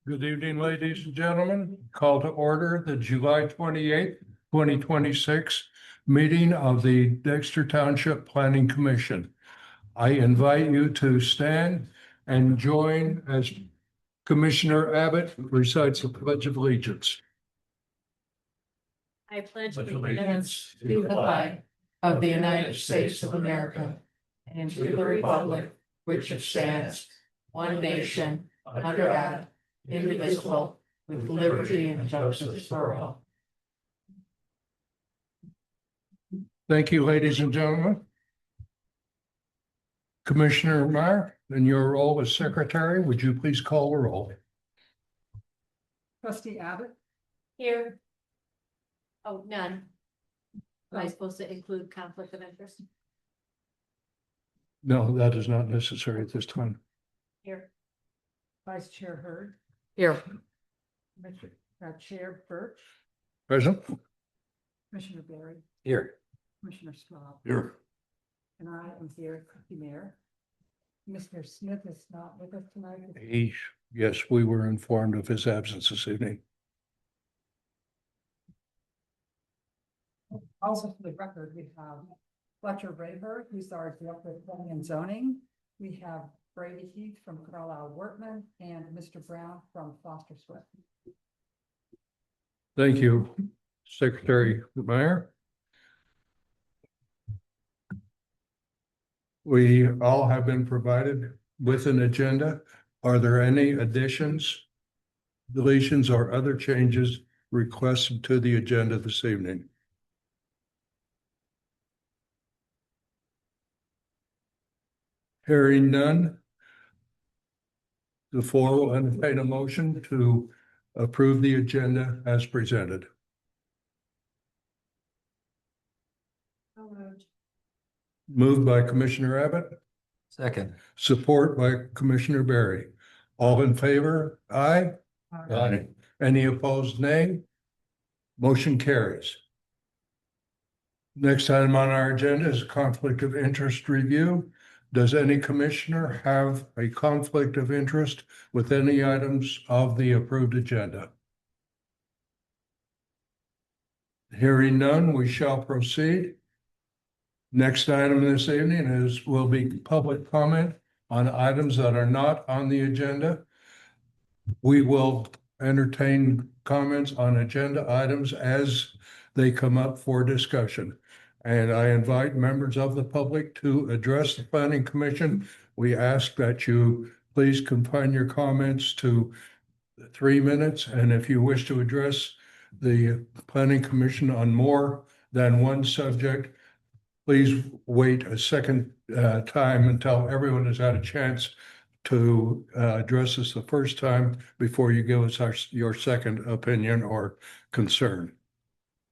Good evening, ladies and gentlemen. Call to order the July 28th, 2026 meeting of the Dexter Township Planning Commission. I invite you to stand and join as Commissioner Abbott recites the Pledge of Allegiance. I pledge allegiance to the flag of the United States of America and to the republic which stands one nation under God, indivisible, with liberty and justice for all. Thank you, ladies and gentlemen. Commissioner Meyer, in your role as secretary, would you please call the roll? Trustee Abbott, Here. Oh, none. Am I supposed to include conflict of interest? No, that is not necessary at this time. Here. Vice Chair Hurd, Here. Chair Birch, Present? Commissioner Barry, Here. Commissioner Straub, Here. and I am here, Trustee Mayor. Mr. Smith is not with us tonight. Yes, we were informed of his absence this evening. Also for the record, we have Fletcher Rayberg, who's our Director of Planning and Zoning. We have Brady Heath from Carlisle Wortman and Mr. Brown from Foster Swift. Thank you, Secretary Meyer. We all have been provided with an agenda. Are there any additions, deletions, or other changes requested to the agenda this evening? Hearing none, the floor will entertain a motion to approve the agenda as presented. Moved by Commissioner Abbott. Second. Support by Commissioner Barry. All in favor? Aye. Aye. Any opposed? Nay. Motion carries. Next item on our agenda is conflict of interest review. Does any commissioner have a conflict of interest with any items of the approved agenda? Hearing none, we shall proceed. Next item this evening will be public comment on items that are not on the agenda. We will entertain comments on agenda items as they come up for discussion. And I invite members of the public to address the Planning Commission. We ask that you please confine your comments to 3 minutes. And if you wish to address the Planning Commission on more than one subject, please wait a second time until everyone has had a chance to address us the first time before you give us your second opinion or concern.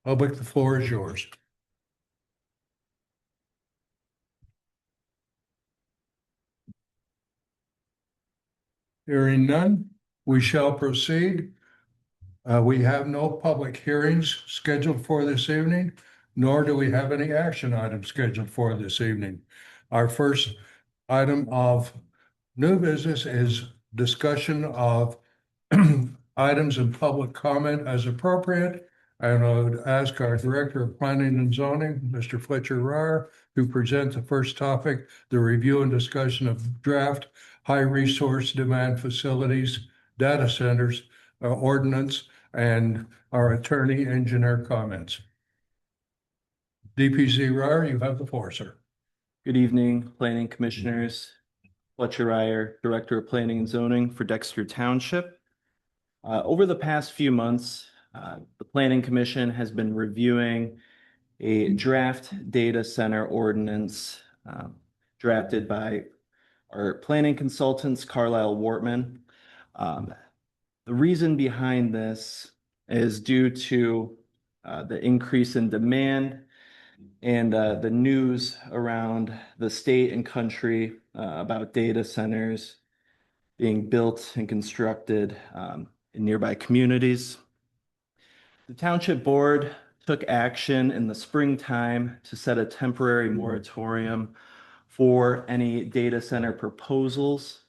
Public, the floor is yours. Hearing none, we shall proceed. We have no public hearings scheduled for this evening, nor do we have any action items scheduled for this evening. Our first item of new business is discussion of items in public comment as appropriate. And I would ask our Director of Planning and Zoning, Mr. Fletcher Ryer, to present the first topic, the review and discussion of draft high resource demand facilities, data centers, ordinance, and our attorney engineer comments. DPZ Ryer, you have the floor, sir. Good evening, Planning Commissioners. Fletcher Ryer, Director of Planning and Zoning for Dexter Township. Over the past few months, the Planning Commission has been reviewing a draft data center ordinance drafted by our planning consultants, Carlisle Wortman. The reason behind this is due to the increase in demand and the news around the state and country about data centers being built and constructed in nearby communities. The Township Board took action in the springtime to set a temporary moratorium for any data center proposals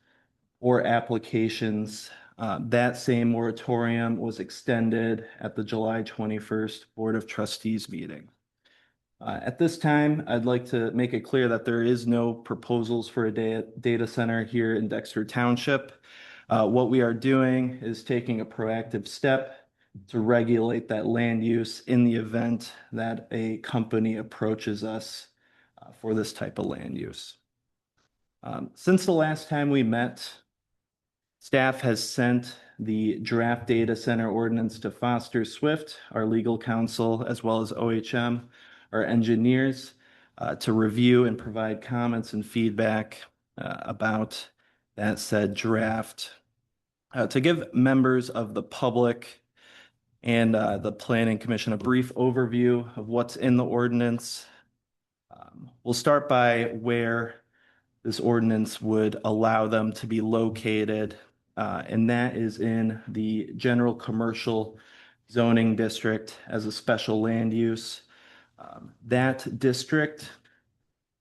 or applications That same moratorium was extended at the July 21st Board of Trustees meeting. At this time, I'd like to make it clear that there is no proposals for a data center here in Dexter Township. What we are doing is taking a proactive step to regulate that land use in the event that a company approaches us for this type of land use. Since the last time we met, staff has sent the draft data center ordinance to Foster Swift, our legal counsel, as well as OHM, our engineers, to review and provide comments and feedback about that said draft. To give members of the public and the Planning Commission a brief overview of what's in the ordinance. We'll start by where this ordinance would allow them to be located, and that is in the general commercial zoning district as a special land use. That district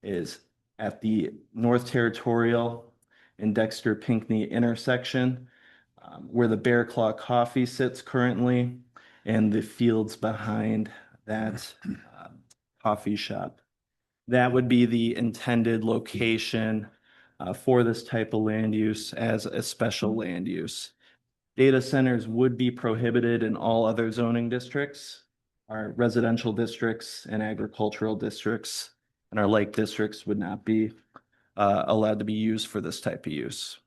is at the North Territorial and Dexter Pinckney intersection, where the Bear Claw Coffee sits currently, and the fields behind that coffee shop. That would be the intended location for this type of land use as a special land use. Data centers would be prohibited in all other zoning districts. Our residential districts and agricultural districts and our lake districts would not be allowed to be used for this type of use.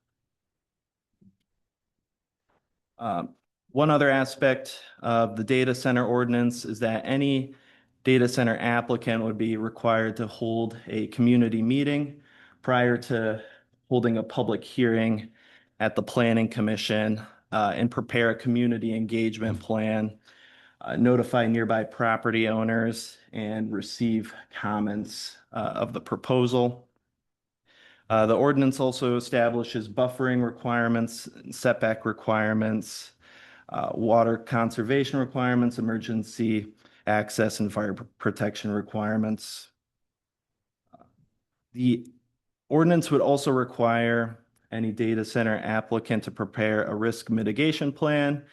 One other aspect of the data center ordinance is that any data center applicant would be required to hold a community meeting prior to holding a public hearing at the Planning Commission and prepare a community engagement plan, notify nearby property owners, and receive comments of the proposal. The ordinance also establishes buffering requirements, setback requirements, water conservation requirements, emergency access, and fire protection requirements. The ordinance would also require any data center applicant to prepare a risk mitigation plan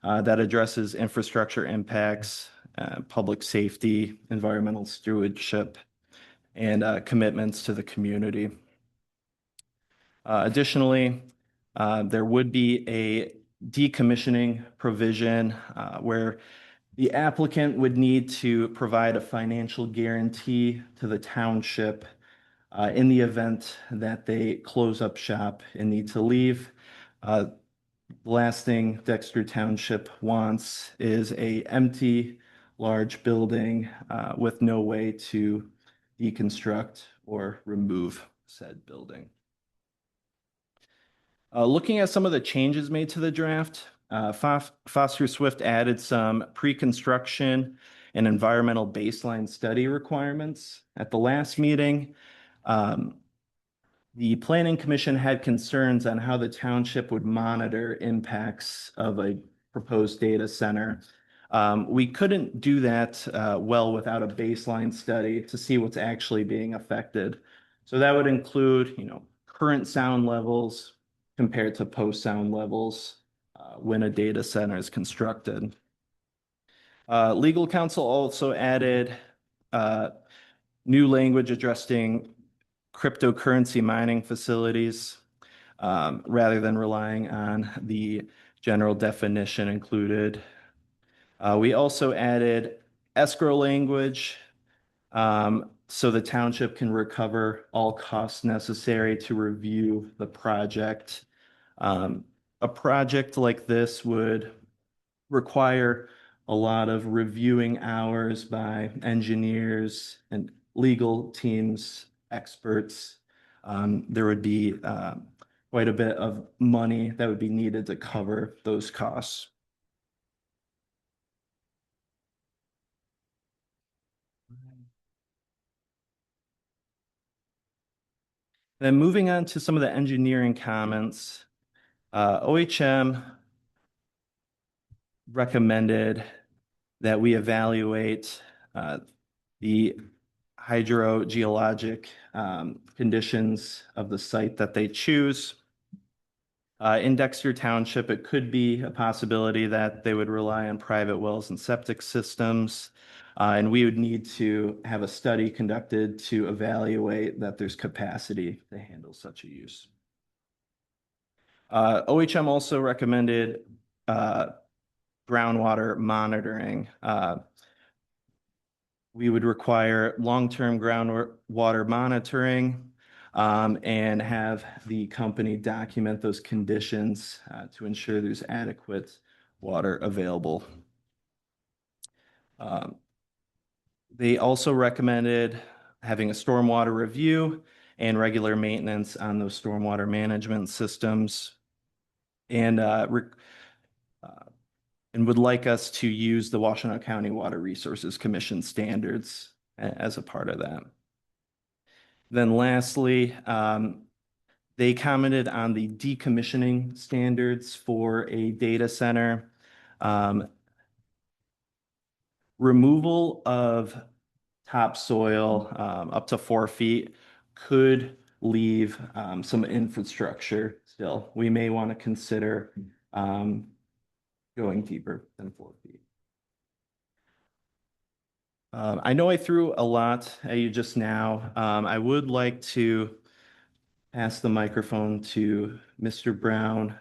that addresses infrastructure impacts, public safety, environmental stewardship, and commitments to the community. Additionally, there would be a decommissioning provision where the applicant would need to provide a financial guarantee to the township in the event that they close up shop and need to leave. The last thing Dexter Township wants is a empty, large building with no way to deconstruct or remove said building. Looking at some of the changes made to the draft, Foster Swift added some pre-construction and environmental baseline study requirements. At the last meeting, the Planning Commission had concerns on how the township would monitor impacts of a proposed data center. We couldn't do that well without a baseline study to see what's actually being affected. So that would include, current sound levels compared to post-sound levels when a data center is constructed. Legal counsel also added new language addressing cryptocurrency mining facilities rather than relying on the general definition included. We also added escrow language so the township can recover all costs necessary to review the project. A project like this would require a lot of reviewing hours by engineers and legal teams, experts. There would be quite a bit of money that would be needed to cover those costs. Then moving on to some of the engineering comments, OHM recommended that we evaluate the hydrogeologic conditions of the site that they choose. In Dexter Township, it could be a possibility that they would rely on private wells and septic systems. And we would need to have a study conducted to evaluate that there's capacity to handle such a use. OHM also recommended groundwater monitoring. We would require long-term groundwater monitoring and have the company document those conditions to ensure there's adequate water available. They also recommended having a stormwater review and regular maintenance on those stormwater management systems. And would like us to use the Washtenaw County Water Resources Commission standards as a part of that. Then lastly, they commented on the decommissioning standards for a data center. Removal of topsoil up to 4 feet could leave some infrastructure still. We may want to consider going deeper than 4 feet. I know I threw a lot at you just now. I would like to pass the microphone to Mr. Brown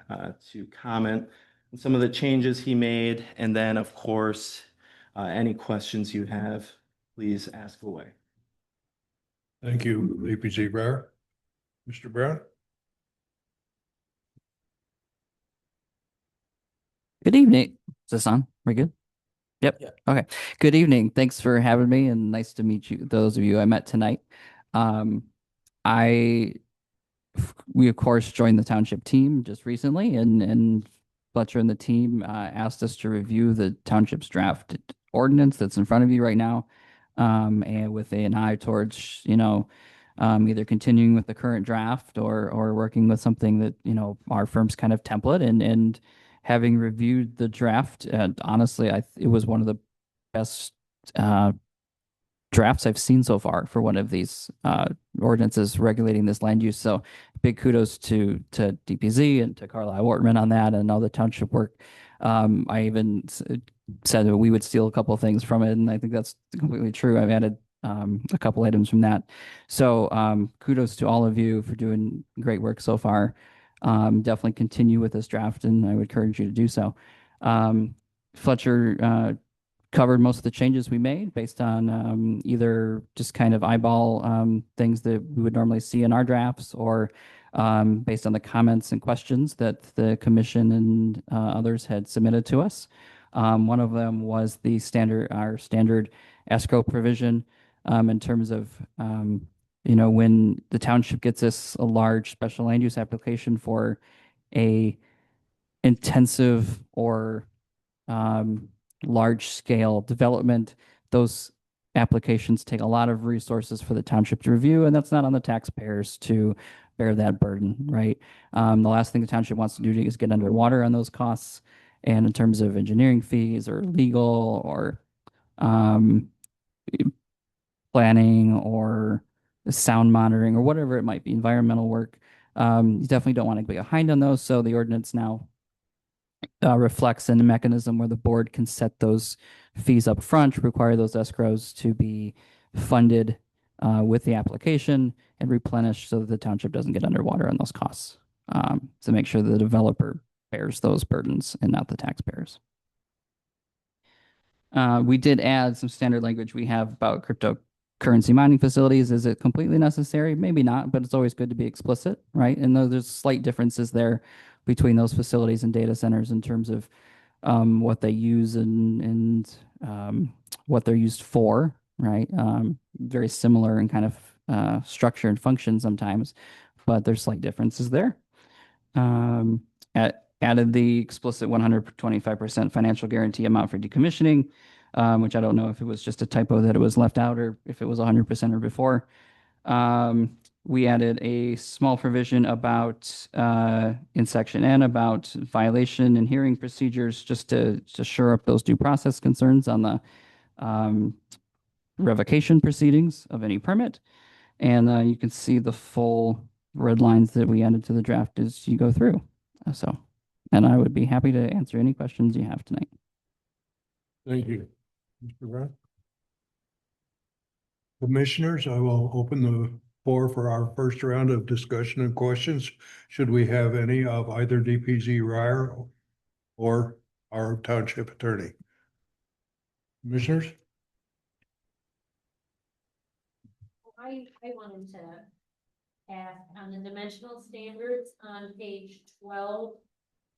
to comment on some of the changes he made. And then, of course, any questions you have, please ask away. Thank you, APZ Rare. Mr. Brown? Good evening. Is this on? We're good? Yep. Yeah. Okay. Good evening. Thanks for having me and nice to meet you, those of you I met tonight. We of course joined the township team just recently and Fletcher and the team asked us to review the township's draft ordinance that's in front of you right now. And with an eye towards, either continuing with the current draft or working with something that, our firm's kind of template and having reviewed the draft, honestly, it was one of the best drafts I've seen so far for one of these ordinances regulating this land use. So big kudos to DPZ and to Carlisle Wortman on that and all the township work. I even said that we would steal a couple of things from it, and I think that's completely true. I've added a couple items from that. So kudos to all of you for doing great work so far. Definitely continue with this draft, and I would encourage you to do so. Fletcher covered most of the changes we made based on either just kind of eyeball things that we would normally see in our drafts or based on the comments and questions that the commission and others had submitted to us. One of them was our standard escrow provision in terms of when the township gets a large special land use application for a intensive or large scale development, those applications take a lot of resources for the township to review, and that's not on the taxpayers to bear that burden, right? The last thing the township wants to do is get underwater on those costs. And in terms of engineering fees or legal or planning or sound monitoring or whatever it might be, environmental work, you definitely don't want to be behind on those. So the ordinance now reflects in a mechanism where the board can set those fees up front, require those escrows to be funded with the application and replenished so that the township doesn't get underwater on those costs, to make sure the developer bears those burdens and not the taxpayers. We did add some standard language we have about cryptocurrency mining facilities. Is it completely necessary? Maybe not, but it's always good to be explicit, right? And there's slight differences there between those facilities and data centers in terms of what they use and what they're used for, right? Very similar in kind of structure and function sometimes, but there's slight differences there. Added the explicit 125% financial guarantee amount for decommissioning, which I don't know if it was just a typo that it was left out or if it was 100% or before. We added a small provision about, in section N, about violation and hearing procedures just to shore up those due process concerns on the revocation proceedings of any permit. And you can see the full red lines that we added to the draft as you go through. So, and I would be happy to answer any questions you have tonight. Thank you. Mr. Brown? Commissioners, I will open the floor for our first round of discussion and questions. Should we have any of either DPZ Ryer or our township attorney? Commissioners? I wanted to ask on the dimensional standards on page 12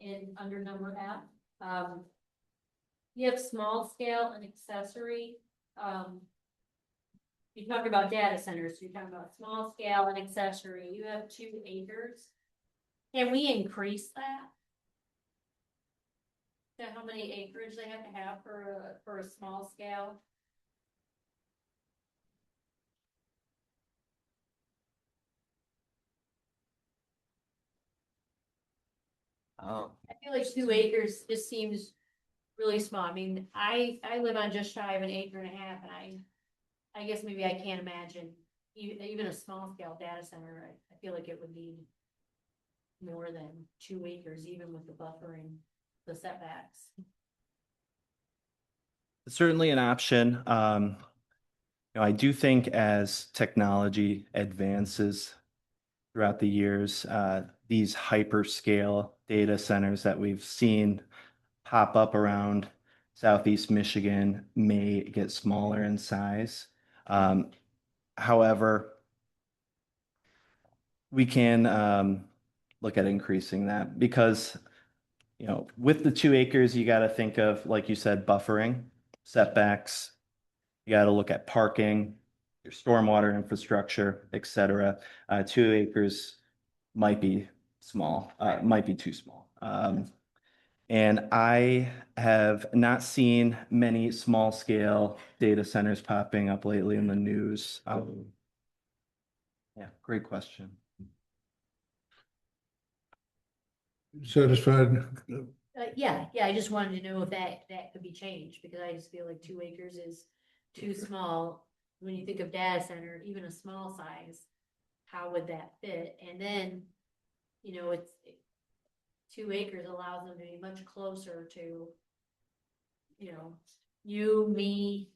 and under number F. You have small scale and accessory. You talk about data centers, you're talking about small scale and accessory. You have 2 acres. Can we increase that? To how many acreage they have to have for a small scale? I feel like 2 acres just seems really small. I mean, I live on just shy of an acre and a half, and I guess maybe I can't imagine even a small scale data center. I feel like it would need more than 2 acres, even with the buffering, the setbacks. Certainly an option. I do think as technology advances throughout the years, these hyperscale data centers that we've seen pop up around Southeast Michigan may get smaller in size. However, we can look at increasing that because, with the 2 acres, you got to think of, like you said, buffering, setbacks. You got to look at parking, your stormwater infrastructure, et cetera. 2 acres might be small, might be too small. And I have not seen many small scale data centers popping up lately in the news. Yeah, great question. Satisfied? Yeah, I just wanted to know if that could be changed, because I just feel like 2 acres is too small. When you think of data center, even a small size, how would that fit? And then, it's 2 acres allows them to be much closer to, you, me,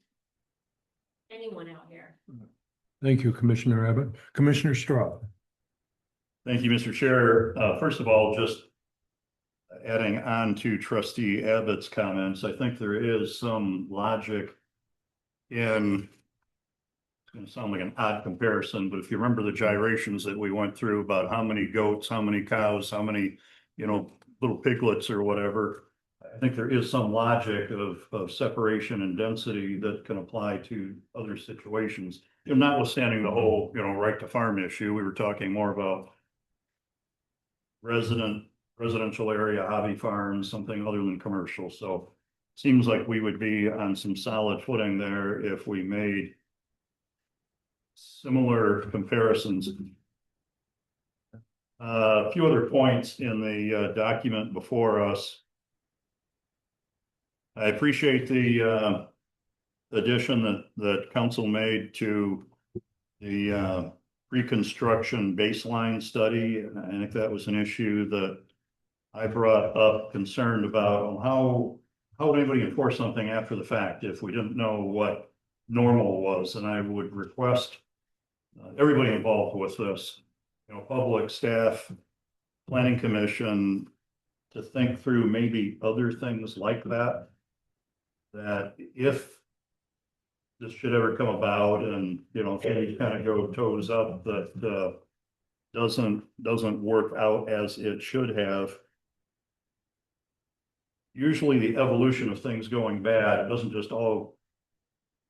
anyone out here. Thank you, Commissioner Abbott. Commissioner Straub? Thank you, Mr. Chair. First of all, just adding on to Trustee Abbott's comments, I think there is some logic in, it's going to sound like an odd comparison, but if you remember the gyrations that we went through about how many goats, how many cows, how many, little piglets or whatever, I think there is some logic of separation and density that can apply to other situations. Notwithstanding the whole, right to farm issue, we were talking more about residential area, hobby farms, something other than commercial. So seems like we would be on some solid footing there if we made similar comparisons. A few other points in the document before us. I appreciate the addition that council made to the reconstruction baseline study. And I think that was an issue that I brought up, concerned about how would anybody enforce something after the fact if we didn't know what normal was. And I would request everybody involved with this, public, staff, planning commission, to think through maybe other things like that if this should ever come about and, things kind of go toes up, that doesn't work out as it should have. Usually the evolution of things going bad, it doesn't just all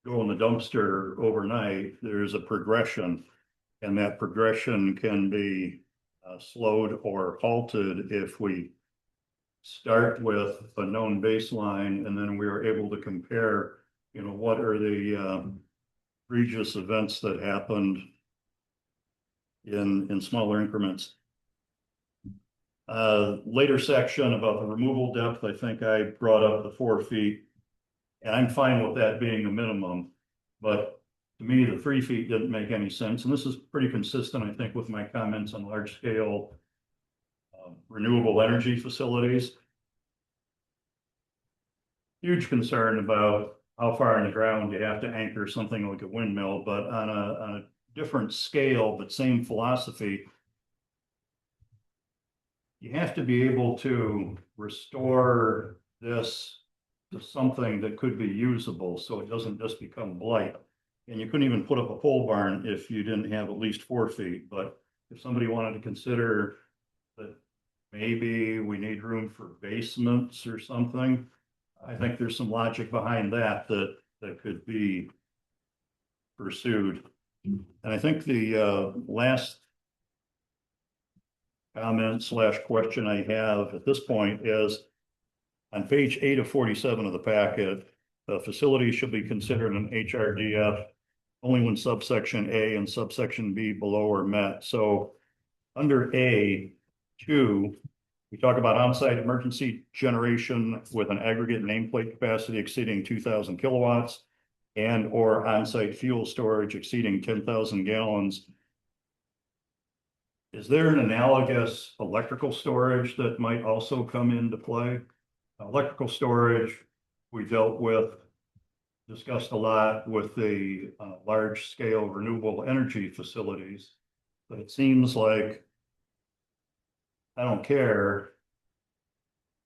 go in the dumpster overnight. There's a progression, and that progression can be slowed or halted if we start with a known baseline and then we are able to compare, what are the egregious events that happened in smaller increments. Later section about the removal depth, I think I brought up the 4 feet, and I'm fine with that being a minimum, but to me, the 3 feet didn't make any sense. And this is pretty consistent, I think, with my comments on large scale renewable energy facilities. Huge concern about how far in the ground you have to anchor something like a windmill, but on a different scale, but same philosophy. You have to be able to restore this to something that could be usable, so it doesn't just become blight. And you couldn't even put up a pole barn if you didn't have at least 4 feet, but if somebody wanted to consider that maybe we need room for basements or something, I think there's some logic behind that could be pursued. And I think the last comment / question I have at this point is on page 8 of 47 of the packet, the facility should be considered an HRDF only when subsection A and subsection B below are met. So under A2, we talk about on-site emergency generation with an aggregate nameplate capacity exceeding 2,000 kilowatts and or on-site fuel storage exceeding 10,000 gallons. Is there an analogous electrical storage that might also come into play? Electrical storage, we dealt with, discussed a lot with the large-scale renewable energy facilities, but it seems like I don't care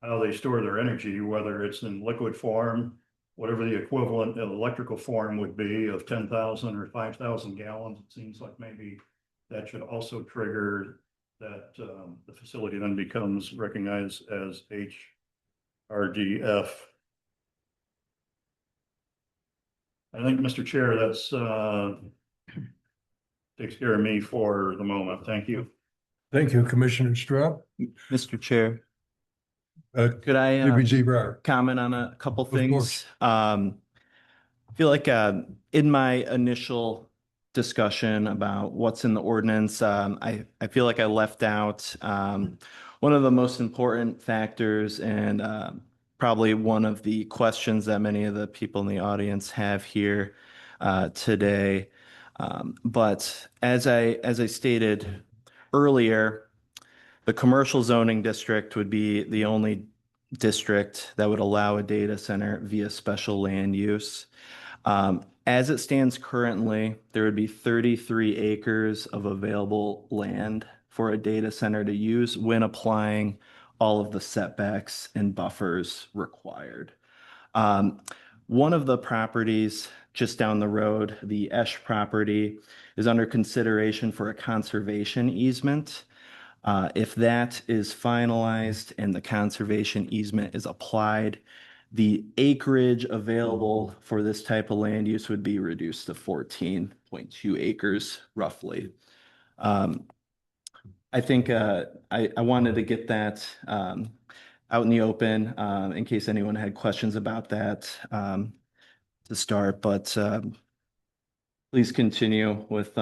how they store their energy, whether it's in liquid form, whatever the equivalent of electrical form would be of 10,000 or 5,000 gallons. It seems like maybe that should also trigger that the facility then becomes recognized as HRDF. I think, Mr. Chair, that's takes care of me for the moment. Thank you. Thank you, Commissioner Stroud. Mr. Chair, Uh, could I DPZ Breyer. comment on a couple course. things? I feel like in my initial discussion about what's in the ordinance, I feel like I left out one of the most important factors and probably one of the questions that many of the people in the audience have here today. But as I stated earlier, the commercial zoning district would be the only district that would allow a data center via special land use. As it stands currently, there would be 33 acres of available land for a data center to use when applying all of the setbacks and buffers required. One of the properties just down the road, the Esch property, is under consideration for a conservation easement. If that is finalized and the conservation easement is applied, the acreage available for this type of land use would be reduced to 14.2 acres roughly. I think I wanted to get that out in the open in case anyone had questions about that to start, but please continue with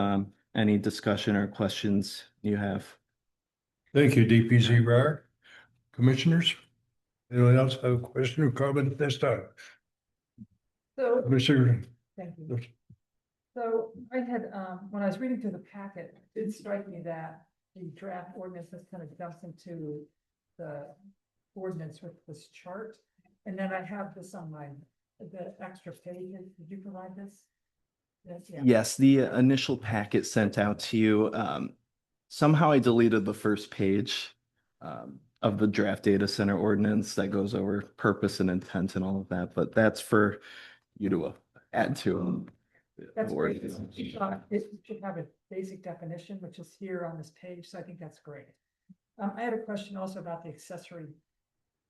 any discussion or questions you have. Thank you, DPZ Breyer. Commissioners, anyone else have a question or comment at this time? So, Commissioner, thank you. So I had, when I was reading through the packet, it did strike me that the draft ordinance has kind of jumps into the ordinance with this chart. And then I have this on the extra pages. Did you provide this? Yeah. Yes, the initial packet sent out to you. Somehow I deleted the first page of the draft data center ordinance that goes over purpose and intent and all of that, but that's for you to add to. That's great. It should have a basic definition, which is here on this page, so I think that's great. I had a question also about the accessory,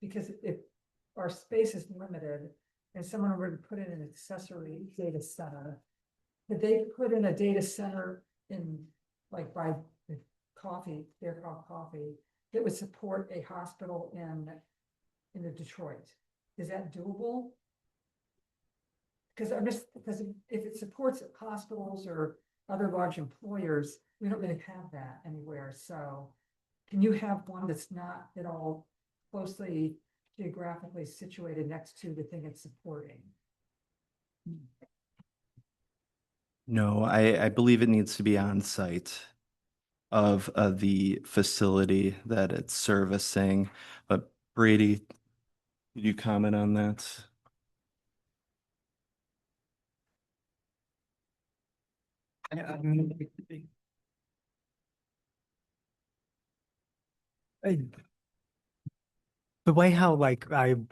because if our space is limited and someone were to put in an accessory data center, could they put in a data center in, like, by the coffee, Fair Coffee, that would support a hospital in the Detroit? Is that doable? Because if it supports hospitals or other large employers, we don't really have that anywhere. So can you have one that's not at all closely geographically situated next to the thing it's supporting? No, I believe it needs to be on site. of the facility that it's servicing. But Brady, could you comment on that? I- the way how like the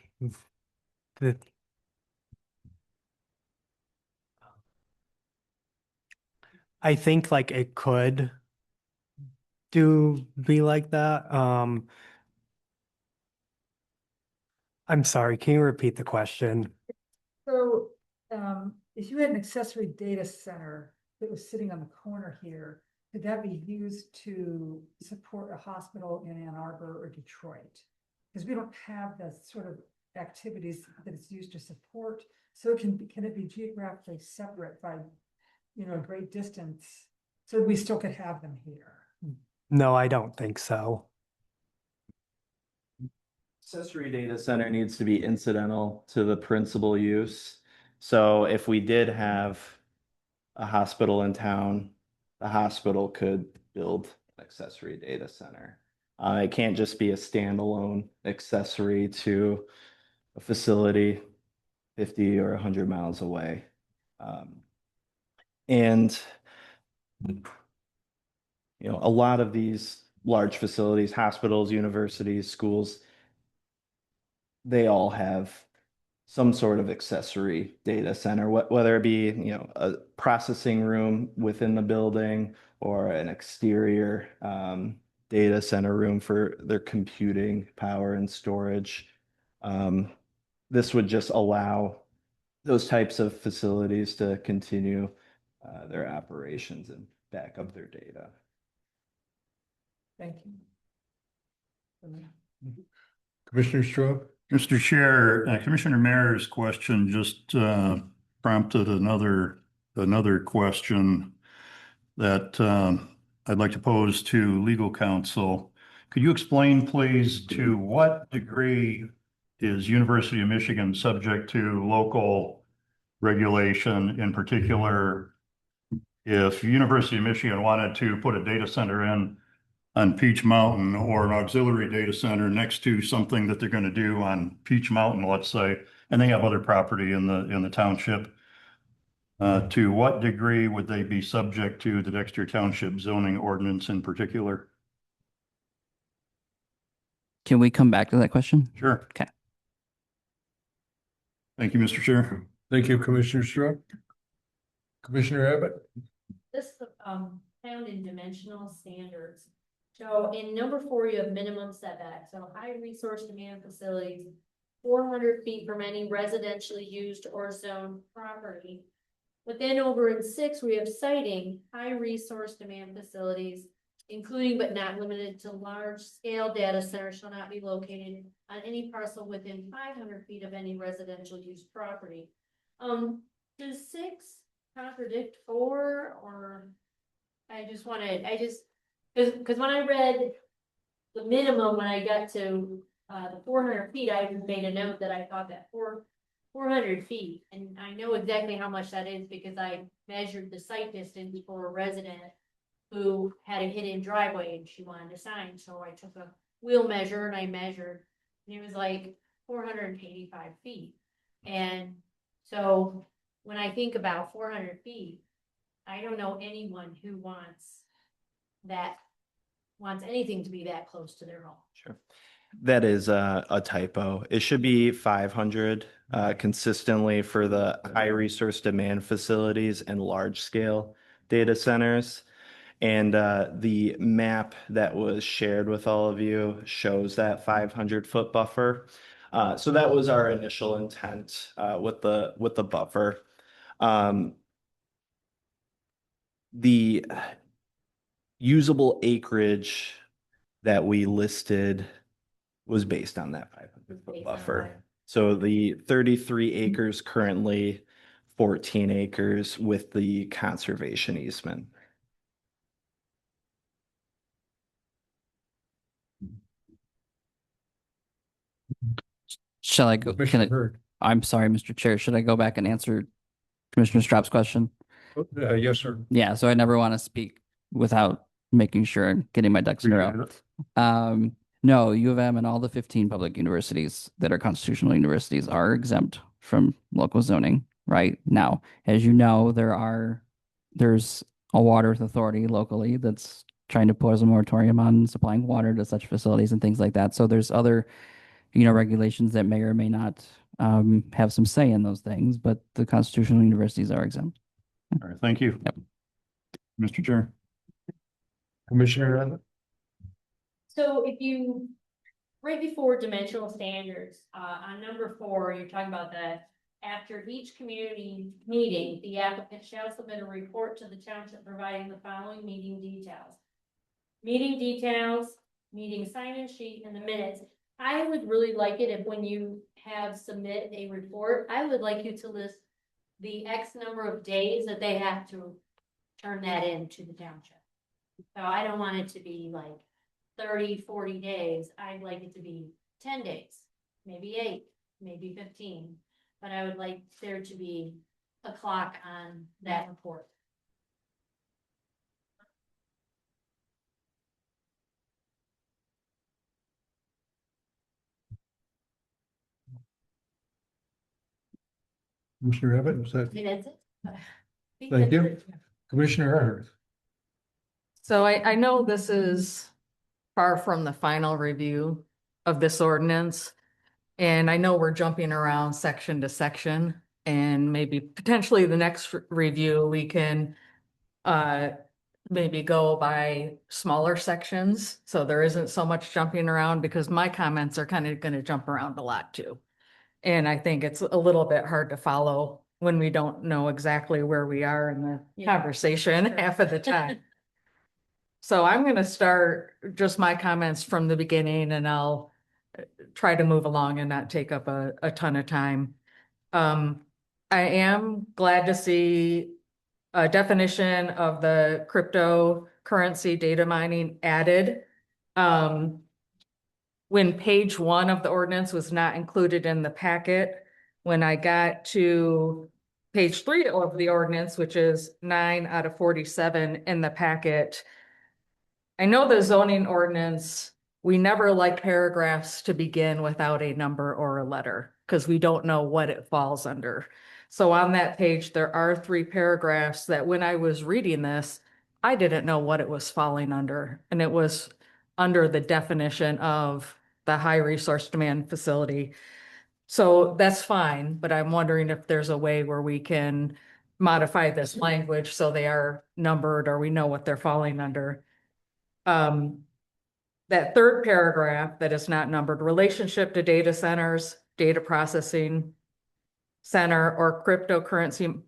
I think like it could be like that. I'm sorry, can you repeat the question? So, if you had an accessory data center that was sitting on the corner here, could that be used to support a hospital in Ann Arbor or Detroit? Because we don't have the sort of activities that it's used to support, so can it be geographically separate by, a great distance? So we still could have them here. No, I don't think so. Accessory data center needs to be incidental to the principal use. So if we did have a hospital in town, the hospital could build an accessory data center. It can't just be a standalone accessory to a facility 50 or 100 miles away. And a lot of these large facilities, hospitals, universities, schools, they all have some sort of accessory data center, whether it be, a processing room within the building or an exterior data center room for their computing power and storage. This would just allow those types of facilities to continue their operations and back up their data. Thank you. Commissioner Strub? Mr. Chair, Commissioner Mayer's question just prompted another question that I'd like to pose to legal counsel. Could you explain, please, to what degree is University of Michigan subject to local regulation? In particular, if University of Michigan wanted to put a data center in on Peach Mountain or an auxiliary data center next to something that they're going to do on Peach Mountain, let's say, and they have other property in the township, to what degree would they be subject to the Dexter Township zoning ordinance in particular? Can we come back to that question? Sure. Okay. Thank you, Mr. Chair. Thank you, Commissioner Strub. Commissioner Abbott? This, found in dimensional standards. So in number 4, you have minimum setback, so high resource demand facilities, 400 feet from any residentially used or zoned property. But then over in 6, we have citing high resource demand facilities, including but not limited to large scale data centers shall not be located on any parcel within 500 feet of any residential use property. Does 6 contradict 4, or because when I read the minimum, when I got to the 400 feet, I made a note that I thought that 400 feet, and I know exactly how much that is because I measured the site distance for a resident who had a hidden driveway and she wanted a sign, so I took a wheel measure and I measured, and it was like 485 feet. And so when I think about 400 feet, I don't know anyone who wants anything to be that close to their home. Sure. That is a typo. It should be 500 consistently for the high resource demand facilities and large scale data centers. And the map that was shared with all of you shows that 500-foot buffer. So that was our initial intent with the buffer. The usable acreage that we listed was based on that 500-foot buffer. So the 33 acres currently, 14 acres with the conservation easement. Shall I go? Commissioner Hurd? I'm sorry, Mr. Chair. Should I go back and answer Commissioner Straub's question? Yes, sir. Yeah, so I never want to speak without making sure I'm getting my ducks in a row. No, U of M and all the 15 public universities that are constitutional universities are exempt from local zoning right now. As you know, there's a water authority locally that's trying to put a moratorium on supplying water to such facilities and things like that. So there's other, regulations that may or may not have some say in those things, but the constitutional universities are exempt. All right, thank you. Yep. Mr. Chair. Commissioner Abbott? So if you, right before dimensional standards, on number 4, you're talking about that after each community meeting, the applicant shall submit a report to the township providing the following meeting details. Meeting details, meeting sign-in sheet, and the minutes. I would really like it if when you have submit a report, I would like you to list the X number of days that they have to turn that in to the township. So I don't want it to be like 30, 40 days. I'd like it to be 10 days, maybe 8, maybe 15. But I would like there to be a clock on that report. Commissioner Abbott, was that, I mean, that's it. thank you. Commissioner Earth? So I know this is far from the final review of this ordinance. And I know we're jumping around section to section, and maybe potentially the next review, we can maybe go by smaller sections. So there isn't so much jumping around, because my comments are kind of going to jump around a lot too. And I think it's a little bit hard to follow when we don't know exactly where we are in the Yeah. conversation half of the time. So I'm going to start just my comments from the beginning, and I'll try to move along and not take up a ton of time. I am glad to see a definition of the cryptocurrency data mining added. When page 1 of the ordinance was not included in the packet, when I got to page 3 of the ordinance, which is 9 out of 47 in the packet, I know the zoning ordinance, we never like paragraphs to begin without a number or a letter, because we don't know what it falls under. So on that page, there are 3 paragraphs that when I was reading this, I didn't know what it was falling under. And it was under the definition of the high resource demand facility. So that's fine, but I'm wondering if there's a way where we can modify this language so they are numbered or we know what they're falling under. That 3rd paragraph that is not numbered, relationship to data centers, data processing center, or cryptocurrency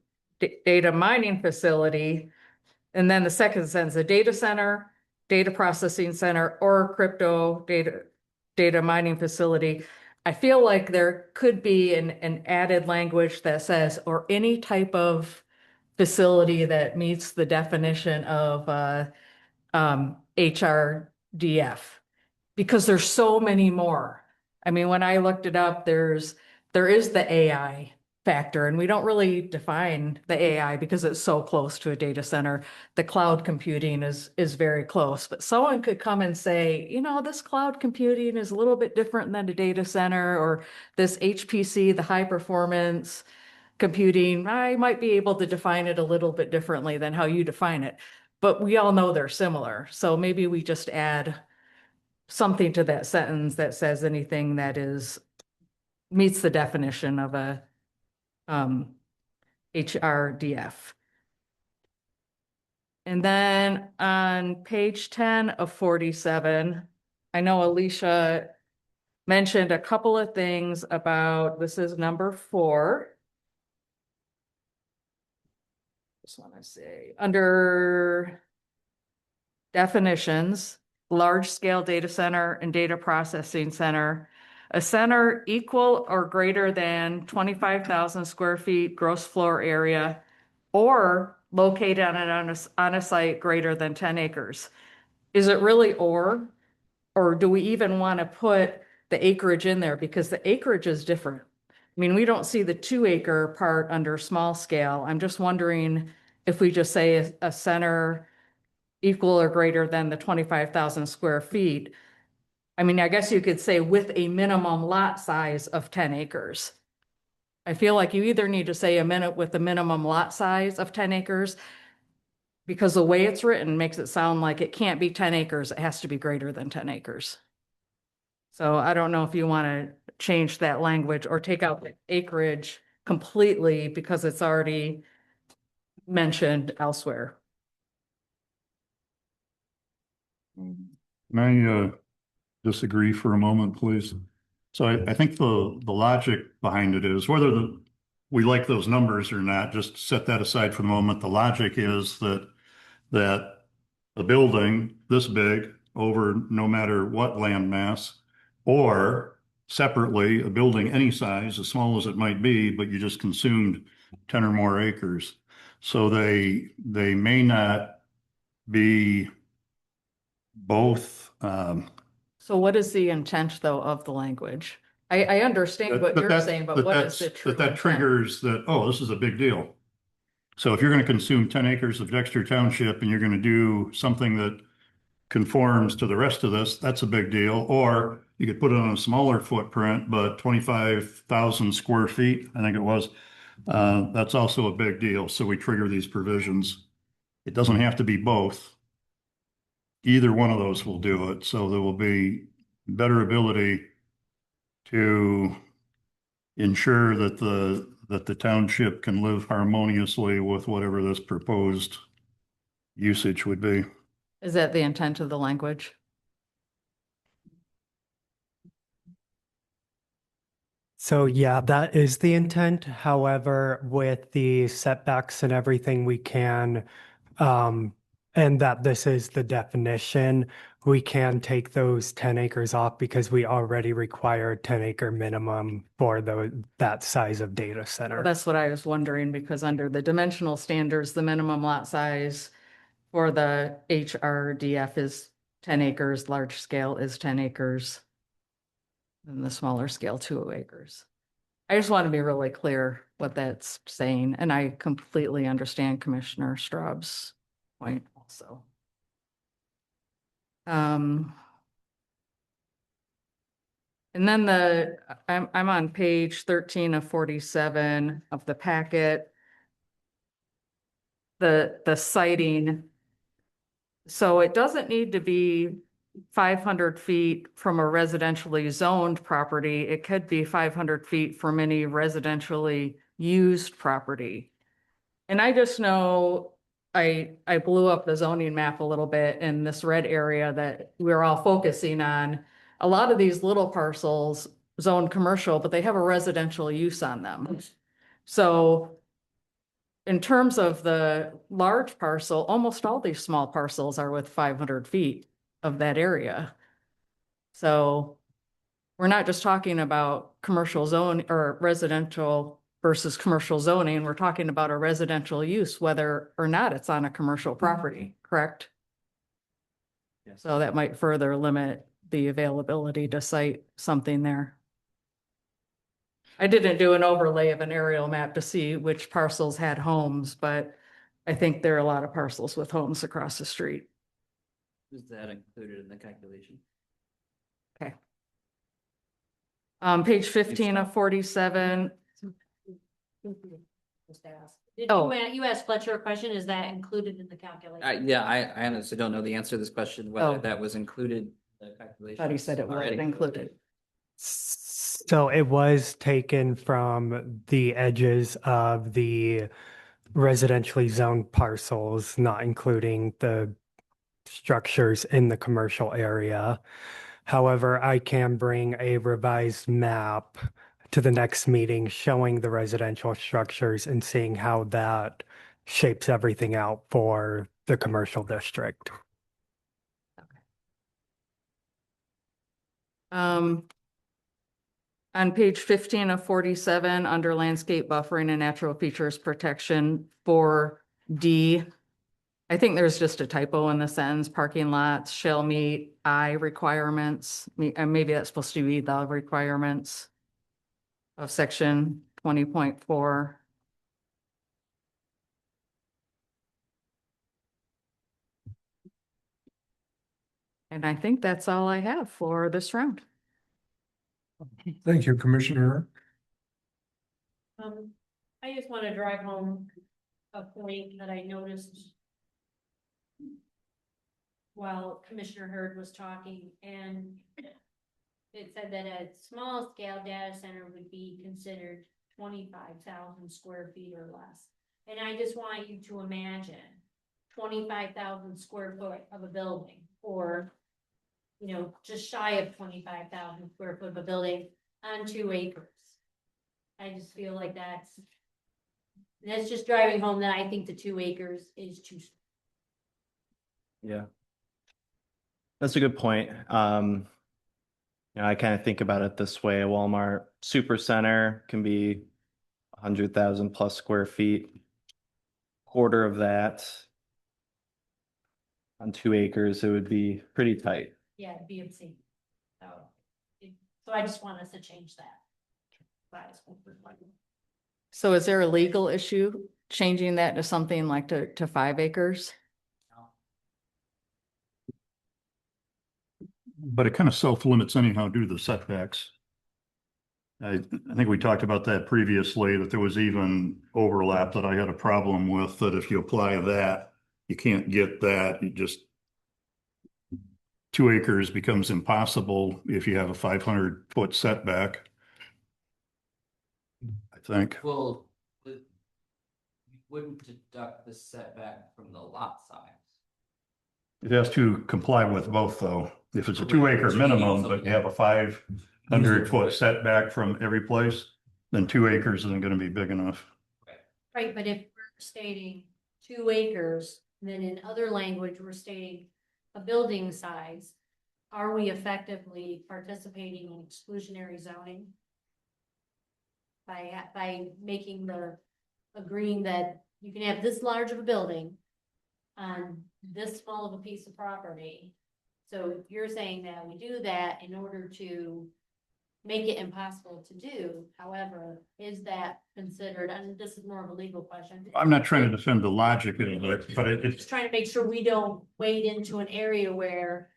data mining facility. And then the second sentence, a data center, data processing center, or crypto data mining facility. I feel like there could be an added language that says, or any type of facility that meets the definition of HRDF, because there's so many more. I mean, when I looked it up, there is the AI factor, and we don't really define the AI because it's so close to a data center. The cloud computing is very close, but someone could come and say, this cloud computing is a little bit different than a data center, or this HPC, the high performance computing, I might be able to define it a little bit differently than how you define it, but we all know they're similar. So maybe we just add something to that sentence that says anything that meets the definition of a HRDF. And then on page 10 of 47, I know Alicia mentioned a couple of things about, this is number 4. Just want to say, under definitions, large scale data center and data processing center, a center equal or greater than 25,000 square feet gross floor area, or located on a site greater than 10 acres. Is it really or do we even want to put the acreage in there? Because the acreage is different. I mean, we don't see the 2-acre part under small scale. I'm just wondering if we just say a center equal or greater than the 25,000 square feet. I mean, I guess you could say with a minimum lot size of 10 acres. I feel like you either need to say a minute with a minimum lot size of 10 acres, because the way it's written makes it sound like it can't be 10 acres, it has to be greater than 10 acres. So I don't know if you want to change that language or take out the acreage completely because it's already mentioned elsewhere. Can I disagree for a moment, please? So I think the logic behind it is whether we like those numbers or not, just set that aside for the moment. The logic is that a building this big over no matter what land mass, or separately, a building any size, as small as it might be, but you just consumed 10 or more acres. So they may not be both. So what is the intent though of the language? I understand what you're saying, but what is the true That intent? triggers that, oh, this is a big deal. So if you're going to consume 10 acres of Dexter Township and you're going to do something that conforms to the rest of this, that's a big deal. Or you could put it on a smaller footprint, but 25,000 square feet, I think it was, that's also a big deal. So we trigger these provisions. It doesn't have to be both. Either one of those will do it. So there will be better ability to ensure that the township can live harmoniously with whatever this proposed usage would be. Is that the intent of the language? So yeah, that is the intent. However, with the setbacks and everything we can, and that this is the definition, we can take those 10 acres off because we already require 10-acre minimum for that size of data center. That's what I was wondering, because under the dimensional standards, the minimum lot size for the HRDF is 10 acres, large scale is 10 acres. And the smaller scale, 2 acres. I just want to be really clear what that's saying, and I completely understand Commissioner Straub's point also. And then I'm on page 13 of 47 of the packet. The citing. So it doesn't need to be 500 feet from a residentially zoned property. It could be 500 feet from any residentially used property. And I just know I blew up the zoning map a little bit in this red area that we're all focusing on. A lot of these little parcels zoned commercial, but they have a residential use on them. So in terms of the large parcel, almost all these small parcels are with 500 feet of that area. So we're not just talking about commercial zone or residential versus commercial zoning. We're talking about a residential use, whether or not it's on a commercial property, correct? Yes. So that might further limit the availability to site something there. I didn't do an overlay of an aerial map to see which parcels had homes, but I think there are a lot of parcels with homes across the street. Is that included in the calculation? Okay. Page 15 of 47. Just ask. Did Oh. you asked Fletcher a question, is that included in the calculation? Yeah, I honestly don't know the answer to this question, whether Oh. that was included in the calculation. Thought he said it already. wasn't included. So it was taken from the edges of the residentially zoned parcels, not including the structures in the commercial area. However, I can bring a revised map to the next meeting showing the residential structures and seeing how that shapes everything out for the commercial district. On page 15 of 47, under landscape buffering and natural features protection for D, I think there's just a typo in the sentence, parking lots shall meet I requirements. And maybe that's supposed to be the requirements of section 20.4. And I think that's all I have for this round. Thank you, Commissioner. I just want to drive home a point that I noticed while Commissioner Hurd was talking, and it said that a small scale data center would be considered 25,000 square feet or less. And I just want you to imagine 25,000 square foot of a building, or, you know, just shy of 25,000 square foot of a building on 2 acres. I just feel like that's just driving home that I think the 2 acres is too. Yeah. That's a good point. I kind of think about it this way. A Walmart supercenter can be 100,000 plus square feet. Quarter of that on 2 acres, it would be pretty tight. Yeah, it'd be obscene. So I just want us to change that. So is there a legal issue changing that to something like to 5 acres? But it kind of self-limits anyhow due to the setbacks. I think we talked about that previously, that there was even overlap that I had a problem with, that if you apply that, you can't get that. You just 2 acres becomes impossible if you have a 500-foot setback. I think. Well, you wouldn't deduct the setback from the lot size. It has to comply with both, though. If it's a 2 acre minimum, but you have a 500-foot setback from every place, then 2 acres isn't going to be big enough. Right, but if we're stating 2 acres, then in other language, we're stating a building size, are we effectively participating in exclusionary zoning? By making agreeing that you can have this large of a building on this small of a piece of property. So you're saying that we do that in order to make it impossible to do. However, is that considered, and this is more of a legal question. I'm not trying to defend the logic of it, but it's Just trying to make sure we don't wade into an area where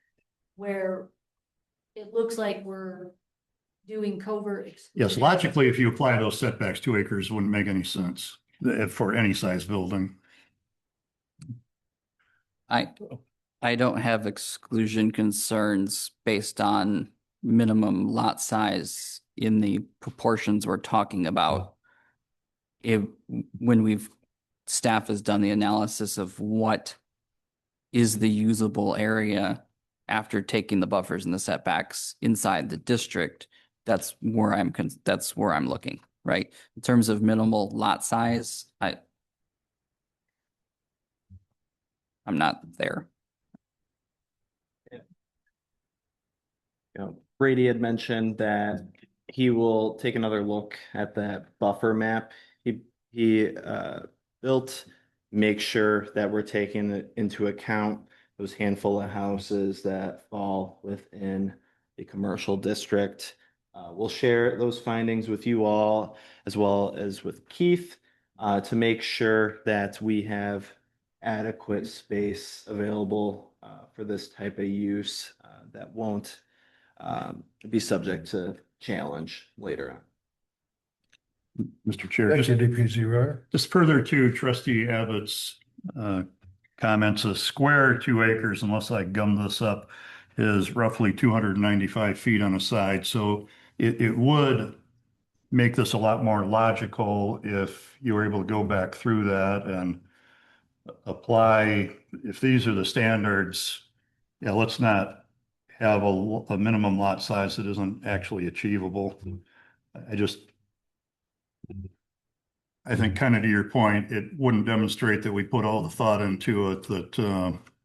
it looks like we're doing covert. yes, logically, if you apply those setbacks, 2 acres wouldn't make any sense for any size building. I don't have exclusion concerns based on minimum lot size in the proportions we're talking about. When staff has done the analysis of what is the usable area after taking the buffers and the setbacks inside the district, that's where I'm looking, right? In terms of minimal lot size, I'm not there. Brady had mentioned that he will take another look at that buffer map. He built, make sure that we're taking into account those handful of houses that fall within the commercial district. We'll share those findings with you all, as well as with Keith, to make sure that we have adequate space available for this type of use that won't be subject to challenge later on. Mr. Chair, Thank you, DPZ Ryer. just further to Trustee Abbott's comments, a square 2 acres, unless I gum this up, is roughly 295 feet on a side. So it would make this a lot more logical if you were able to go back through that and apply, if these are the standards, yeah, let's not have a minimum lot size that isn't actually achievable. I think kind of to your point, it wouldn't demonstrate that we put all the thought into it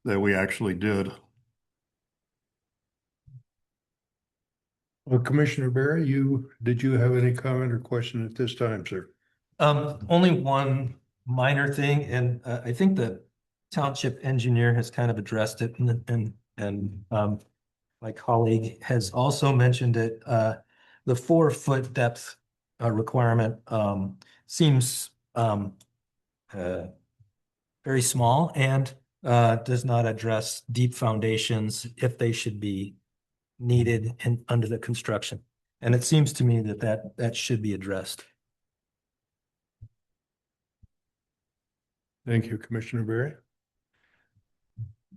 that we actually did. Well, Commissioner Barry, did you have any comment or question at this time, sir? Only one minor thing, and I think the township engineer has kind of addressed it, and my colleague has also mentioned it. The 4-foot depth requirement seems very small, and does not address deep foundations if they should be needed and under the construction. And it seems to me that that should be addressed. Thank you, Commissioner Berry.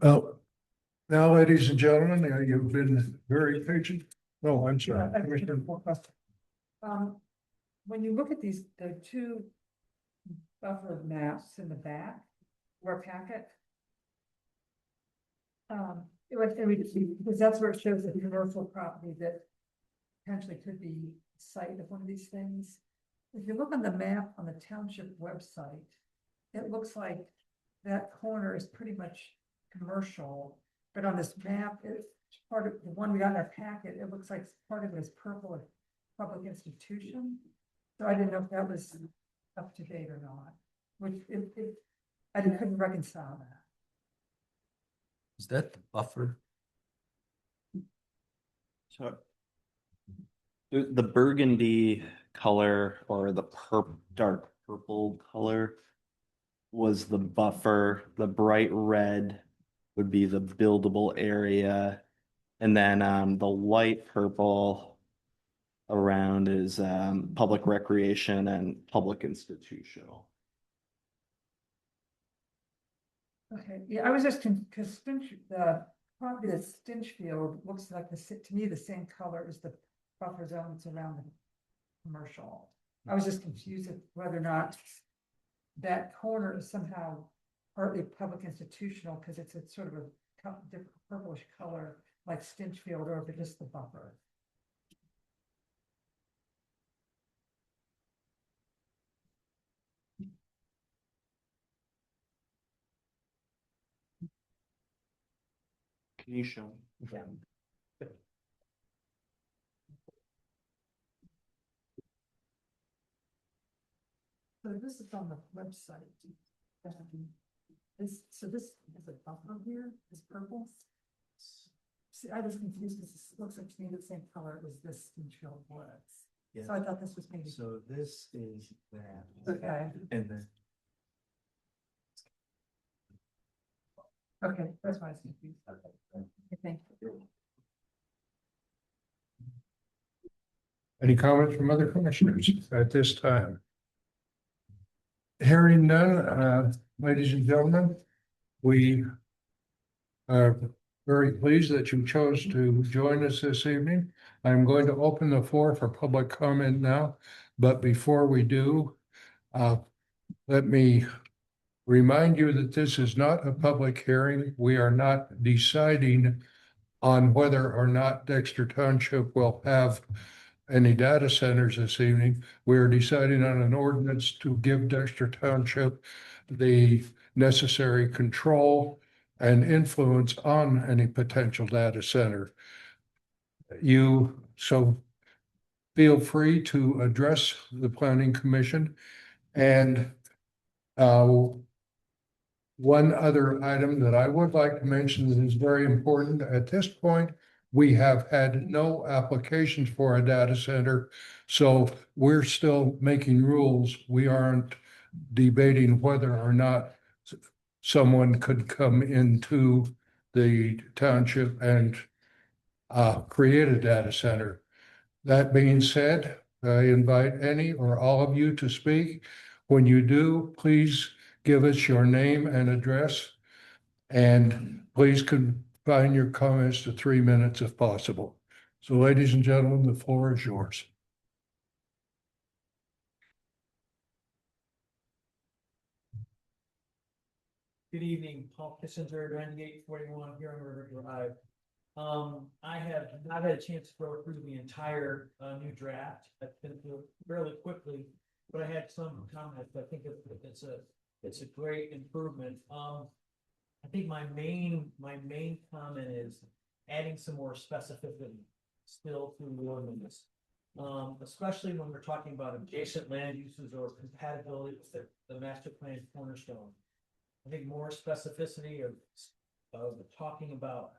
Well, now, ladies and gentlemen, you've been very patient. No, I'm sorry. I have one question. When you look at these, the two buffer maps in the back of our packet. Because that's where it shows the commercial property that potentially could be site of one of these things. If you look on the map on the township website, it looks like that corner is pretty much commercial, but on this map, it's part of the one we got in our packet, it looks like part of it is purple or public institution. So I didn't know if that was up to date or not, which I couldn't reconcile that. Is that the buffer? So the burgundy color or the dark purple color was the buffer. The bright red would be the buildable area. And then the light purple around is public recreation and public institutional. Okay, yeah, I was just because the property that's Stinchfield looks like to me the same color as the buffer zone that's around the commercial. I was just confused at whether or not that corner is somehow partly public institutional because it's a sort of a different purplish color like Stinchfield, or if it's just the buffer. Can you show? Yeah. So this is on the website. So this is a buffer here, this purple. See, I was confused because this looks like to me the same color as this Stinchfield was. Yeah. So I thought this was maybe. So this is that. Okay, And then. okay, that's why I was confused. Okay, thank you. Any comments from other commissioners at this time? Hearing none, ladies and gentlemen, we are very pleased that you chose to join us this evening. I'm going to open the floor for public comment now, but before we do, let me remind you that this is not a public hearing. We are not deciding on whether or not Dexter Township will have any data centers this evening. We're deciding on an ordinance to give Dexter Township the necessary control and influence on any potential data center. So feel free to address the Planning Commission. And one other item that I would like to mention that is very important at this point, we have had no applications for a data center, so we're still making rules. We aren't debating whether or not someone could come into the township and create a data center. That being said, I invite any or all of you to speak. When you do, please give us your name and address, and please confine your comments to 3 minutes if possible. So ladies and gentlemen, the floor is yours. Good evening, Paul Kissinger, 9841 here on River Drive. I have not had a chance to go through the entire new draft. I've been through fairly quickly, but I had some comments. I think it's a great improvement. I think my main comment is adding some more specificity still to the ordinance. Especially when we're talking about adjacent land uses or compatibility with the master plan cornerstone. I think more specificity of talking about,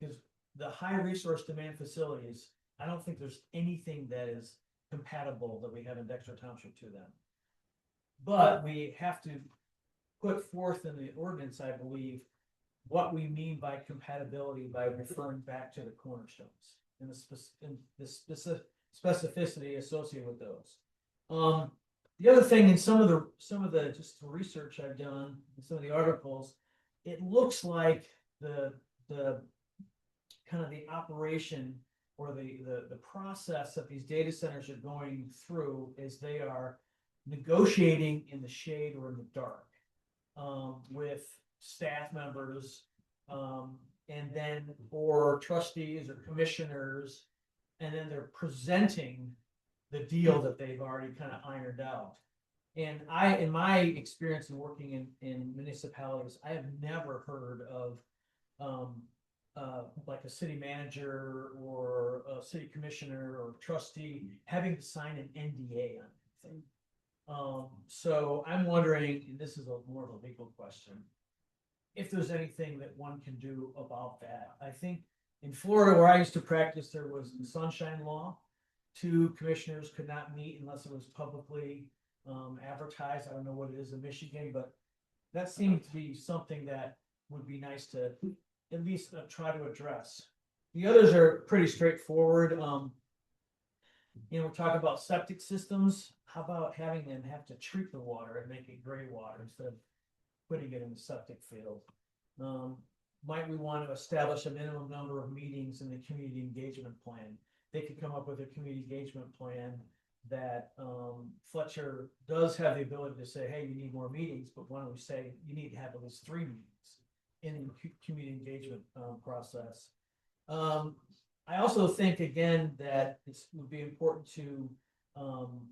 because the high resource demand facilities, I don't think there's anything that is compatible that we have in Dexter Township to them. But we have to put forth in the ordinance, I believe, what we mean by compatibility by referring back to the cornerstones and the specificity associated with those. The other thing in some of the just the research I've done, in some of the articles, it looks like the kind of the operation or the process that these data centers are going through is they are negotiating in the shade or in the dark with staff members and then or trustees or commissioners, and then they're presenting the deal that they've already kind of ironed out. And in my experience in working in municipalities, I have never heard of like a city manager or a city commissioner or trustee having to sign an NDA on anything. So I'm wondering, and this is more of a legal question, if there's anything that one can do about that. I think in Florida, where I used to practice, there was the Sunshine Law. 2 commissioners could not meet unless it was publicly advertised. I don't know what it is in Michigan, but that seemed to be something that would be nice to at least try to address. The others are pretty straightforward. We're talking about septic systems. How about having them have to treat the water and make it gray water instead of putting it in the septic field? Might we want to establish a minimum number of meetings in the community engagement plan? They could come up with a community engagement plan that Fletcher does have the ability to say, hey, you need more meetings, but why don't we say you need to have at least 3 meetings in the community engagement process. I also think, again, that it would be important to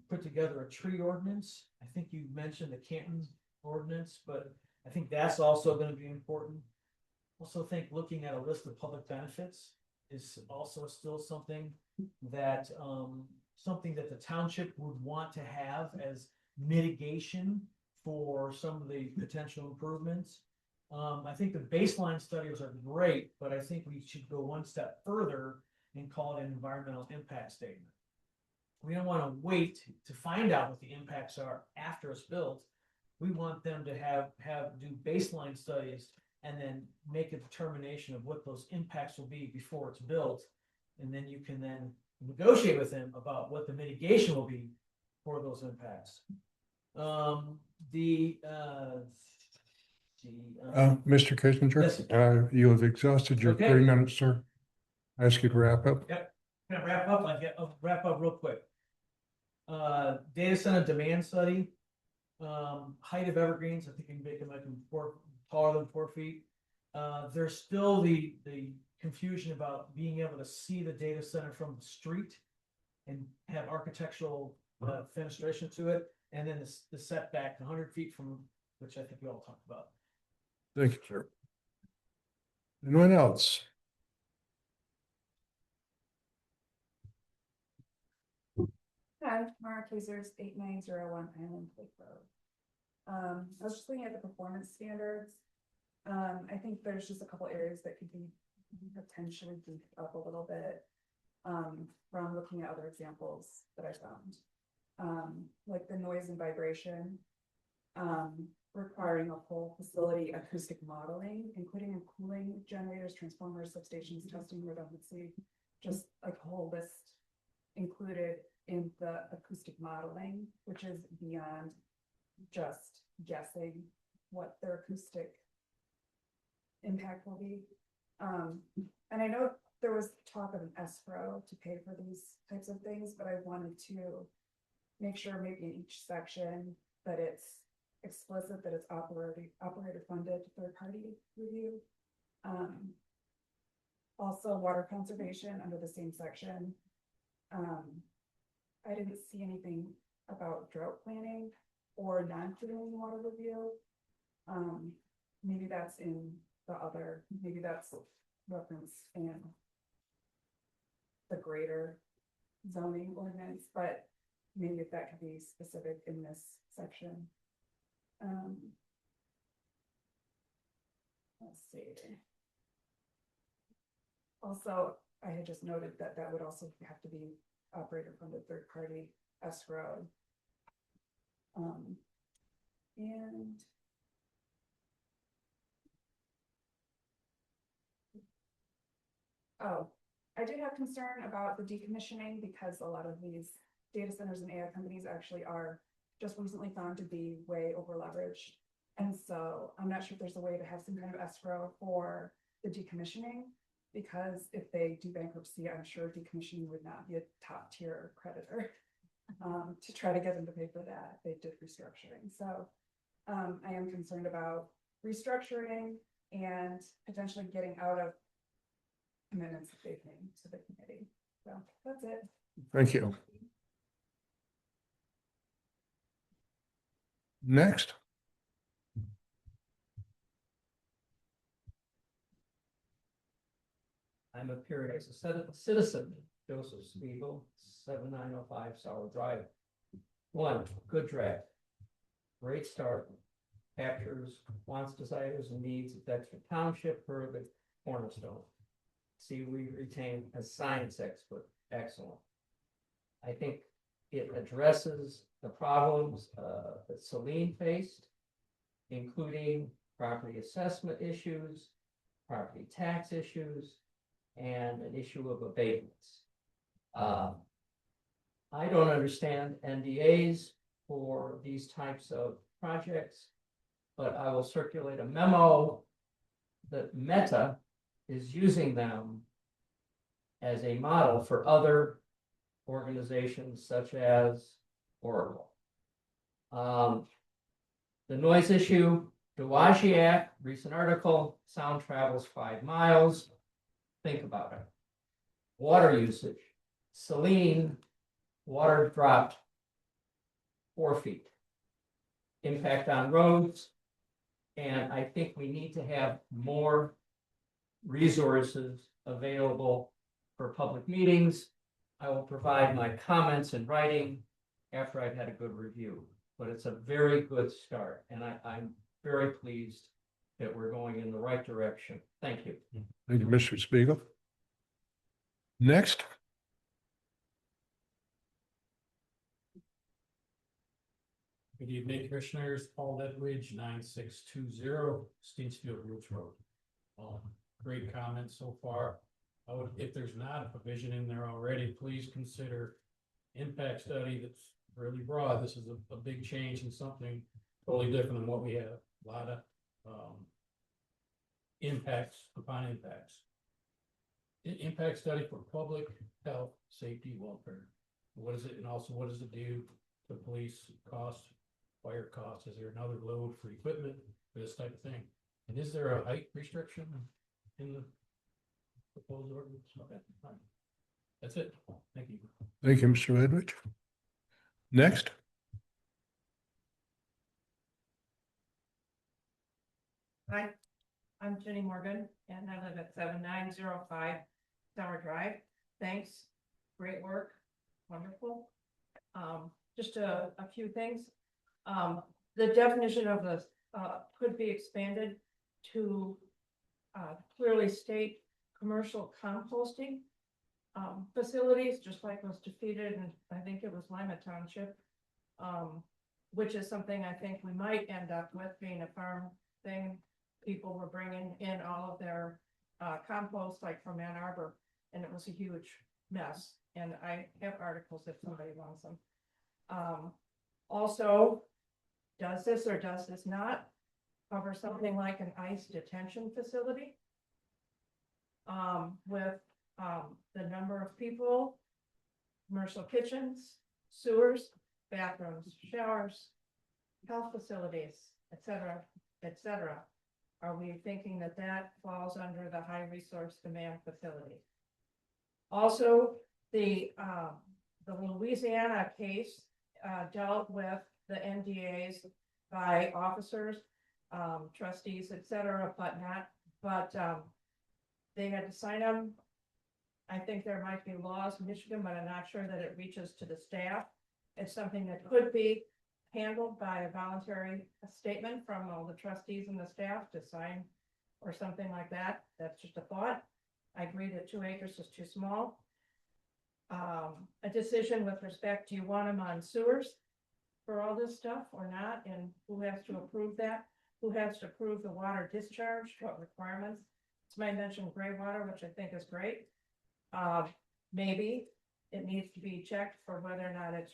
put together a tree ordinance. I think you mentioned the Canton ordinance, but I think that's also going to be important. Also think looking at a list of public benefits is also still something that the township would want to have as mitigation for some of the potential improvements. I think the baseline studies are great, but I think we should go one step further and call it an environmental impact statement. We don't want to wait to find out what the impacts are after it's built. We want them to do baseline studies and then make a determination of what those impacts will be before it's built. And then you can then negotiate with them about what the mitigation will be for those impacts. Mr. Yes. Kissinger, you have exhausted your Okay. 3 minutes, sir. I ask you to wrap up. Yep. Can I wrap up? I'll wrap up real quick. Data center demand study. Height of evergreens, I think you can make them like taller than 4 feet. There's still the confusion about being able to see the data center from the street and have architectural fenestration to it, and then the setback 100 feet from, which I think we all talked about. Thank you, sir. Anyone else? Hi, Mara Kazers, 8901 Island Lake Road. I was just looking at the performance standards. I think there's just a couple areas that could be potentially beefed up a little bit from looking at other examples that I found. Like the noise and vibration, requiring a whole facility acoustic modeling, including cooling generators, transformers, substations, testing redundancy, just like a whole list included in the acoustic modeling, which is beyond just guessing what their acoustic impact will be. And I know there was talk of an escrow to pay for these types of things, but I wanted to make sure maybe in each section that it's explicit that it's operator funded third party review. Also water conservation under the same section. I didn't see anything about drought planning or non-polluting water review. Maybe that's in the other, maybe that's referenced in the greater zoning ordinance, but maybe if that could be specific in this section. Let's see. Also, I had just noted that that would also have to be operator funded third party escrow. And Oh, I do have concern about the decommissioning because a lot of these data centers and AI companies actually are just recently found to be way over leveraged. And so I'm not sure if there's a way to have some kind of escrow for the decommissioning. Because if they do bankruptcy, I'm sure decommissioning would not be a top tier creditor. To try to get them to pay for that, they did restructuring, so. I am concerned about restructuring and potentially getting out of commitments that they've made to the committee, so that's it. Thank you. Next. I'm appearing as a citizen, Joseph Spiegel, 7905 Sour Drive. One, good draft. Great start. Captures wants, desires, and needs of Dexter Township per the cornerstone. See, we retain a science expert, excellent. I think it addresses the problems that Celine faced, including property assessment issues, property tax issues, and an issue of abatements. I don't understand NDAs for these types of projects, but I will circulate a memo that Meta is using them as a model for other organizations such as Oracle. The noise issue, Dowagiac, recent article, sound travels 5 miles. Think about it. Water usage, Celine, water dropped 4 feet. Impact on roads. And I think we need to have more resources available for public meetings. I will provide my comments in writing after I've had a good review, but it's a very good start. And I'm very pleased that we're going in the right direction. Thank you. Thank you, Mr. Spiegel. Next. Good evening, Commissioners. Paul Ledwidge, 9620 Steensfield Ridge Road. Great comments so far. If there's not a provision in there already, please consider impact study that's really broad. This is a big change and something totally different than what we have. A lot of impacts upon impacts. Impact study for public health, safety, welfare. What is it? And also what does it do to police costs, fire costs? Is there another load for equipment for this type of thing? And is there a height restriction in the proposed ordinance? Okay, fine. That's it. Thank you. Thank you, Mr. Ledwidge. Next. Hi, I'm Jenny Morgan and I live at 7905 Tower Drive. Thanks, great work, wonderful. Just a few things. The definition of this could be expanded to clearly state commercial composting facilities, just like was defeated, and I think it was Lima Township, which is something I think we might end up with being a farm thing. People were bringing in all of their compost, like from Ann Arbor, and it was a huge mess. And I have articles if somebody wants them. Also, does this or does this not cover something like an ICE detention facility? With the number of people, commercial kitchens, sewers, bathrooms, showers, health facilities, etc., etc. Are we thinking that that falls under the high resource demand facility? Also, the Louisiana case dealt with the NDAs by officers, trustees, etc., but they had to sign them. I think there might be laws in Michigan, but I'm not sure that it reaches to the staff. It's something that could be handled by a voluntary statement from all the trustees and the staff to sign or something like that. That's just a thought. I agree that 2 acres is too small. A decision with respect, do you want them on sewers for all this stuff or not? And who has to approve that? Who has to approve the water discharge? What requirements? Somebody mentioned gray water, which I think is great. Maybe it needs to be checked for whether or not it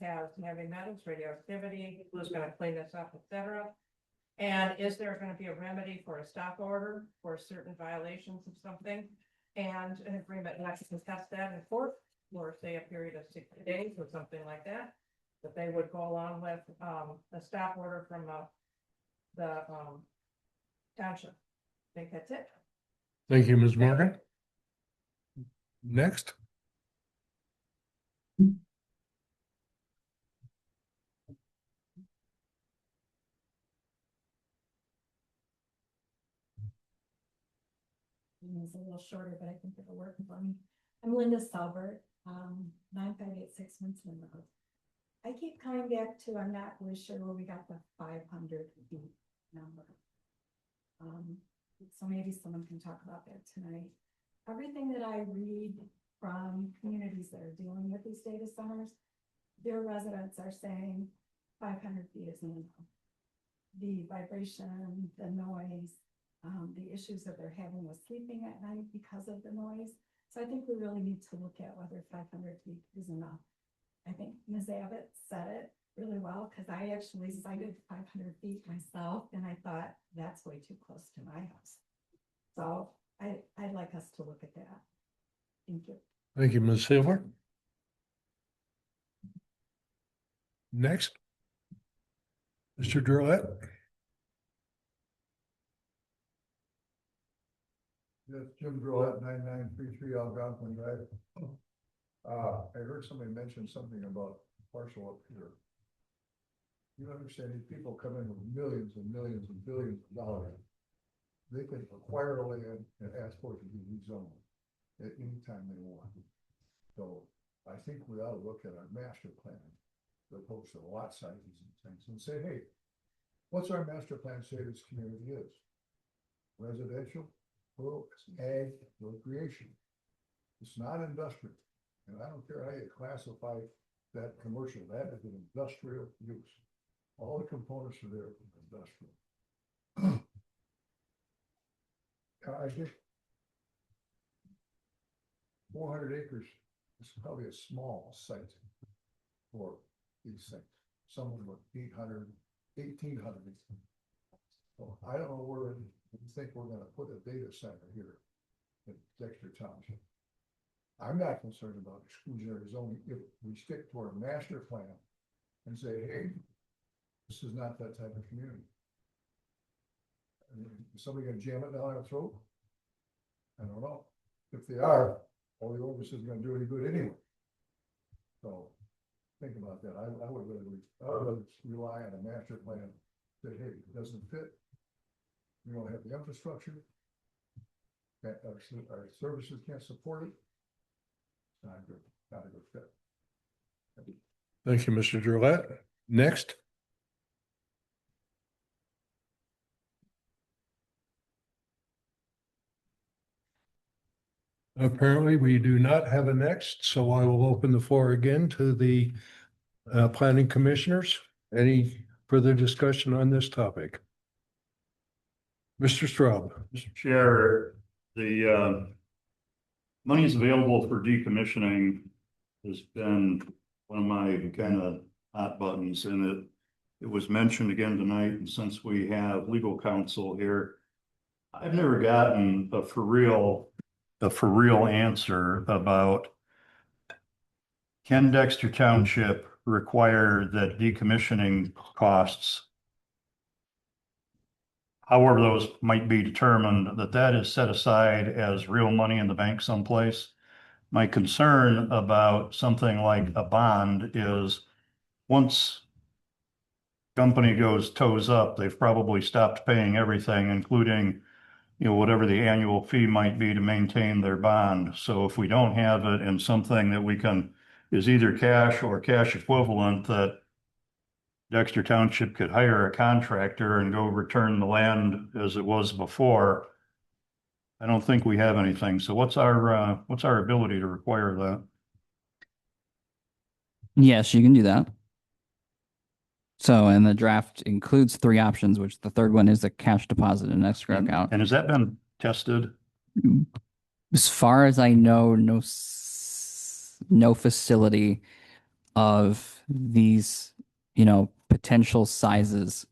has heavy metals, radioactivity, who's gonna clean this up, et cetera. And is there gonna be a remedy for a stop order for certain violations of something? And an agreement not to contest that in court, or say a period of 60 days or something like that. That they would go along with, a stop order from, the, township. I think that's it. Thank you, Ms. Morgan. Next. It's a little shorter, but I think it'll work for me. I'm Linda Salbert, 9586 Winston Road. I keep coming back to, I'm not really sure where we got the 500 feet number. So maybe someone can talk about that tonight. Everything that I read from communities that are dealing with these data centers, their residents are saying 500 feet is enough. The vibration, the noise, the issues that they're having with sleeping at night because of the noise. So I think we really need to look at whether 500 feet is enough. I think Ms. Abbott said it really well, because I actually cited 500 feet myself, and I thought that's way too close to my house. So I'd like us to look at that. Thank you. Thank you, Ms. Silver. Next. Mr. Drollet. Yes, Jim Drollet, 9933 Algonquin Drive. I heard somebody mention something about parcel up here. You understand, these people come in with millions and millions and billions of dollars. They can acquire land and ask for it to be rezoned at any time they want. So I think we ought to look at our master plan, as opposed to lot sizes and things, and say, hey, what's our master plan say this community is? Residential, rural, ag, recreation. It's not industrial. And I don't care how you classify that commercial, that is an industrial use. All the components are there for industrial. I think 400 acres is probably a small site for these things. Some of them are 800, 1,800. So I don't know where we think we're gonna put a data center here in Dexter Township. I'm not concerned about exclusionary zoning if we stick to our master plan and say, hey, this is not that type of community. I mean, is somebody gonna jam it down our throat? I don't know. If they are, all the ordinance isn't gonna do any good anyway. So think about that. I would rather rely on a master plan that, hey, it doesn't fit. We don't have the infrastructure. That our services can't support it. Not a good fit. Thank you, Mr. Drollet. Next. Apparently, we do not have a next, so I will open the floor again to the planning commissioners. Any further discussion on this topic? Mr. Straub. Mr. Chair, the monies available for decommissioning has been one of my kind of hot buttons, and it was mentioned again tonight. And since we have legal counsel here, I've never gotten a for real answer about, can Dexter Township require that decommissioning costs, however those might be determined, that is set aside as real money in the bank someplace? My concern about something like a bond is, once company goes toes up, they've probably stopped paying everything, including, you know, whatever the annual fee might be to maintain their bond. So if we don't have it in something that we can, is either cash or cash equivalent, that Dexter Township could hire a contractor and go return the land as it was before, I don't think we have anything. So what's our ability to require that? Yes, you can do that. So, and the draft includes 3 options, which the third one is a cash deposit in an escrow account. And has that been tested? As far as I know, no facility of these, potential sizes.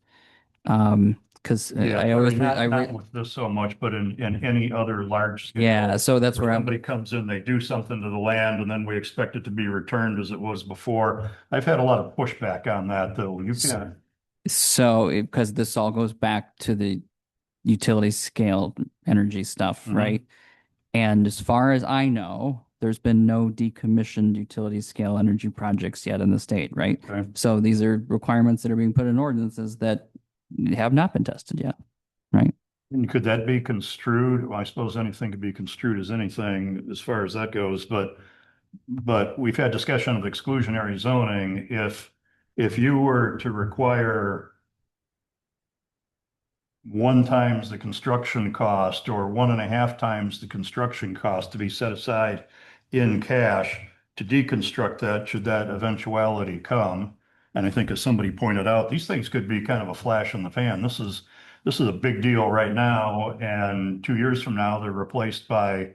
Because Yeah, I always, not with this so much, but in any other large scale. yeah, so that's where I'm, Somebody comes in, they do something to the land, and then we expect it to be returned as it was before. I've had a lot of pushback on that, though. You can, so because this all goes back to the utility scale energy stuff, Mhm. right? And as far as I know, there's been no decommissioned utility scale energy projects yet in the state, right? Okay. So these are requirements that are being put in ordinances that have not been tested yet, right? And could that be construed? Well, I suppose anything could be construed as anything as far as that goes, but we've had discussion of exclusionary zoning. If you were to require 1 times the construction cost or 1.5 times the construction cost to be set aside in cash to deconstruct that, should that eventuality come. And I think as somebody pointed out, these things could be kind of a flash in the pan. This is a big deal right now, and 2 years from now, they're replaced by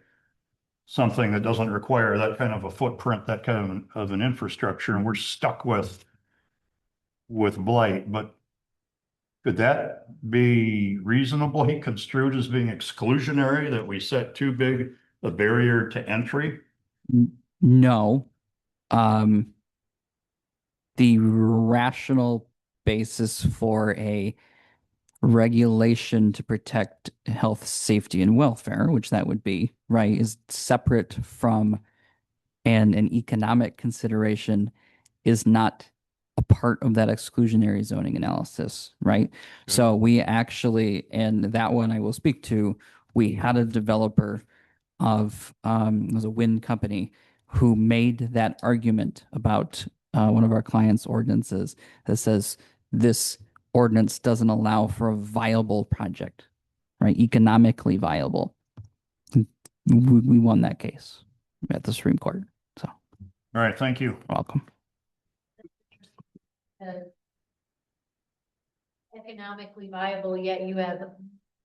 something that doesn't require that kind of a footprint, that kind of an infrastructure, and we're stuck with blight. But could that be reasonably construed as being exclusionary, that we set too big a barrier to entry? No. The rational basis for a regulation to protect health, safety, and welfare, which that would be, right, is separate from an economic consideration, is not a part of that exclusionary zoning analysis, right? So we actually, and that one I will speak to, we had a developer of, it was a wind company who made that argument about one of our clients' ordinances that says this ordinance doesn't allow for a viable project, right? Economically viable. We won that case at the Supreme Court. So, All right, thank you. welcome. Economically viable, yet you have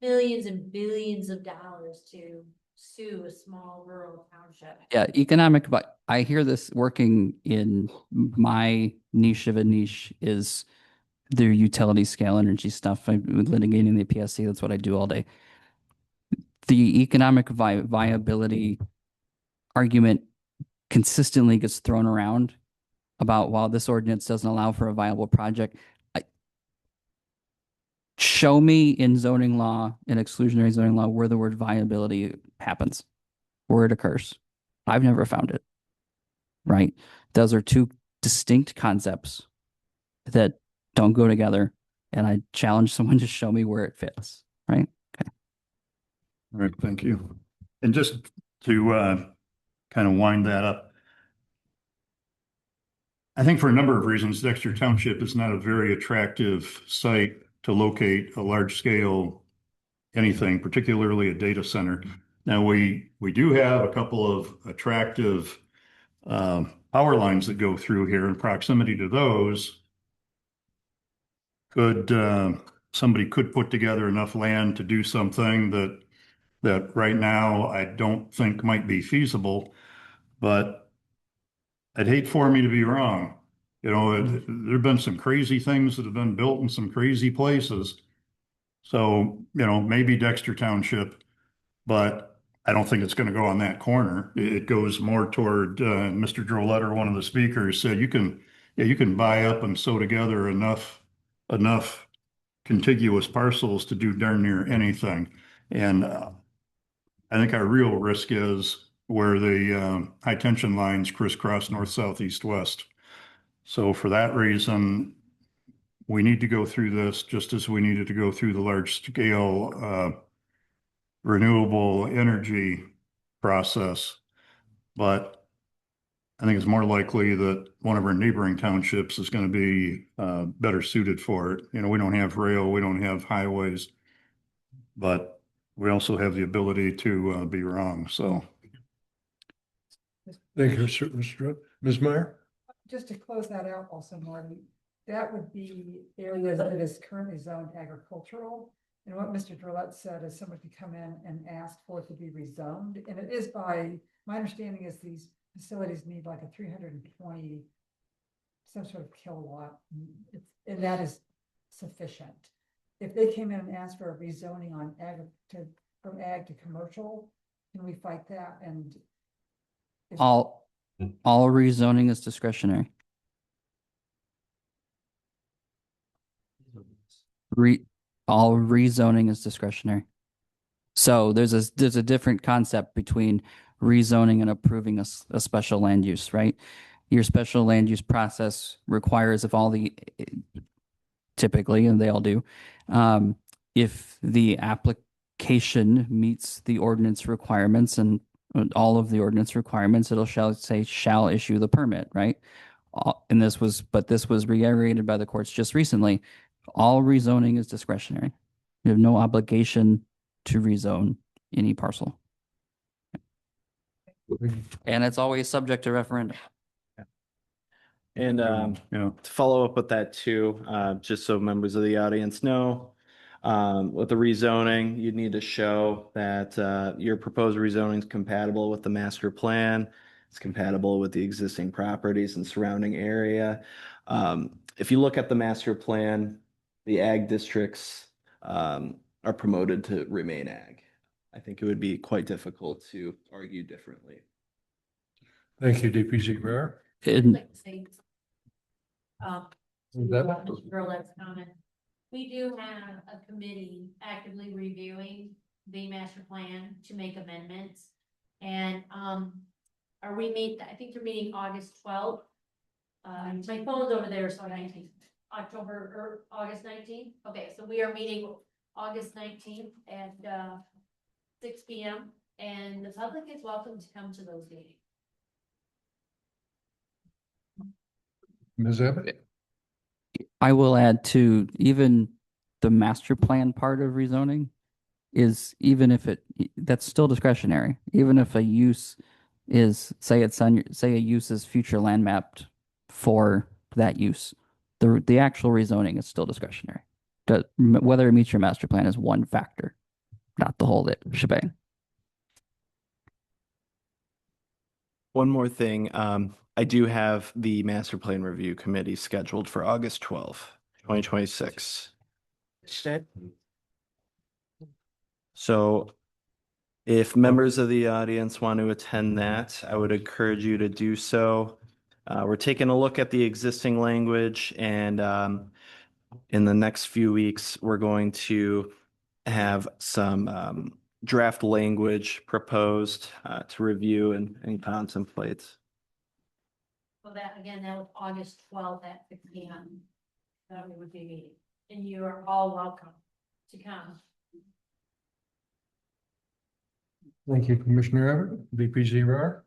billions and billions of dollars to sue a small rural township. Yeah, economic, but I hear this working in my niche of a niche is the utility scale energy stuff. I'm litigating the PSC. That's what I do all day. The economic viability argument consistently gets thrown around about, while this ordinance doesn't allow for a viable project. Show me in zoning law, in exclusionary zoning law, where the word viability happens, where it occurs. I've never found it. Right? Those are two distinct concepts that don't go together. And I challenge someone to show me where it fits. Right? Okay. All right, thank you. And just to kind of wind that up, I think for a number of reasons, Dexter Township is not a very attractive site to locate a large scale anything, particularly a data center. Now, we do have a couple of attractive power lines that go through here. In proximity to those, somebody could put together enough land to do something that right now I don't think might be feasible, but I'd hate for me to be wrong. There've been some crazy things that have been built in some crazy places. So, maybe Dexter Township, but I don't think it's going to go on that corner. It goes more toward, Mr. Droletter, one of the speakers, said you can buy up and sew together enough contiguous parcels to do darn near anything. And I think our real risk is where the high tension lines crisscross north, south, east, west. So for that reason, we need to go through this just as we needed to go through the large scale renewable energy process. But I think it's more likely that one of our neighboring townships is going to be better suited for it. We don't have rail, we don't have highways, but we also have the ability to be wrong. So. Thank you, Mr. Ms. Meyer? Just to close that out also, Marty, that would be areas that is currently zoned agricultural. And what Mr. Drollet said is someone could come in and ask for it to be rezoned, and it is by, my understanding is these facilities need like a 320 some sort of kilowatt, and that is sufficient. If they came in and asked for a rezoning on from ag to commercial, can we fight that? And All rezoning is discretionary. All rezoning is discretionary. So there's a different concept between rezoning and approving a special land use, right? Your special land use process requires if all the, typically, and they all do, if the application meets the ordinance requirements and all of the ordinance requirements, shall issue the permit, right? And this was reiterated by the courts just recently. All rezoning is discretionary. You have no obligation to rezone any parcel. And it's always subject to referendum. And to follow up with that too, just so members of the audience know, with the rezoning, you'd need to show that your proposed rezoning is compatible with the master plan. It's compatible with the existing properties and surrounding area. If you look at the master plan, the ag districts are promoted to remain ag. I think it would be quite difficult to argue differently. Thank you, DPZ Rare. I'd like to say, That- Mr. Burlett's comment. We do have a committee actively reviewing the master plan to make amendments. And, I think they're meeting August 12th. My phone's over there, so 19th, October or August 19th. Okay, so we are meeting August 19th at, 6 p.m. and the public is welcome to come to those meetings. Ms. Abbott? I will add to even the master plan part of rezoning is, even if that's still discretionary, even if a use is, say a use is future land mapped for that use, the actual rezoning is still discretionary. Whether it meets your master plan is one factor, not the whole shebang. One more thing, I do have the master plan review committee scheduled for August 12th, 2026. So if members of the audience want to attend that, I would encourage you to do so. We're taking a look at the existing language, and in the next few weeks, we're going to have some draft language proposed to review and contemplate. So that, again, that was August 12th at 6 p.m. That we would be meeting, and you are all welcome to come. Thank you, Commissioner Abbott, DPZ Rare.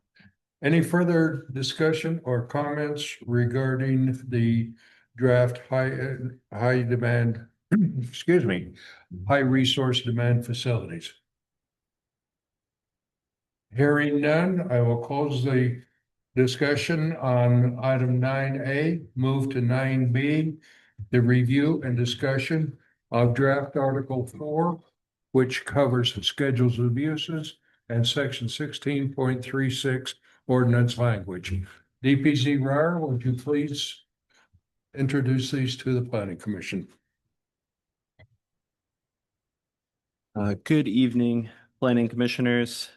Any further discussion or comments regarding the draft high demand, excuse me, high resource demand facilities? Hearing none, I will close the discussion on item 9A, move to 9B, the review and discussion of draft Article 4, which covers schedules of uses and section 16.36 ordinance language. DPZ Rare, would you please introduce these to the Planning Commission? Good evening, Planning Commissioners.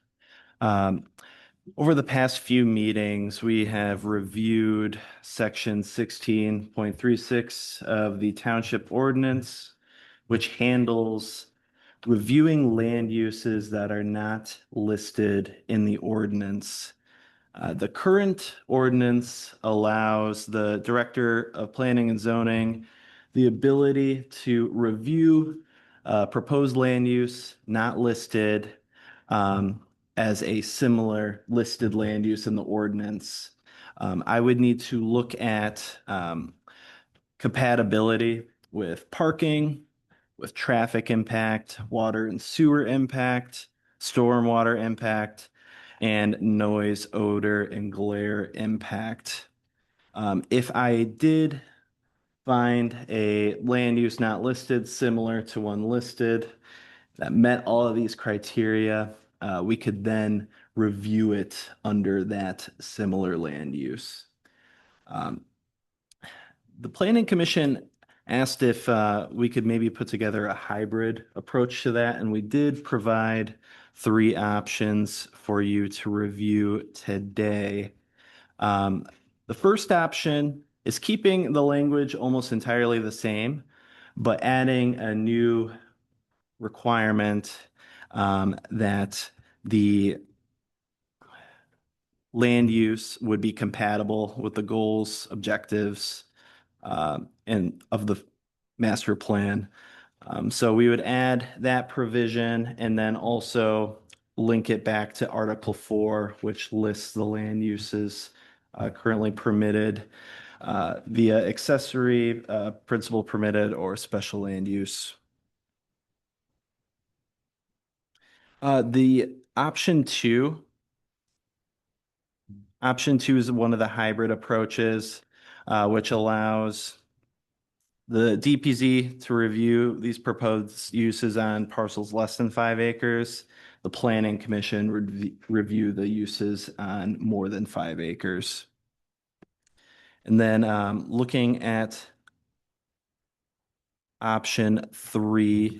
Over the past few meetings, we have reviewed section 16.36 of the Township Ordinance, which handles reviewing land uses that are not listed in the ordinance. The current ordinance allows the Director of Planning and Zoning the ability to review proposed land use not listed as a similar listed land use in the ordinance. I would need to look at compatibility with parking, with traffic impact, water and sewer impact, stormwater impact, and noise, odor, and glare impact. If I did find a land use not listed similar to one listed that met all of these criteria, we could then review it under that similar land use. The Planning Commission asked if we could maybe put together a hybrid approach to that, and we did provide 3 options for you to review today. The first option is keeping the language almost entirely the same, but adding a new requirement that the land use would be compatible with the goals, objectives, and of the master plan. So we would add that provision and then also link it back to Article 4, which lists the land uses currently permitted via accessory, principal permitted, or special land use. The option two is one of the hybrid approaches, which allows the DPZ to review these proposed uses on parcels less than 5 acres. The Planning Commission would review the uses on more than 5 acres. And then looking at option 3.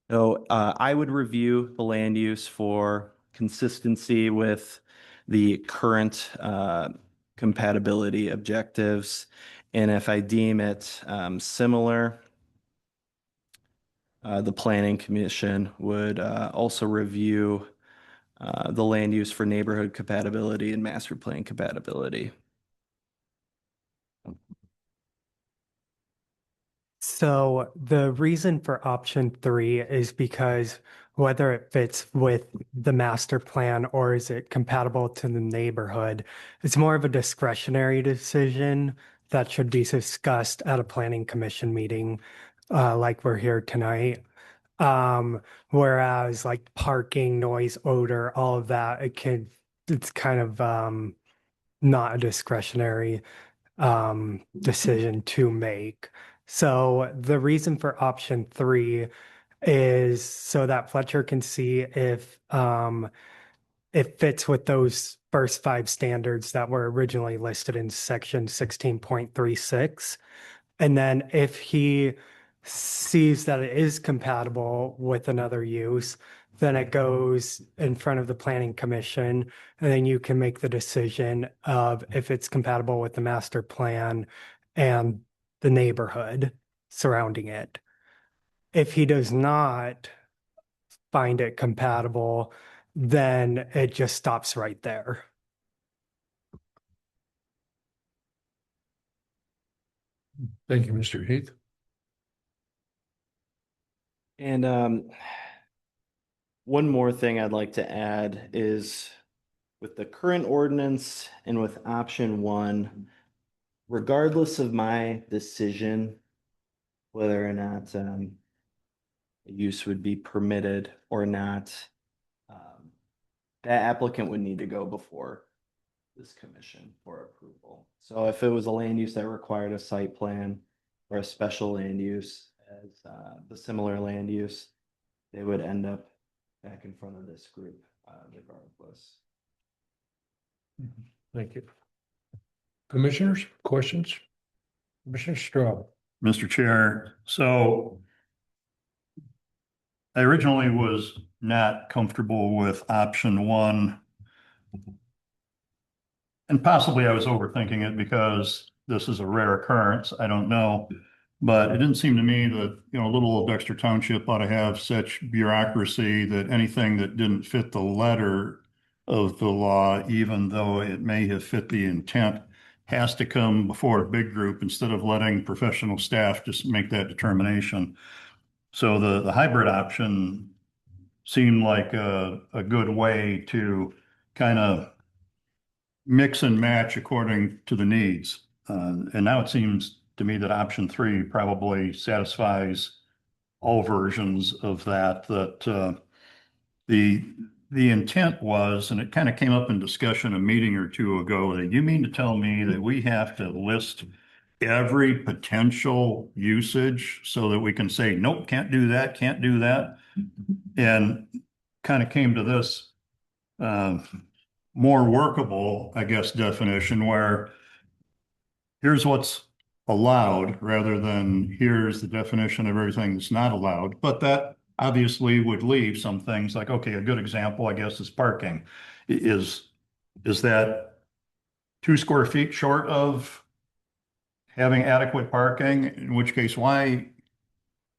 So I would review the land use for consistency with the current compatibility objectives. And if I deem it similar, the Planning Commission would also review the land use for neighborhood compatibility and master plan compatibility. So the reason for option 3 is because whether it fits with the master plan or is it compatible to the neighborhood, it's more of a discretionary decision that should be discussed at a planning commission meeting, like we're here tonight. Whereas like parking, noise, odor, all of that, it's kind of not a discretionary decision to make. So the reason for option 3 is so that Fletcher can see if it fits with those first 5 standards that were originally listed in section 16.36. And then if he sees that it is compatible with another use, then it goes in front of the Planning Commission, and then you can make the decision of if it's compatible with the master plan and the neighborhood surrounding it. If he does not find it compatible, then it just stops right there. Thank you, Mr. Heath. And one more thing I'd like to add is with the current ordinance and with option 1, regardless of my decision, whether or not use would be permitted or not, that applicant would need to go before this commission for approval. So if it was a land use that required a site plan or a special land use as the similar land use, they would end up back in front of this group regardless. Thank you. Commissioners, questions? Commissioner Straub. Mr. Chair, so I originally was not comfortable with option 1. And possibly I was overthinking it because this is a rare occurrence. I don't know. But it didn't seem to me that, little old Dexter Township ought to have such bureaucracy that anything that didn't fit the letter of the law, even though it may have fit the intent, has to come before a big group instead of letting professional staff just make that determination. So the hybrid option seemed like a good way to kind of mix and match according to the needs. And now it seems to me that option 3 probably satisfies all versions of that the the intent was, and it kind of came up in discussion a meeting or two ago, that you mean to tell me that we have to list every potential usage so that we can say, nope, can't do that, can't do that? And kind of came to this more workable, I guess, definition where here's what's allowed rather than here's the definition of everything that's not allowed. But that obviously would leave some things like, okay, a good example, I guess, is parking. Is that 2 square feet short of having adequate parking? In which case, why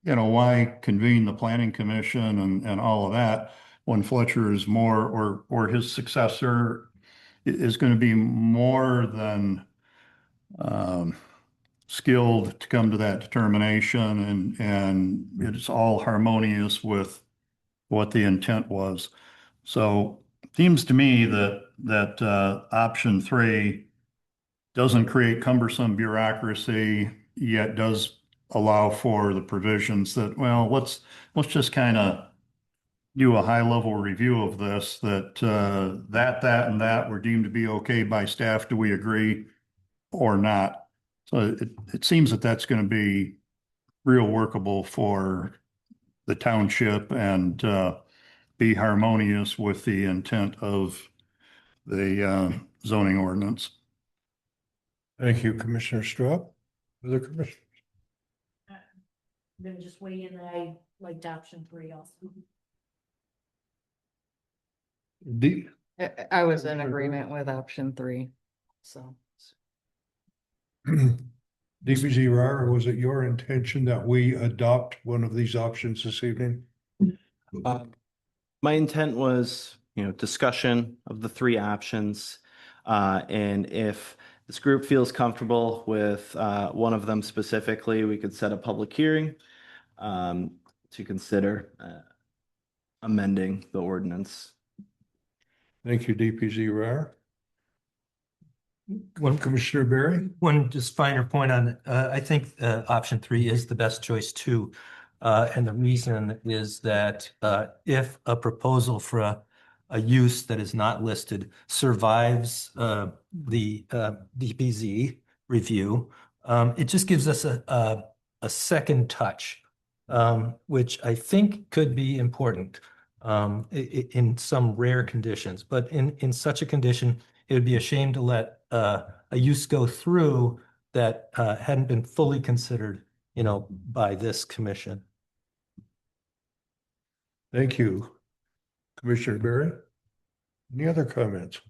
convene the planning commission and all of that when Fletcher is more, or his successor is going to be more than skilled to come to that determination, and it's all harmonious with what the intent was. So it seems to me that option 3 doesn't create cumbersome bureaucracy, yet does allow for the provisions that, well, let's just kind of do a high level review of this, that and that were deemed to be okay by staff. Do we agree or not? So it seems that that's going to be real workable for the township and be harmonious with the intent of the zoning ordinance. Thank you, Commissioner Strub. Other commissioners? I'm gonna just weigh in that I liked option 3 also. D, I was in agreement with option 3, so. DPZ Ryer, was it your intention that we adopt one of these options this evening? My intent was, discussion of the 3 options. And if this group feels comfortable with one of them specifically, we could set a public hearing to consider amending the ordinance. Thank you, DPZ Ryer. One Commissioner Berry? One just finer point on, I think option 3 is the best choice too. And the reason is that if a proposal for a use that is not listed survives the DPZ review, it just gives us a second touch, which I think could be important in some rare conditions. But in such a condition, it would be a shame to let a use go through that hadn't been fully considered, by this commission. Thank you, Commissioner Berry. Any other comments?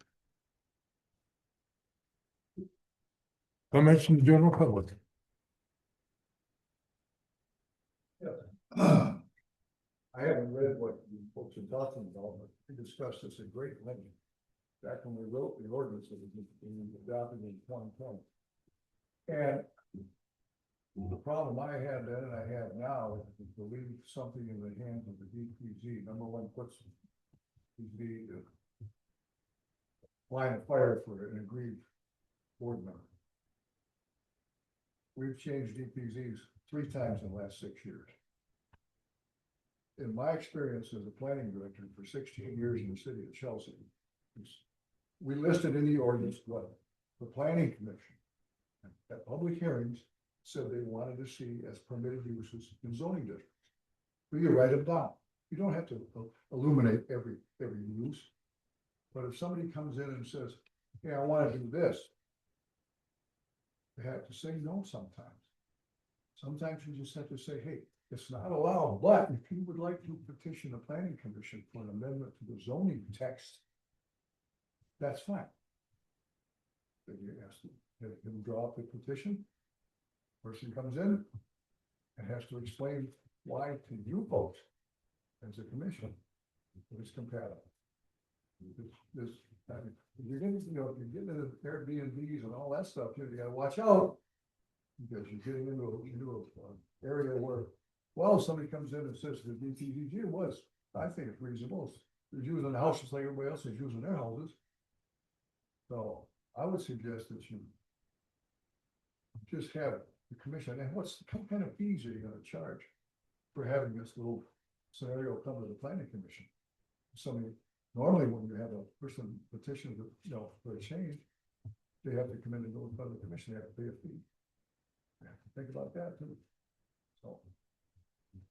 Comments from the general public? I haven't read what you folks are talking about, but we discussed this at great length back when we wrote the ordinance that was being adopted in 2020. And the problem I had then and I have now is to leave something in the hands of the DPZ. Number one, puts the line of fire for an agreed board member. We've changed DPZs 3 times in the last 6 years. In my experience as a planning director for 16 years in the city of Chelsea, we listed in the ordinance what the planning commission at public hearings said they wanted to see as permitted uses in zoning districts. So you write them down. You don't have to illuminate every use. But if somebody comes in and says, "Yeah, I want to do this," they have to say no sometimes. Sometimes you just have to say, "Hey, it's not allowed, but if you would like to petition the planning commission for an amendment to the zoning text, that's fine." Then you ask them draw up the petition. Person comes in and has to explain why to you folks as a commission that it's compatible. You're getting, you're getting into Airbnbs and all that stuff, you gotta watch out. Because you're getting into an area where, well, somebody comes in and says the DPZ was, I think it's reasonable. They're using the houses like everybody else is using their houses. So I would suggest that you just have the commission, and what kind of fees are you gonna charge for having this little scenario come to the planning commission? Somebody Normally, when you have a person petition, for a change, they have to come in and go in front of the commission, they have to pay a fee. You have to think about that too. So,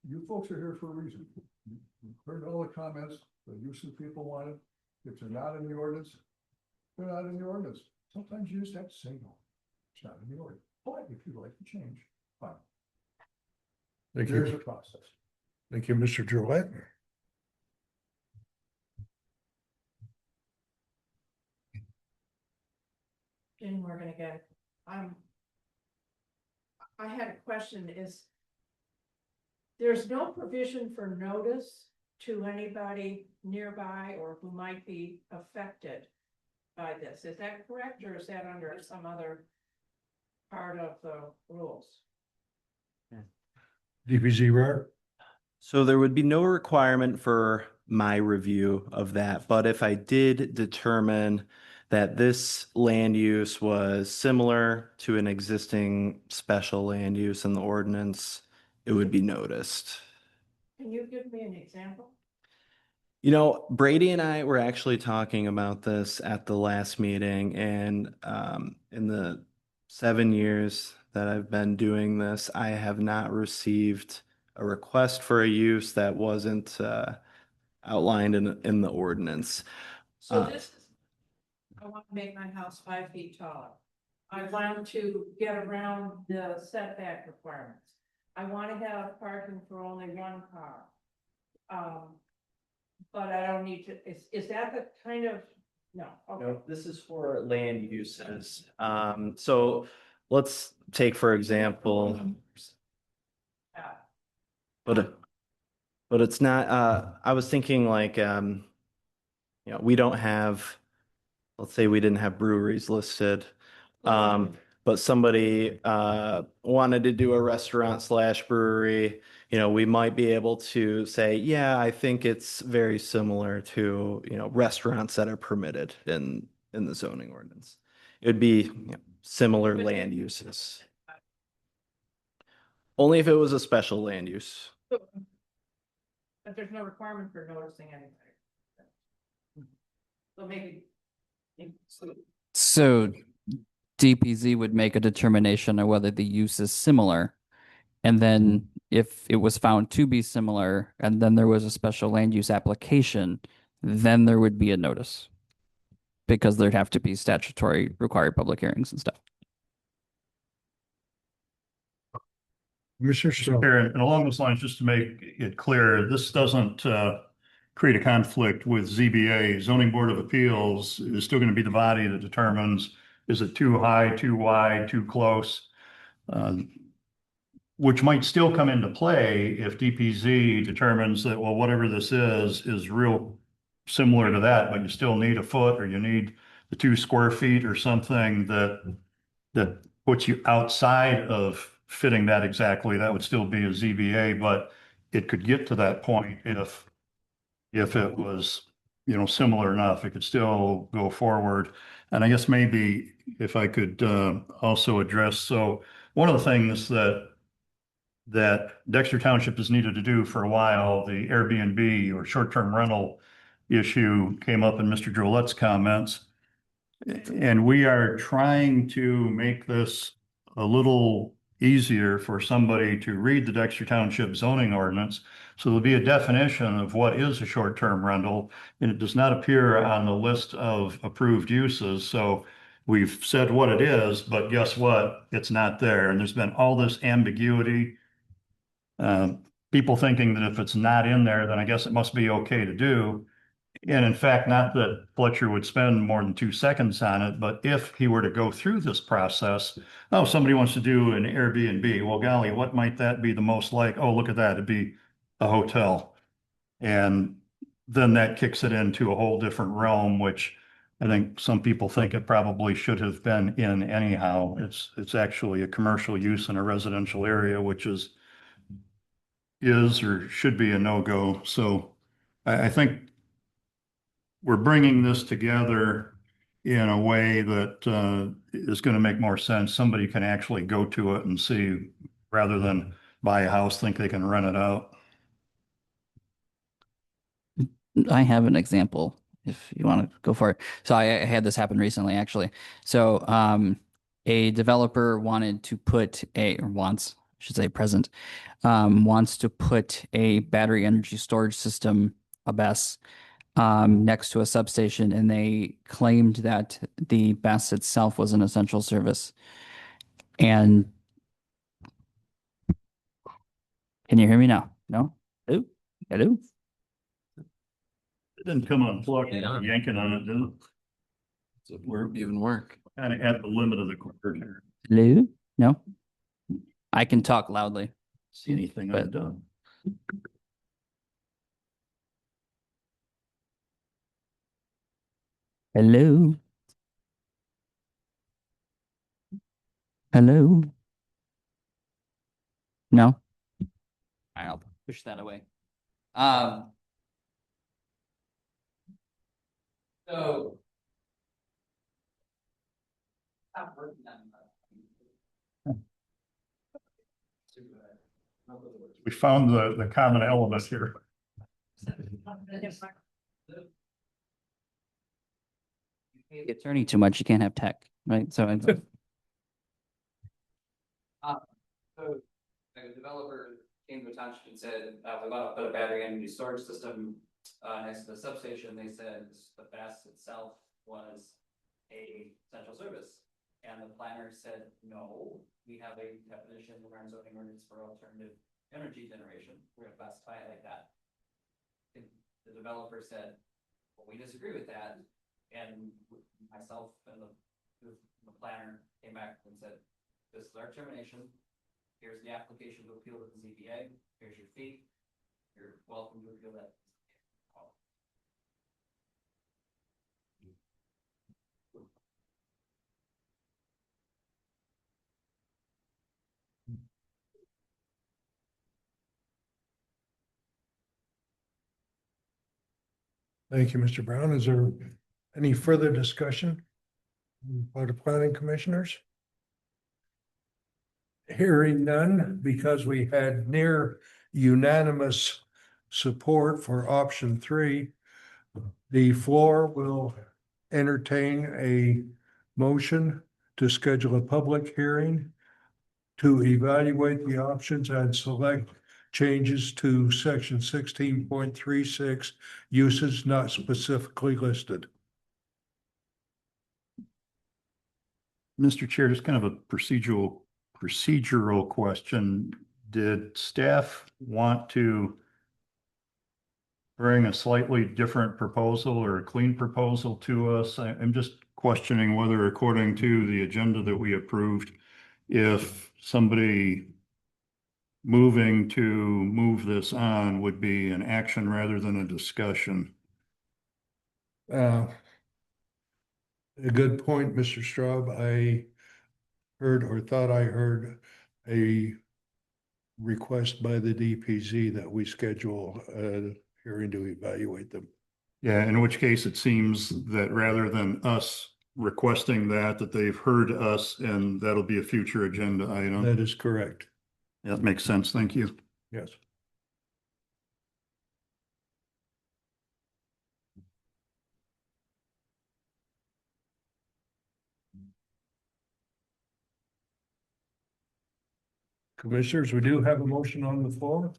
you folks are here for a reason. You've heard all the comments, the uses people wanted. If they're not in the ordinance, they're not in the ordinance. Sometimes you just have to say no. It's not in the ordinance. But if you'd like to change, fine. Thank There's a you. process. Thank you, Mr. Gillette. Jenny Morgan again. I had a question there's no provision for notice to anybody nearby or who might be affected by this. Is that correct, or is that under some other part of the rules? DPZ Rare. So there would be no requirement for my review of that, but if I did determine that this land use was similar to an existing special land use in the ordinance, it would be noticed. Can you give me an example? You know, Brady and I were actually talking about this at the last meeting, and in the 7 years that I've been doing this, I have not received a request for a use that wasn't outlined in the ordinance. So I want to make my house 5 feet taller. I want to get around the setback requirements. I want to have parking for only one car. But I don't need to, is that the kind of, no, okay. No, this is for land uses. So let's take, for example, but it's not, I was thinking like, we don't have, let's say we didn't have breweries listed. But somebody wanted to do a restaurant / brewery, we might be able to say, yeah, I think it's very similar to, restaurants that are permitted in the zoning ordinance. It would be similar land uses. Only if it was a special land use. But there's no requirement for noticing anything. So maybe. So DPZ would make a determination of whether the use is similar. And then if it was found to be similar, and then there was a special land use application, then there would be a notice. Because there'd have to be statutory required public hearings and stuff. Mr. Stone. And along those lines, just to make it clear, this doesn't create a conflict with ZBA. Zoning Board of Appeals is still going to be the body that determines, is it too high, too wide, too close? Which might still come into play if DPZ determines that, well, whatever this is real similar to that, but you still need a foot, or you need the 2 square feet or something that puts you outside of fitting that exactly. That would still be a ZBA, but it could get to that point if it was, similar enough, it could still go forward. And I guess maybe if I could also address, so one of the things that Dexter Township has needed to do for a while, the Airbnb or short-term rental issue came up in Mr. Drolette's comments. And we are trying to make this a little easier for somebody to read the Dexter Township zoning ordinance. So there'll be a definition of what is a short-term rental, and it does not appear on the list of approved uses. So we've said what it is, but guess what? It's not there. And there's been all this ambiguity. People thinking that if it's not in there, then I guess it must be okay to do. And in fact, not that Fletcher would spend more than 2 seconds on it, but if he were to go through this process, oh, somebody wants to do an Airbnb. Well, golly, what might that be the most like? Oh, look at that. It'd be a hotel. And then that kicks it into a whole different realm, which I think some people think it probably should have been in anyhow. It's actually a commercial use in a residential area, which is or should be a no-go. So I think we're bringing this together in a way that is going to make more sense. Somebody can actually go to it and see, rather than buy a house, think they can rent it out. I have an example if you want to go for it. So I had this happen recently, actually. So a developer wanted to put wants, I should say present, wants to put a battery energy storage system, a BESS, next to a substation, and they claimed that the BESS itself was an essential service. And can you hear me now? No? Hello? Hello? It didn't come unplugged, yanking on it, didn't it? We're Even work. kind of at the limit of the cord here. Hello? No? I can talk loudly. See anything But- I've done. Hello? Hello? No? I'll push that away. So. Stop working on We found the common element here. the attorney too much, you can't have tech, right? So. So a developer came to a township and said, we want to put a battery energy storage system next to the substation. They said the BESS itself was a essential service. And the planner said, no, we have a definition in our zoning ordinance for alternative energy generation. We're gonna classify it like that. And the developer said, well, we disagree with that. And myself and the planner came back and said, this is our termination. Here's the application to appeal to the ZBA. Here's your fee. You're welcome to appeal that. Thank you, Mr. Brown. Is there any further discussion by the planning commissioners? Hearing none, because we had near unanimous support for option 3, the floor will entertain a motion to schedule a public hearing to evaluate the options and select changes to section 16.36 uses not specifically listed. Mr. Chair, just kind of a procedural question. Did staff want to bring a slightly different proposal or a clean proposal to us? I'm just questioning whether, according to the agenda that we approved, if somebody moving to move this on would be an action rather than a discussion. A good point, Mr. Straub. I heard or thought I heard a request by the DPZ that we schedule a hearing to evaluate them. Yeah, in which case it seems that rather than us requesting that they've heard us and that'll be a future agenda item. That is correct. That makes sense. Thank you. Yes. Commissioners, we do have a motion on the floor.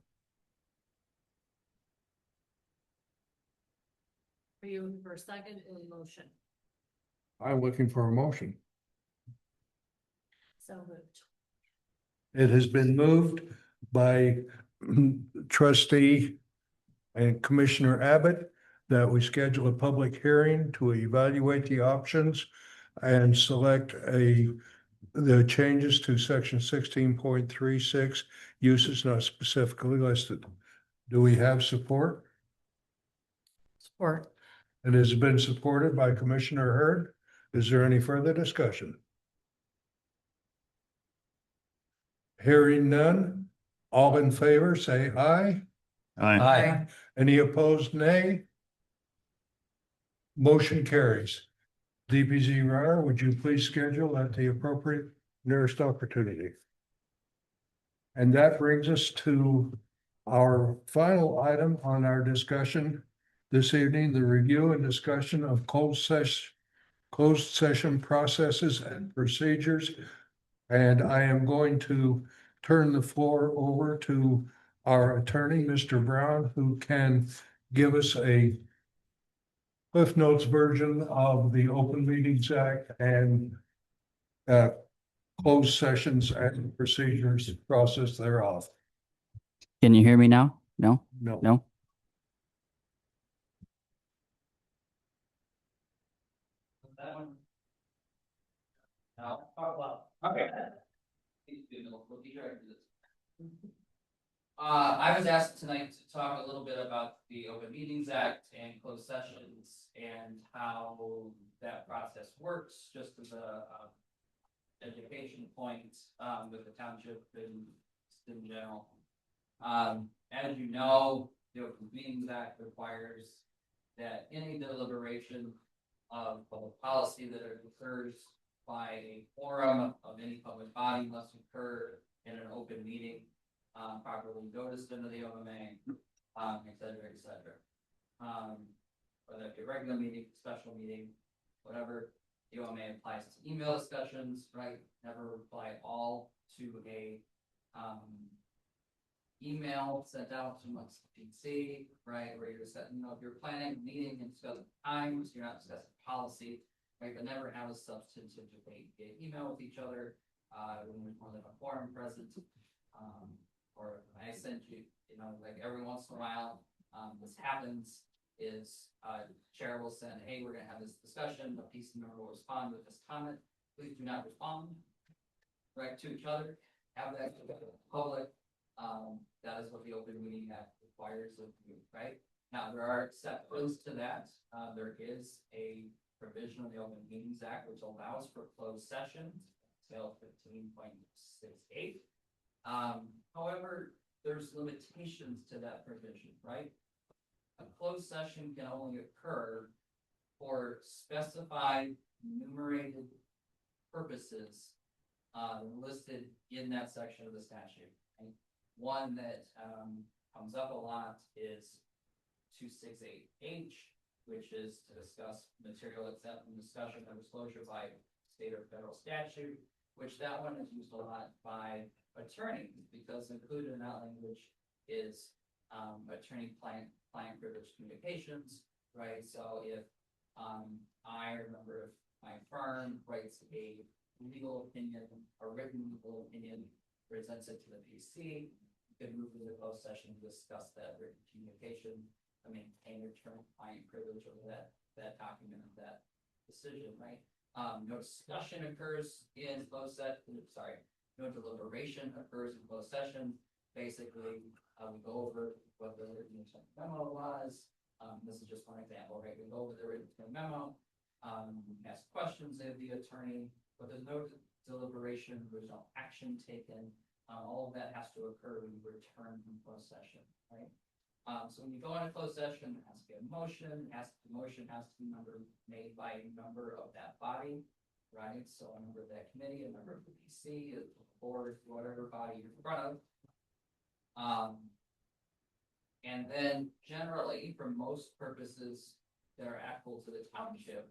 Are you looking for a second in motion? I'm looking for a motion. So moved. It has been moved by trustee and Commissioner Abbott that we schedule a public hearing to evaluate the options and select the changes to section 16.36 uses not specifically listed. Do we have support? Support. It has been supported by Commissioner Hurd. Is there any further discussion? Hearing none, all in favor, say aye. Aye. Any opposed, nay? Motion carries. DPZ Ryer, would you please schedule at the appropriate nearest opportunity? And that brings us to our final item on our discussion this evening, the review and discussion of closed session processes and procedures. And I am going to turn the floor over to our attorney, Mr. Brown, who can give us a Cliff Notes version of the Open Meetings Act and closed sessions and procedures process thereof. Can you hear me now? No? No. No? Okay. I was asked tonight to talk a little bit about the Open Meetings Act and closed sessions and how that process works, just as a education point, with the township and in general. As you know, the Open Meetings Act requires that any deliberation of public policy that occurs by a forum of any public body must occur in an open meeting, properly noticed into the OMA, et cetera, et cetera. Whether it be a regular meeting, special meeting, whatever, the OMA applies to email discussions, right? Never apply all to a email sent out to amongst the PC, right? Where you're setting, if you're planning a meeting and discussing times, you're not discussing policy, right? But never have a substantive debate via email with each other, when there's more than a forum present. Or I sent you, like every once in a while, this happens is, chair will send, hey, we're gonna have this discussion, the PC member will respond with this comment, please do not respond, right, to each other, have that public, that is what the Open Meeting Act requires of you, right? Now, there are exceptions to that, there is a provision of the Open Meetings Act which allows for closed sessions, till 15.68. However, there's limitations to that provision, right? A closed session can only occur for specified enumerated purposes listed in that section of the statute. And one that comes up a lot is 268H, which is to discuss material except in discussion or disclosure by state or federal statute, which that one is used a lot by attorneys, because included in that language is attorney-client privilege communications, right? So if I or a member of my firm writes a legal opinion, a written legal opinion, presents it to the PC, you could move to the closed session to discuss that written communication. I maintain attorney-client privilege over that document of that decision, right? No discussion occurs in closed session. Sorry, no deliberation occurs in closed session. Basically, we go over what the written memo was. This is just one example, right? We go over the written memo, ask questions of the attorney, but there's no deliberation, there's no action taken. All of that has to occur when you return from closed session, right? So when you go into closed session, it has to be a motion, the motion has to be made by a member of that body, right? So a member of that committee, a member of the PC, the board, whatever body you're in front of. And then generally, for most purposes that are applicable to the township,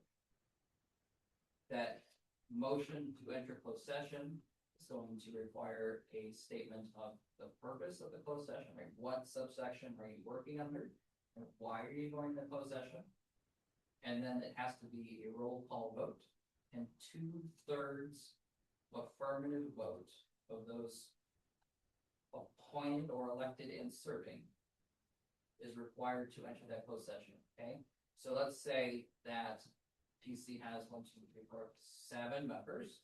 that motion to enter closed session is going to require a statement of the purpose of the closed session, right? What subsection are you working under? And why are you going to closed session? And then it has to be a roll call vote, and 2/3 affirmative vote of those appointed or elected and serving is required to enter that closed session, okay? So let's say that PC has 1, 2, 3, 4, 7 members,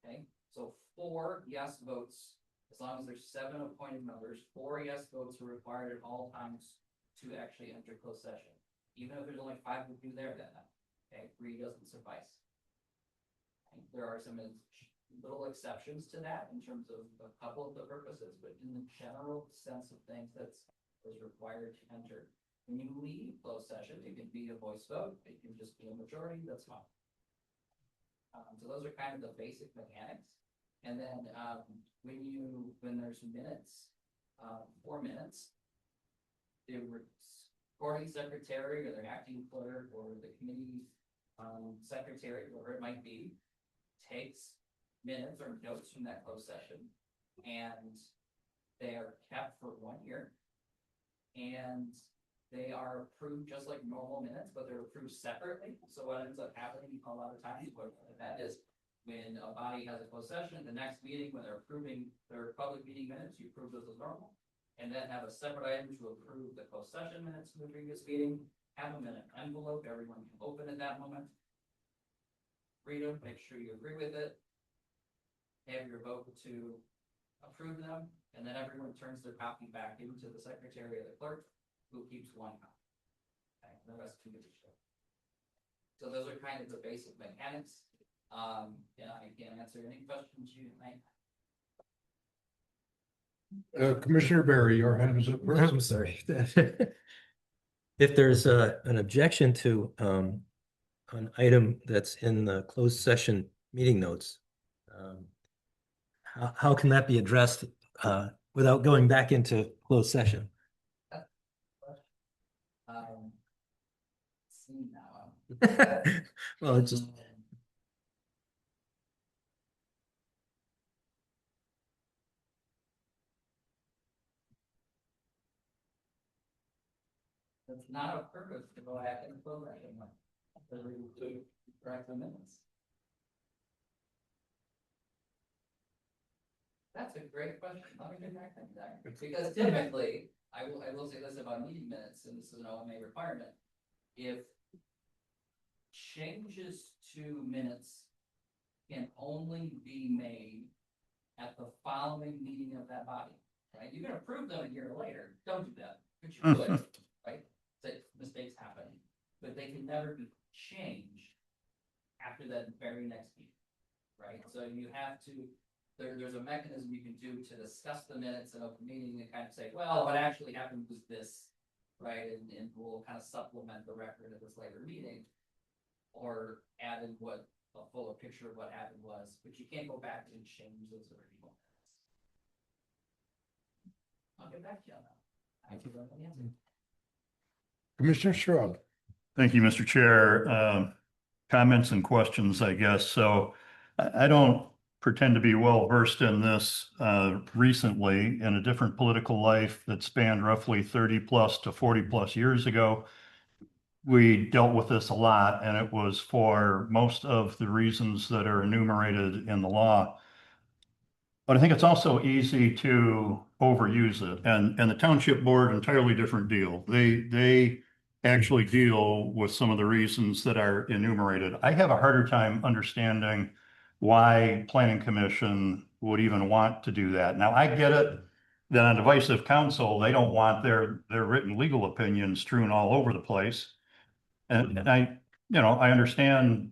okay? So 4 yes votes, as long as there's 7 appointed members, 4 yes votes are required at all times to actually enter closed session. Even if there's only 5 of you there that night, okay? 3 doesn't suffice. And there are some little exceptions to that in terms of a couple of the purposes, but in the general sense of things, that's is required to enter. When you leave closed session, it can be a voice vote, it can just be a majority, that's fine. So those are kind of the basic mechanics. And then when there's minutes, 4 minutes, of recording secretary or the acting clerk or the committee secretary, whoever it might be, takes minutes or notes from that closed session, and they are kept for 1 year. And they are approved just like normal minutes, but they're approved separately. So what ends up happening a lot of times, what that is, when a body has a closed session, the next meeting, when they're approving their public meeting minutes, you approve those as normal. And then have a separate item to approve the closed session minutes from the previous meeting, have them in an envelope, everyone can open at that moment. Read them, make sure you agree with it. Have your vote to approve them, and then everyone turns their copy back into the secretary or the clerk, who keeps one copy. Okay, the rest can be shared. So those are kind of the basic mechanics. And I can answer any questions you might have. Commissioner Barry, your hand is up first. I'm sorry. If there's an objection to an item that's in the closed session meeting notes, how can that be addressed without going back into closed session? See now. Well, it's just. It's not a purpose to go back and close that one. To correct the minutes. That's a great question. Let me get back to that. Because typically, I will say this about meeting minutes, and this is an OMA requirement. If changes to minutes can only be made at the following meeting of that body, right? You can approve them a year later. Don't do that, but you could, right? That mistakes happen, but they can never be changed after that very next meeting, right? So you have to, there's a mechanism you can do to discuss the minutes in open meeting and kind of say, well, what actually happened was this, right? And we'll kind of supplement the record of this later meeting, or add in what a fuller picture of what happened was, but you can't go back and change those original minutes. I'll get back to you on that. I can run the answer. Commissioner Shrub. Thank you, Mr. Chair. Comments and questions, I guess. So I don't pretend to be well versed in this recently. In a different political life that spanned roughly 30 plus to 40 plus years ago, we dealt with this a lot, and it was for most of the reasons that are enumerated in the law. But I think it's also easy to overuse it. And the township board, entirely different deal. They actually deal with some of the reasons that are enumerated. I have a harder time understanding why planning commission would even want to do that. Now, I get it that on divisive counsel, they don't want their written legal opinions strewn all over the place. And I understand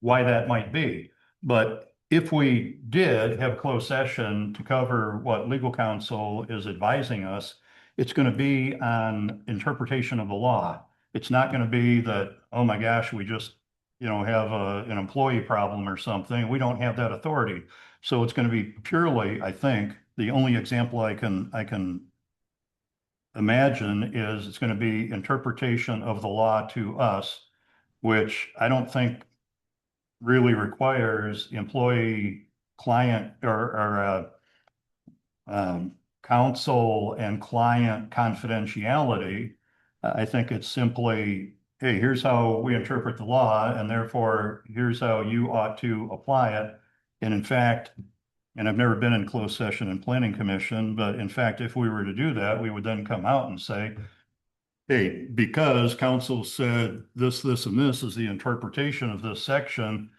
why that might be. But if we did have a closed session to cover what legal counsel is advising us, it's going to be on interpretation of the law. It's not going to be that, oh my gosh, we just, have an employee problem or something. We don't have that authority. So it's going to be purely, I think, the only example I can imagine is it's going to be interpretation of the law to us, which I don't think really requires employee client or counsel and client confidentiality. I think it's simply, hey, here's how we interpret the law, and therefore here's how you ought to apply it. And in fact, and I've never been in closed session in planning commission, but in fact, if we were to do that, we would then come out and say, hey, because counsel said this, and this is the interpretation of this section,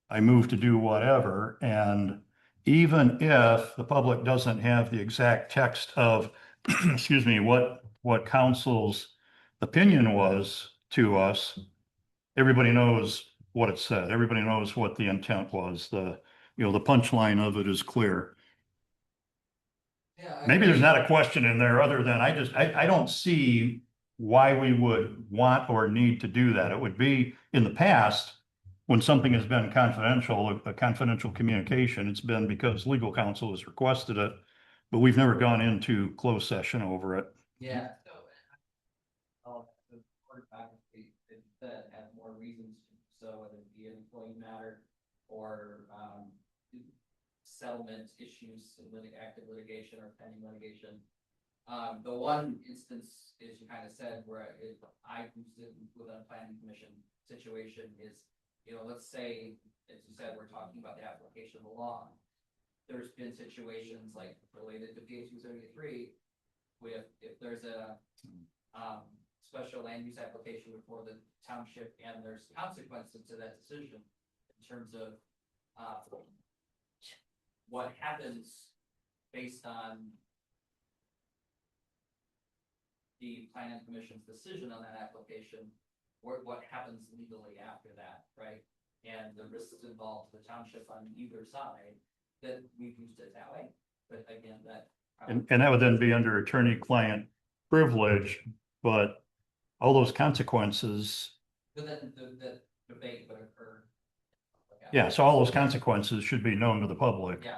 I move to do whatever. And even if the public doesn't have the exact text of, excuse me, what counsel's opinion was to us, everybody knows what it said. Everybody knows what the intent was. The punchline of it is clear. Yeah, Maybe there's not a question in there other than I don't see why we would want or need to do that. It would be in the past when something has been confidential, a confidential communication, it's been because legal counsel has requested it, but we've never gone into closed session over it. Yeah. court faculty that have more reasons to do so, whether it be an employee matter or, settlement issues, active litigation or pending litigation. The one instance is you kind of said where I used it with a planning commission situation is, let's say, as you said, we're talking about the application of the law. There's been situations like related to PA 273 with, if there's a special land use application before the township and there's consequences to that decision in terms of what happens based on the planning commission's decision on that application, or what happens legally after that, right? And the risks involved to the township on either side, that we've used it that way. But again, that. And that would then be under attorney-client privilege, but all those consequences, But then the debate would occur. yeah, so all those consequences should be known to the public. Yeah,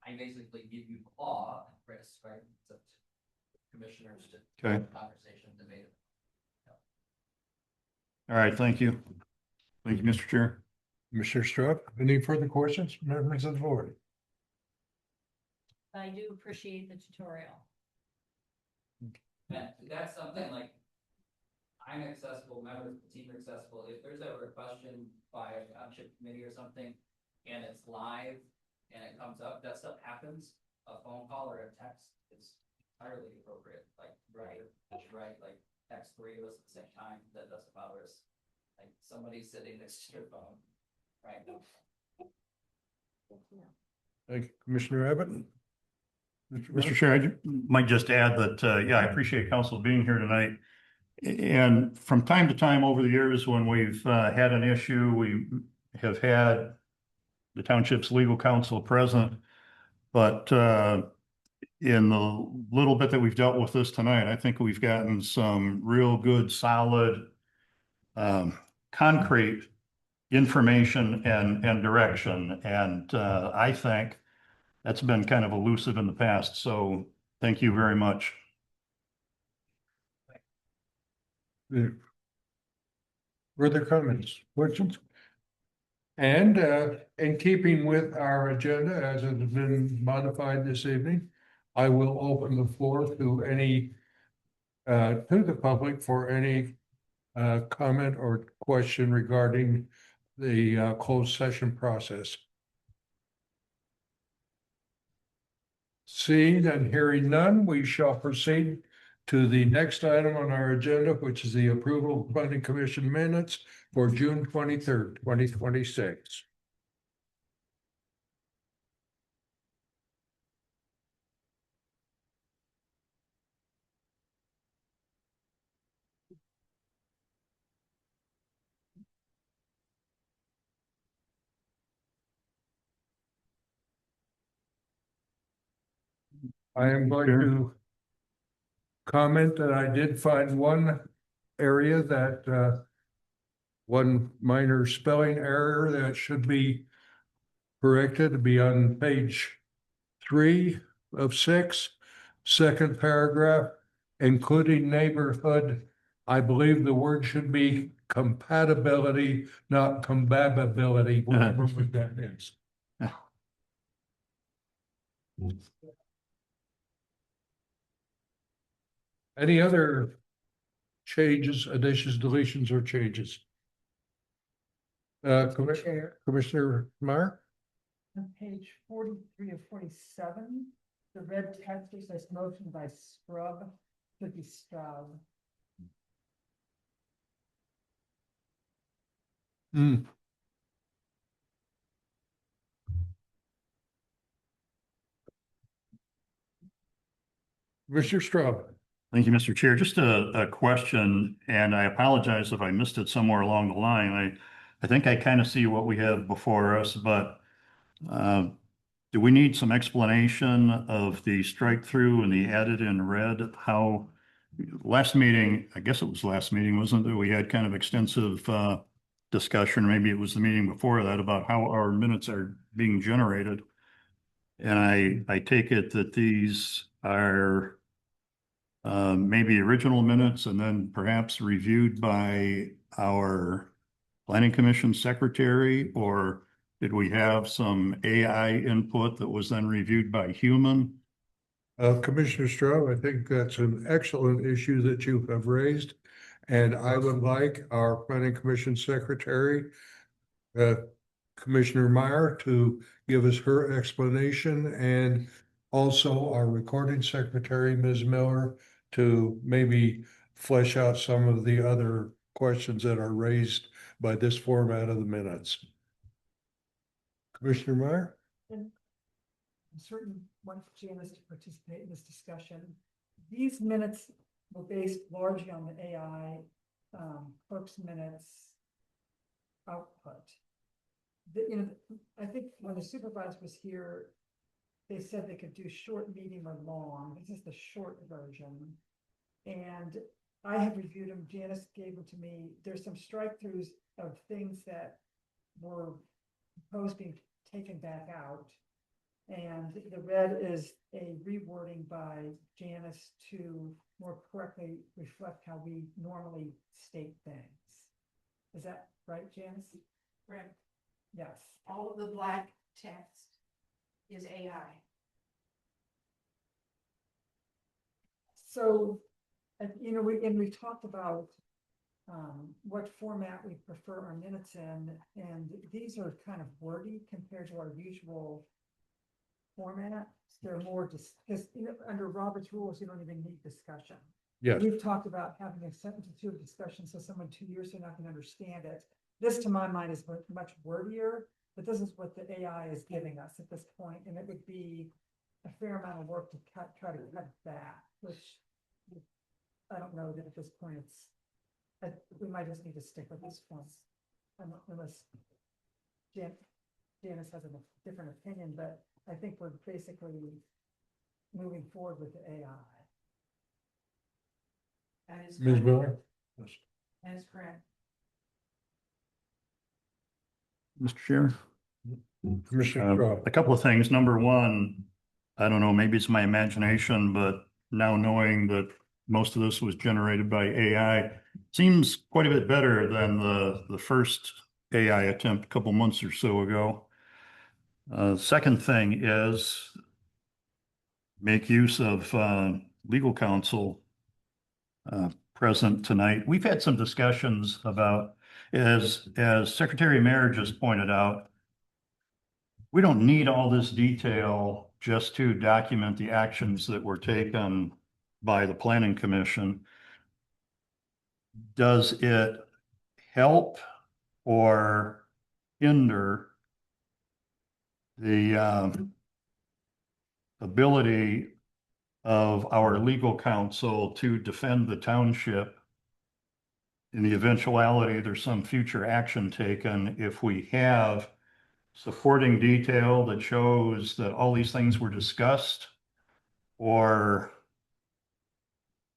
I basically give you the law, Chris, right? It's up to commissioners to Okay. have a conversation, debate it. All right, thank you. Thank you, Mr. Chair. Mr. Strzok, any further questions, members of the board? I do appreciate the tutorial. And that's something like, I'm accessible, members of the team are accessible. If there's ever a question by a township committee or something, and it's live and it comes up, that stuff happens, a phone call or a text is entirely appropriate, like, right, like text 3 of us at the same time, that doesn't bother us. Like somebody sitting next to your phone, right? Thank you, Commissioner Abbott. Mr. Chair, I might just add that, yeah, I appreciate council being here tonight. And from time to time over the years, when we've had an issue, we have had the township's legal counsel present. But in the little bit that we've dealt with this tonight, I think we've gotten some real good, solid, concrete information and direction. And I think that's been kind of elusive in the past. So thank you very much. Further comments, questions? And in keeping with our agenda as it has been modified this evening, I will open the floor to any to the public for any comment or question regarding the closed session process. Seeing and hearing none, we shall proceed to the next item on our agenda, which is the approval of planning commission minutes for June 23rd, 2026. I am going to comment that I did find one area that one minor spelling error that should be corrected to be on page 3 of 6, second paragraph, including neighborhood. I believe the word should be compatibility, not compatibility, whatever that is. Any other changes, additions, deletions, or changes? Commissioner Meyer? On page 43 of 47, the red text that says motion by Scrub should be Straub. Mr. Straub. Thank you, Mr. Chair. Just a question, and I apologize if I missed it somewhere along the line. I think I kind of see what we have before us, but do we need some explanation of the strike through and the added in red? How last meeting, I guess it was last meeting, wasn't it? We had kind of extensive discussion, maybe it was the meeting before that, about how our minutes are being generated. And I take it that these are maybe original minutes and then perhaps reviewed by our planning commission secretary, or did we have some AI input that was then reviewed by human? Commissioner Stroh, I think that's an excellent issue that you have raised. And I would like our planning commission secretary, Commissioner Meyer, to give us her explanation, and also our recording secretary, Ms. Miller, to maybe flesh out some of the other questions that are raised by this format of the minutes. Commissioner Meyer? I'm certain want Janice to participate in this discussion. These minutes were based largely on the AI clerk's minutes output. I think when the supervisor was here, they said they could do short, medium, or long. This is the short version. And I have reviewed them. Janice gave them to me. There's some strike-throughs of things that were proposed being taken back out. And the red is a rewording by Janice to more correctly reflect how we normally state things. Is that right, Janice? Correct. Yes. All of the black text is AI. So, we talked about what format we prefer our minutes in, and these are kind of wordy compared to our usual format. They're more because under Robert's rules, you don't even need discussion. Yes. We've talked about having a sentence or two of discussion, so someone 2 years from now can understand it. This, to my mind, is much wordier, but this is what the AI is giving us at this point, and it would be a fair amount of work to try to cut back, which I don't know that at this point we might just need to stick with this one, unless Janice has a different opinion, but I think we're basically moving forward with the AI. That is Ms. correct. Miller? That is correct. Mr. Chair? Commissioner Stroh? A couple of things. Number one, I don't know, maybe it's my imagination, but now knowing that most of this was generated by AI seems quite a bit better than the first AI attempt a couple months or so ago. Second thing is make use of legal counsel present tonight. We've had some discussions about, as Secretary Mayer just pointed out, we don't need all this detail just to document the actions that were taken by the Planning Commission. Does it help or hinder the ability of our legal counsel to defend the township in the eventuality there's some future action taken if we have supporting detail that shows that all these things were discussed? Or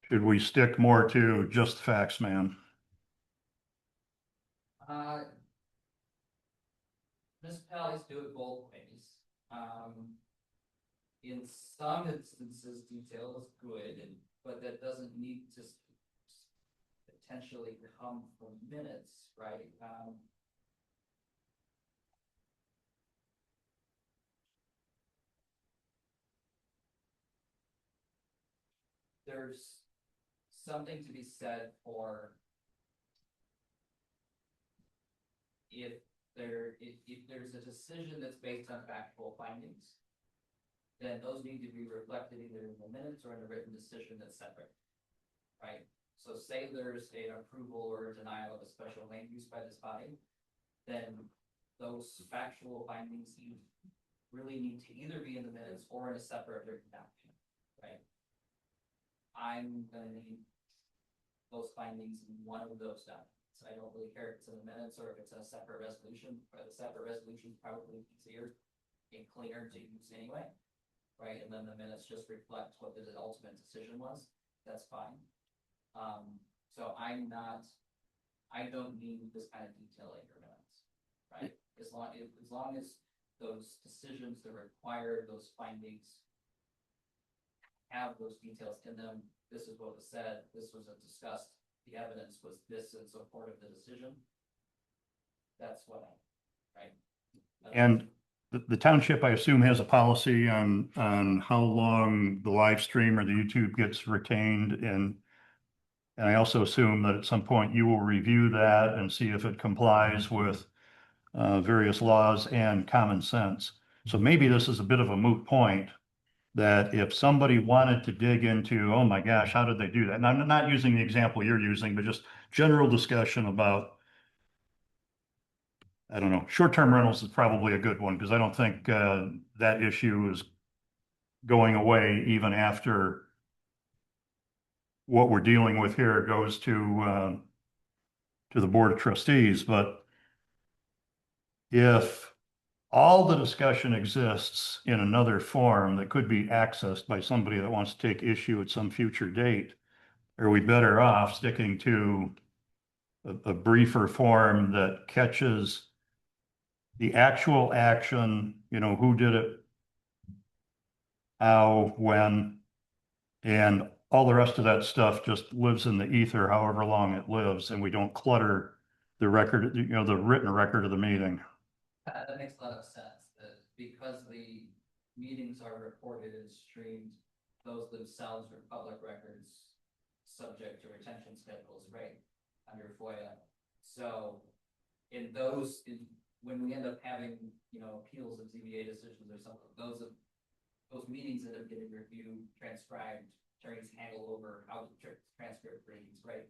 should we stick more to just facts, man? Municipalities do it both ways. In some instances, detail is good, but that doesn't need to potentially come from minutes, right? There's something to be said for if there's a decision that's based on factual findings, then those need to be reflected either in the minutes or in a written decision that's separate, right? So say there's an approval or a denial of a special land use by this body, then those factual findings really need to either be in the minutes or in a separate written document, right? I'm gonna need those findings in one of those documents. I don't really care if it's in the minutes or if it's a separate resolution, but a separate resolution is probably easier and cleaner to use anyway, right? And then the minutes just reflect what the ultimate decision was. That's fine. So I don't need this kind of detail in your minutes, right? As long as those decisions that require those findings have those details in them. This is what was said, this was discussed, the evidence was this in support of the decision. That's what right? And the township, I assume, has a policy on how long the live stream or the YouTube gets retained, and I also assume that at some point you will review that and see if it complies with various laws and common sense. So maybe this is a bit of a moot point, that if somebody wanted to dig into, oh my gosh, how did they do that? And I'm not using the example you're using, but just general discussion about, I don't know, short-term rentals is probably a good one, because I don't think that issue is going away even after what we're dealing with here goes to the Board of Trustees. But if all the discussion exists in another form that could be accessed by somebody that wants to take issue at some future date, are we better off sticking to a briefer form that catches the actual action, you know, who did it, how, when, and all the rest of that stuff just lives in the ether however long it lives, and we don't clutter the record, you know, the written record of the meeting. That makes a lot of sense, that because the meetings are recorded and streamed, those themselves are public records subject to retention schedules, right, under FOIA. So in those, when we end up having, you know, appeals of ZBA decisions or something, those meetings that have been reviewed, transcribed, attorneys handle over how the transcript reads, right?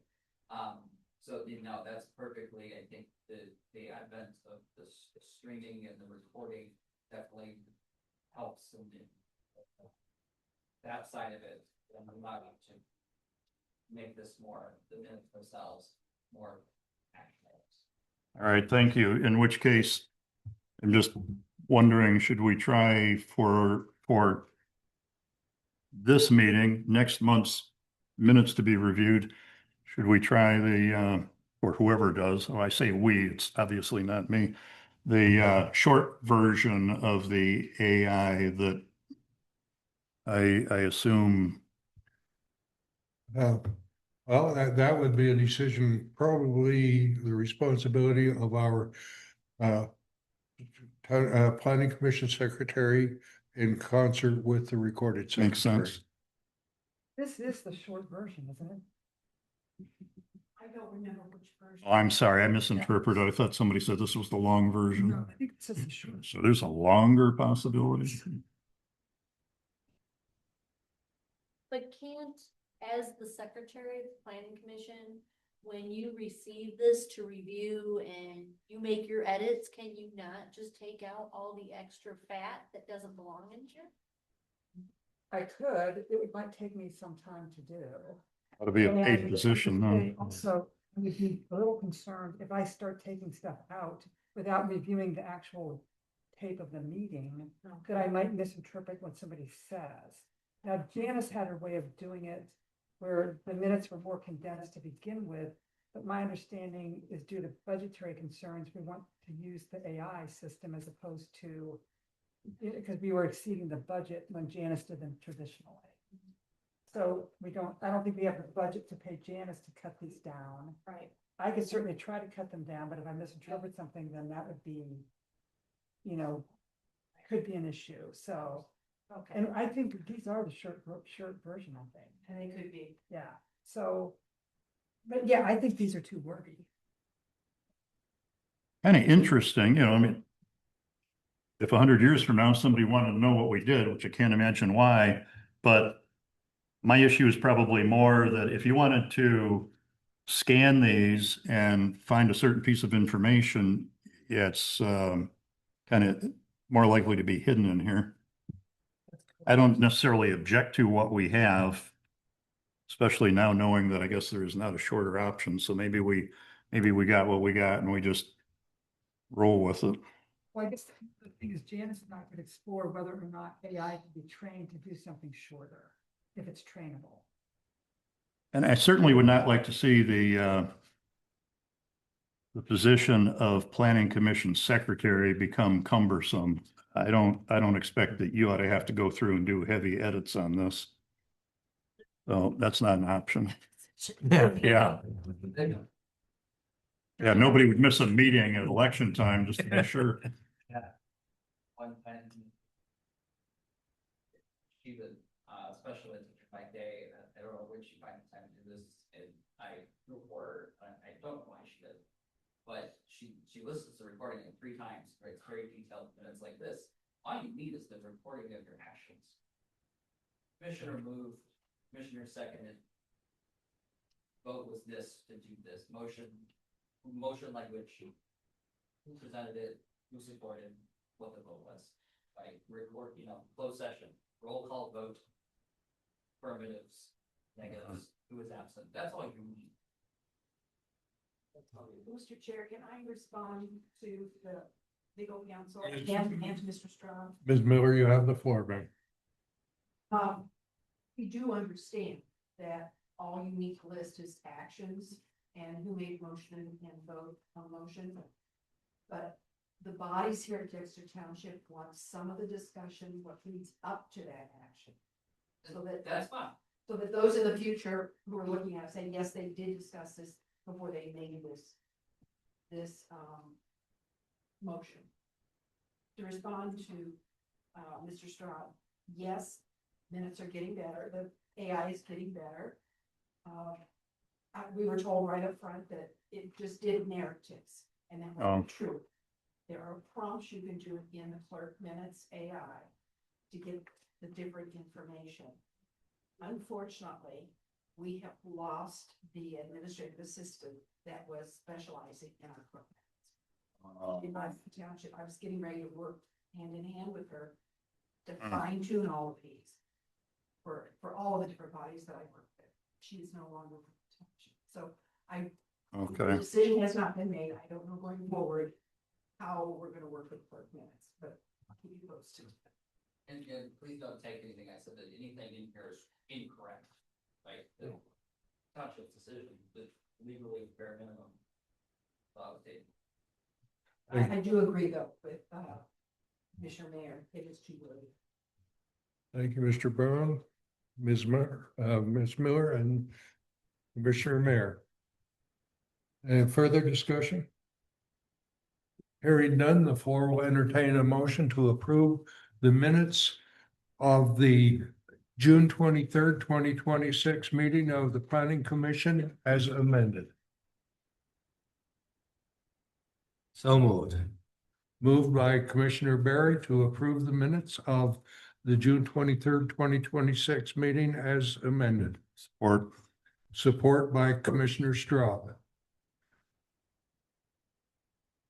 So, you know, that's perfectly, I think the advent of the streaming and the recording definitely helps in that side of it, and allow you to make this more, the minutes themselves, more actionable. All right, thank you. In which case, I'm just wondering, should we try for this meeting, next month's minutes to be reviewed? Should we try or whoever does, oh, I say we, it's obviously not me, the short version of the AI that I assume. Well, that would be a decision, probably the responsibility of our planning commission secretary in concert with the recorded secretary. Makes sense. This is the short version, isn't it? I don't remember which version. Oh, I'm sorry, I misinterpreted. I thought somebody said this was the long version. No, I think it says the short. So there's a longer possibility. But can't, as the secretary of the planning commission, when you receive this to review and you make your edits, can you not just take out all the extra fat that doesn't belong in here? I could, it might take me some time to do. That'll be a paid And position, huh? also, I would be a little concerned if I start taking stuff out without reviewing the actual tape of the meeting, that I might misinterpret what somebody says. Now, Janice had her way of doing it where the minutes were more condensed to begin with, but my understanding is due to budgetary concerns, we want to use the AI system as opposed to, because we were exceeding the budget when Janice did them traditionally. So I don't think we have the budget to pay Janice to cut these down. Right. I could certainly try to cut them down, but if I misinterpret something, then that would be, you know, could be an issue, so. Okay. And I think these are the short version, I think. And they could be. Yeah, so, but yeah, I think these are too wordy. Kind of interesting, you know, I mean, if 100 years from now, somebody wanted to know what we did, which I can't imagine why, but my issue is probably more that if you wanted to scan these and find a certain piece of information, yeah, it's kind of more likely to be hidden in here. I don't necessarily object to what we have, especially now knowing that I guess there is not a shorter option. So maybe we got what we got and we just roll with it. Well, I guess the thing is Janice and I could explore whether or not AI can be trained to do something shorter, if it's trainable. And I certainly would not like to see the position of planning commission secretary become cumbersome. I don't expect that you ought to have to go through and do heavy edits on this. So that's not an option. Yeah. Yeah. Yeah, nobody would miss a meeting at election time just to be sure. One time. She was, special ed teacher by day, I don't know when she finds time to do this, and I report, I don't know why she did. But she listens to the recording like 3 times, right, it's very detailed, and it's like this, all you need is the recording of your actions. Commissioner moved, commissioner seconded. Vote was this to do this, motion language. Who presented it, who supported, what the vote was, like record, closed session, roll call vote. Affirmatives, negatives, who was absent, that's all you need. That's all you need. Mr. Chair, can I respond to the legal counsel and to Mr. Strong? Ms. Miller, you have the floor, ma'am. We do understand that all you need to list is actions and who made motion and vote on motion. But the bodies here at Dexter Township want some of the discussion, what leads up to that action. So That's fine. so that those in the future who are looking at it say, yes, they did discuss this before they made this motion. To respond to Mr. Straub, yes, minutes are getting better, the AI is getting better. We were told right up front that it just did narratives, and that wasn't true. There are prompts you can do in the clerk minutes AI to get the different information. Unfortunately, we have lost the administrative assistant that was specializing in our clerk minutes. In my township, I was getting ready to work hand in hand with her to fine tune all of these for all of the different bodies that I work with. She is no longer with the township. So the decision has not been made. I don't know going forward how we're gonna work with clerk minutes, but I'll keep you posted. And please don't take anything I said, that anything in here is incorrect, right? The township's decision, the legally bare minimum. I do agree though with Commissioner Mayor, it is too early. Thank you, Mr. Brown, Ms. Miller, and Commissioner Mayor. Any further discussion? Hearing none, the floor will entertain a motion to approve the minutes of the June 23rd, 2026 meeting of the Planning Commission as amended. So moved. Moved by Commissioner Barry to approve the minutes of the June 23rd, 2026 meeting as amended. Support. Support by Commissioner Straub.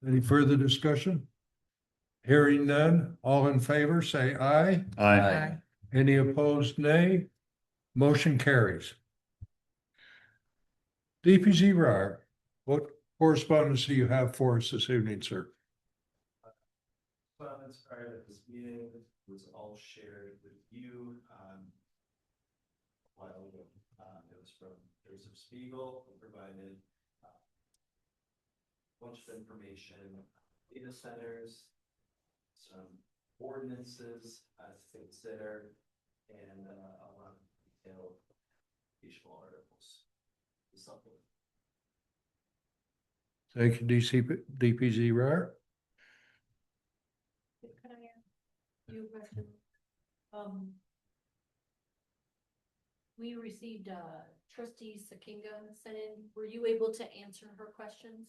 Any further discussion? Hearing none, all in favor, say aye. Aye. Any opposed, nay? Motion carries. DPZ RAR, what correspondence do you have for us this evening, sir? Correspondence prior to this meeting was all shared with you. A while ago, it was from Joseph Spiegel, who provided a bunch of information, data centers, some ordinances to consider, and a lot of detailed educational articles. Something. Thank you, DPZ RAR. Can I ask you a question? We received trustee Sakinga sent in. Were you able to answer her questions?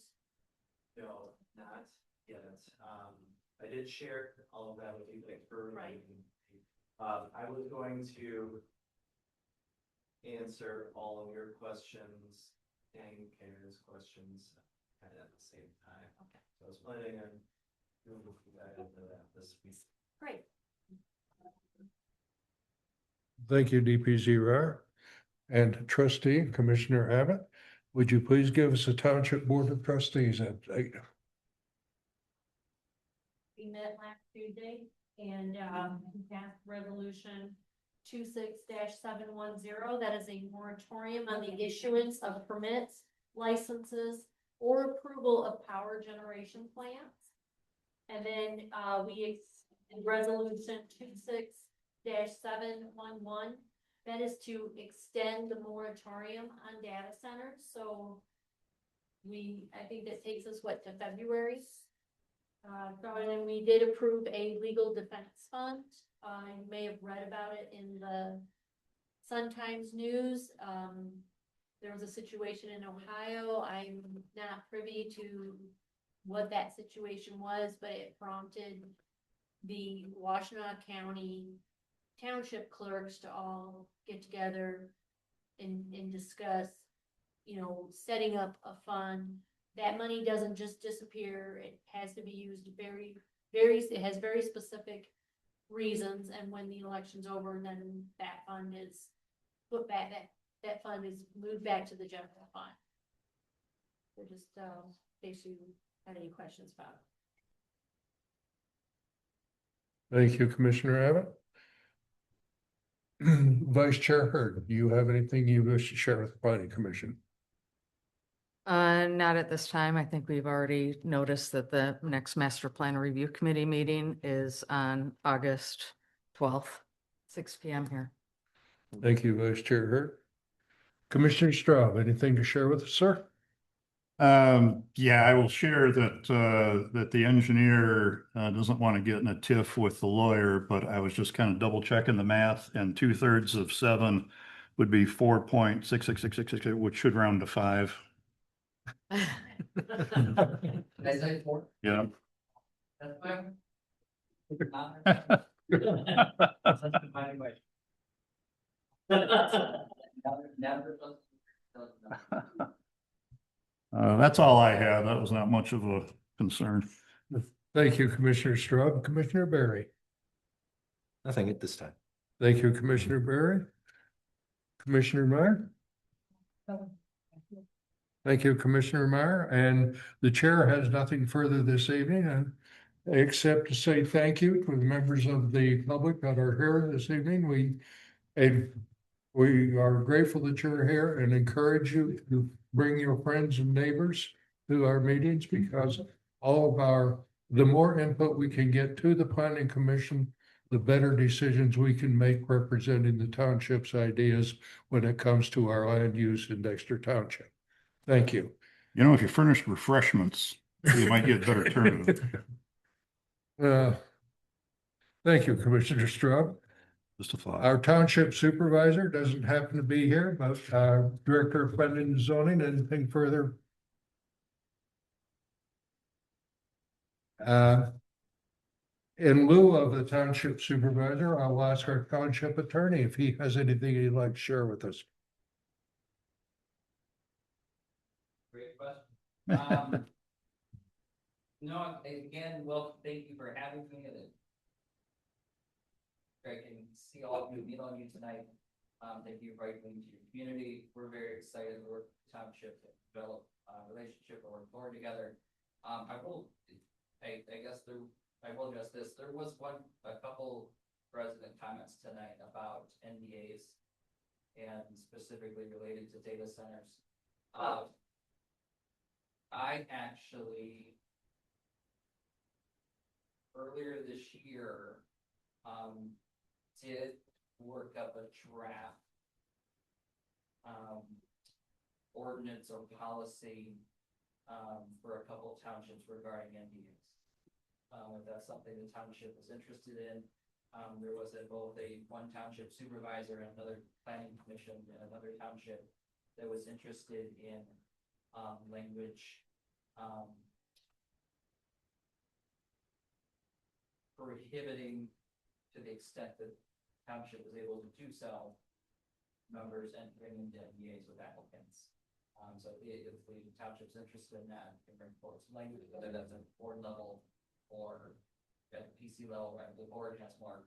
No, not yet. I did share all of that with you, like, for Right. I was going to answer all of your questions and Karen's questions kind of at the same time. Okay. So I was planning on doing that into that this week. Great. Thank you, DPZ RAR. And trustee, Commissioner Abbott, would you please give us a Township Board of Trustees update? We met last Tuesday and we passed resolution 26-710. That is a moratorium on the issuance of permits, licenses, or approval of power generation plants. And then we in resolution 26-711, That is to extend the moratorium on data centers, so I think that takes us, what, to February? And then we did approve a legal defense fund. You may have read about it in the Sun-Times News. There was a situation in Ohio. I'm not privy to what that situation was, but it prompted the Washtenaw County township clerks to all get together and discuss, setting up a fund. That money doesn't just disappear. It has to be used it has very specific reasons, and when the election's over, then that fund is put back, that fund is moved back to the general fund. So just, basically, had any questions about it? Thank you, Commissioner Abbott. Vice Chair Hurd, do you have anything you wish to share with the planning commission? Not at this time. I think we've already noticed that the next master plan review committee meeting is on August 12th, 6 p.m. here. Thank you, Vice Chair Hurd. Commissioner Straub, anything to share with us, sir? Yeah, I will share that the engineer doesn't want to get in a tiff with the lawyer, but I was just kind of double checking the math, and 2/3 of 7 would be 4.66666, which should round to 5. Did I say 4? Yeah. That's fine. That's all I had. That was not much of a concern. Thank you, Commissioner Straub. Commissioner Barry. Nothing at this time. Thank you, Commissioner Barry. Commissioner Meyer. Thank you, Commissioner Meyer. And the chair has nothing further this evening, except to say thank you to the members of the public that are here this evening. We are grateful that you're here and encourage you to bring your friends and neighbors to our meetings, because the more input we can get to the planning commission, the better decisions we can make representing the township's ideas when it comes to our land use in Dexter Township. Thank you. If you furnish refreshments, you might get better turnout. Thank you, Commissioner Straub. Just a thought. Our township supervisor doesn't happen to be here, but Director of Planning and Zoning, anything further? In lieu of the township supervisor, I'll ask our township attorney if he has anything he'd like to share with us. Great question. No, again, well, thank you for having me. I can see all of you, meet all of you tonight. Thank you for inviting me to your community. We're very excited to work with the township to develop a relationship or work forward together. I will address this. There was a couple resident comments tonight about NDAs and specifically related to data centers. I actually earlier this year did work up a draft ordinance or policy for a couple of townships regarding NDAs. If that's something the township was interested in, there was both one township supervisor and another planning commission and another township that was interested in language prohibiting, to the extent that township was able to do so, members entering into NDAs with applicants. So if the township's interested in that, you can bring forward some language, whether that's at board level or at the PC level, where the board has more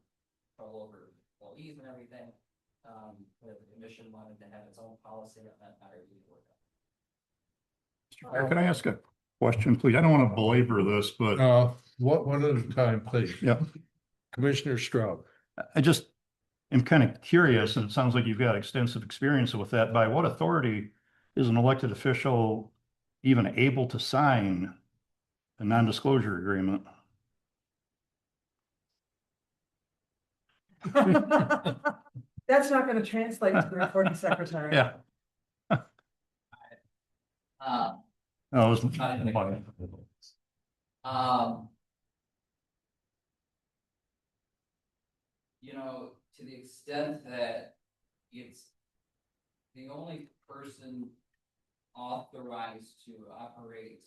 control over employees and everything. The commission wanted to have its own policy on that matter. Can I ask a question, please? I don't want to belabor this, but One at a time, please. yeah, Commissioner Straub. I just am kind of curious, and it sounds like you've got extensive experience with that. By what authority is an elected official even able to sign a non-disclosure agreement? That's not gonna translate to the recording secretary. Yeah. Uh, No, it was. Um. You know, to the extent that it's the only person authorized to operate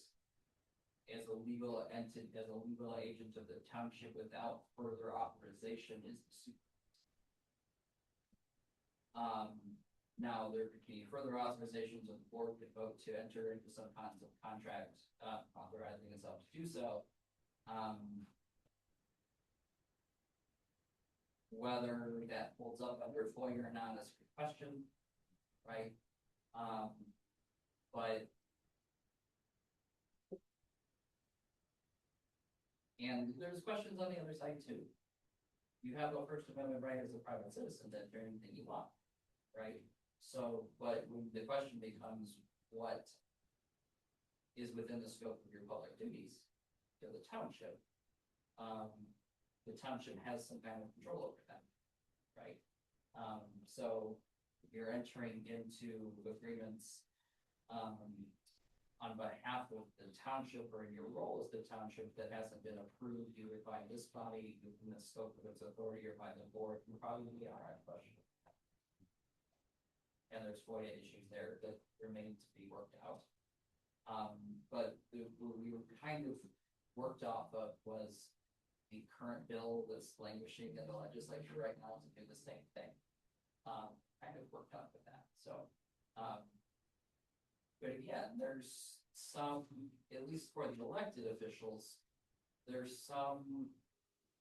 as a legal entity, as a legal agent of the township without further authorization is the super. Now there could be further authorizations of the board could vote to enter into some kinds of contract, authorizing itself to do so. Whether that holds up under FOIA or not is a good question, right? But and there's questions on the other side too. You have a First Amendment right as a private citizen to do anything you want, right? So, but when the question becomes what is within the scope of your public duties to the township, the township has some kind of control over them, right? So you're entering into agreements on behalf of the township or in your role as the township that hasn't been approved either by this body within the scope of its authority or by the board, you probably are at question. And there's FOIA issues there that remain to be worked out. But we were kind of worked off of was the current bill that's languishing in the legislature right now to do the same thing. Kind of worked out with that. So, but again, there's some, at least for the elected officials, there's some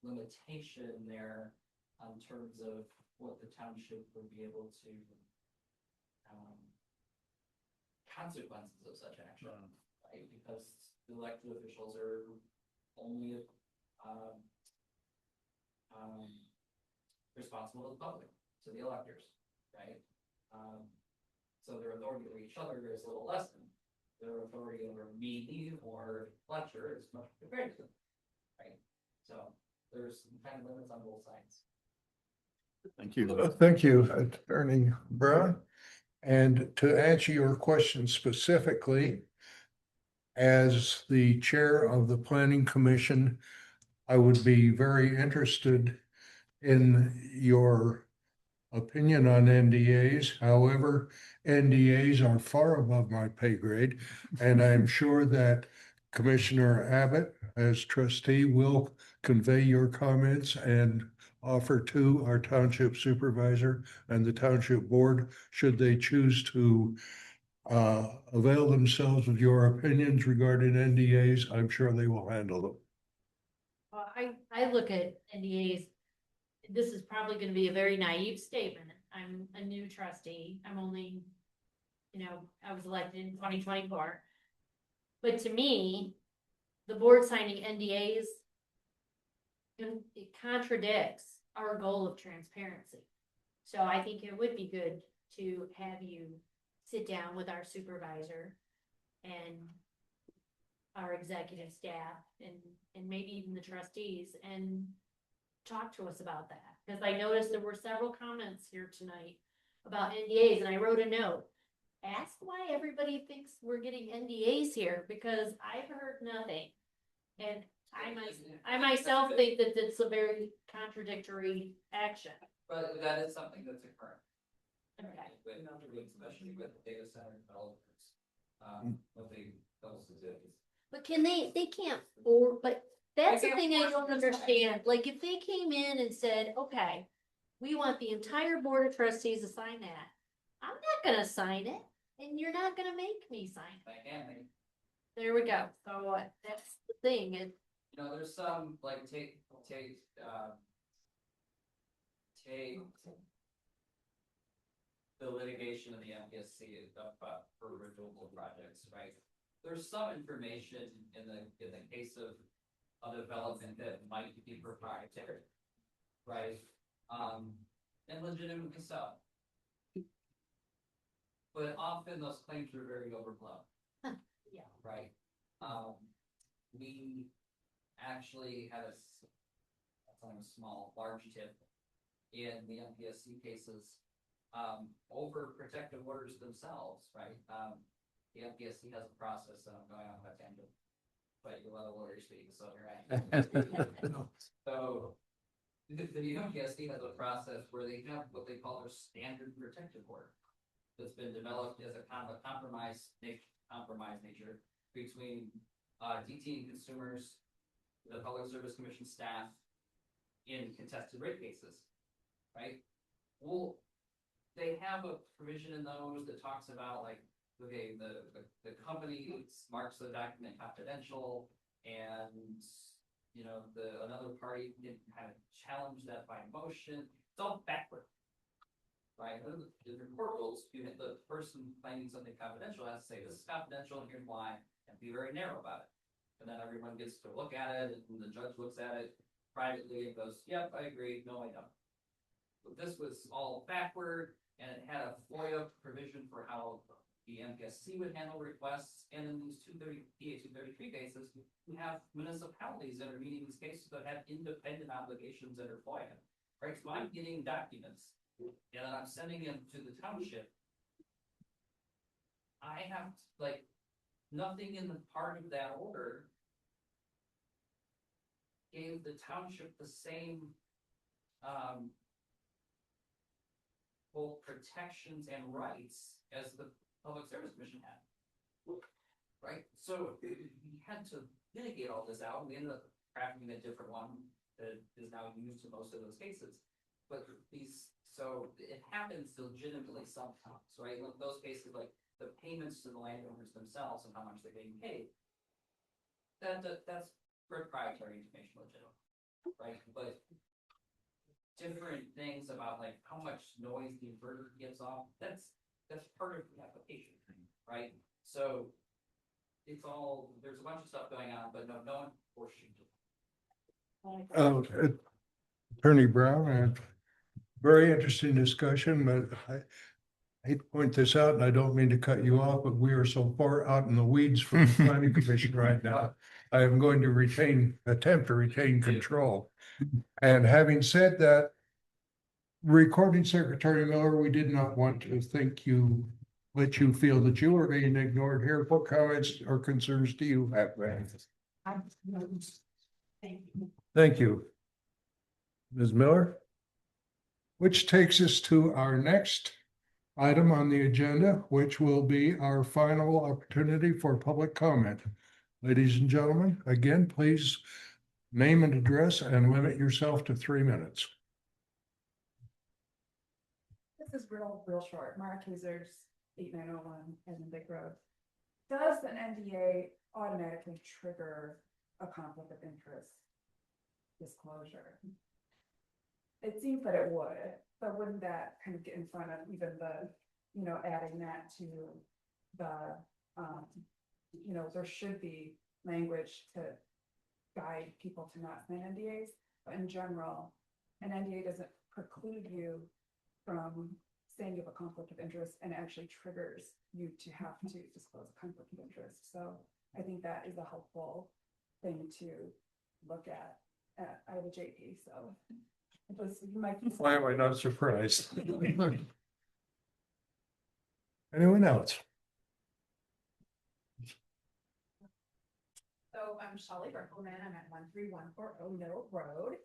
limitation there in terms of what the township would be able to consequences of such action, right? Because the elected officials are only responsible to the public, to the electors, right? So their authority over each other is a little less than their authority over me or Fletcher is much greater, right? So there's some kind of limits on both sides. Thank you. Thank you, Attorney Brown. And to answer your question specifically, as the chair of the Planning Commission, I would be very interested in your opinion on NDAs. However, NDAs are far above my pay grade, and I'm sure that Commissioner Abbott, as trustee, will convey your comments and offer to our township supervisor and the township board, should they choose to avail themselves of your opinions regarding NDAs. I'm sure they will handle them. Well, I look at NDAs, this is probably gonna be a very naive statement. I'm a new trustee. I'm only, I was elected in 2024. But to me, the board signing NDAs, it contradicts our goal of transparency. So I think it would be good to have you sit down with our supervisor and our executive staff and maybe even the trustees and talk to us about that. Because I noticed there were several comments here tonight about NDAs, and I wrote a note. Ask why everybody thinks we're getting NDAs here, because I've heard nothing. And I myself think that it's a very contradictory action. But that is something that's occurring. Okay. Especially with data center developers, what they also do. But can they can't, but that's the thing I don't understand. Like, if they came in and said, okay, we want the entire board of trustees to sign that, I'm not gonna sign it, and you're not gonna make me sign it. They can, There we go. So that's the thing. there's some, like, take the litigation of the MPSC for renewable projects, right? There's some information in the case of a development that might be proprietary, right? And legitimately so. But often those claims are very overblown. Yeah. Right. We actually had a large tip in the MPSC cases, over protective orders themselves, right? The MPSC has a process, and I'm going off that tangent, but you let a lawyer speak, so you're right. So the MPSC has a process where they have what they call their standard protective order that's been developed as a kind of a compromise nature between DT and consumers, the Public Service Commission staff in contested rate cases, right? Well, they have a provision in those that talks about like, okay, the company marks the document confidential, and you know, another party can kind of challenge that by motion. It's all backward. Right, the report rules, the person claiming something confidential has to say, this is confidential and here's why, and be very narrow about it. And then everyone gets to look at it, and the judge looks at it privately and goes, yep, I agree, no, I don't. But this was all backward, and it had a FOIA provision for how the MPSC would handle requests, and in these PA 233 cases, we have municipalities that are meeting these cases that have independent obligations under FOIA, right? So I'm getting documents, and I'm sending them to the township. I have, like, nothing in the part of that order gave the township the same, both protections and rights as the Public Service Commission had. Right, so we had to mitigate all this out, and we ended up crafting a different one that is now used in most of those cases. But so it happens legitimately sometimes, right? In those cases, like the payments to the landowners themselves and how much they're getting paid, that's proprietary information, legitimate, right? But different things about like how much noise the inverter gives off, that's part of the application, right? So it's all, there's a bunch of stuff going on, but no one forced you to. Attorney Brown, very interesting discussion, but I hate to point this out, and I don't mean to cut you off, but we are so far out in the weeds from the planning commission right now. I am going to attempt to retain control. And having said that, Recording Secretary Miller, we did not want to let you feel that you were being ignored here. What comments or concerns do you have? Thank you. Thank you. Ms. Miller? Which takes us to our next item on the agenda, which will be our final opportunity for public comment. Ladies and gentlemen, again, please name and address and limit yourself to 3 minutes. This is real short. Mark Users, 8901 Edmund Road. Does an NDA automatically trigger a conflict of interest disclosure? It seems that it would, but wouldn't that kind of get in front of even the, adding that to the, there should be language to guide people to not sign NDAs, but in general, an NDA doesn't preclude you from saying you have a conflict of interest, and actually triggers you to have to disclose a conflict of interest. So I think that is a helpful thing to look at. I have a JP, so it was, you might. Why am I not surprised? Anyone else? So I'm Shelley Berkelman. I'm at 13140 Middle Road.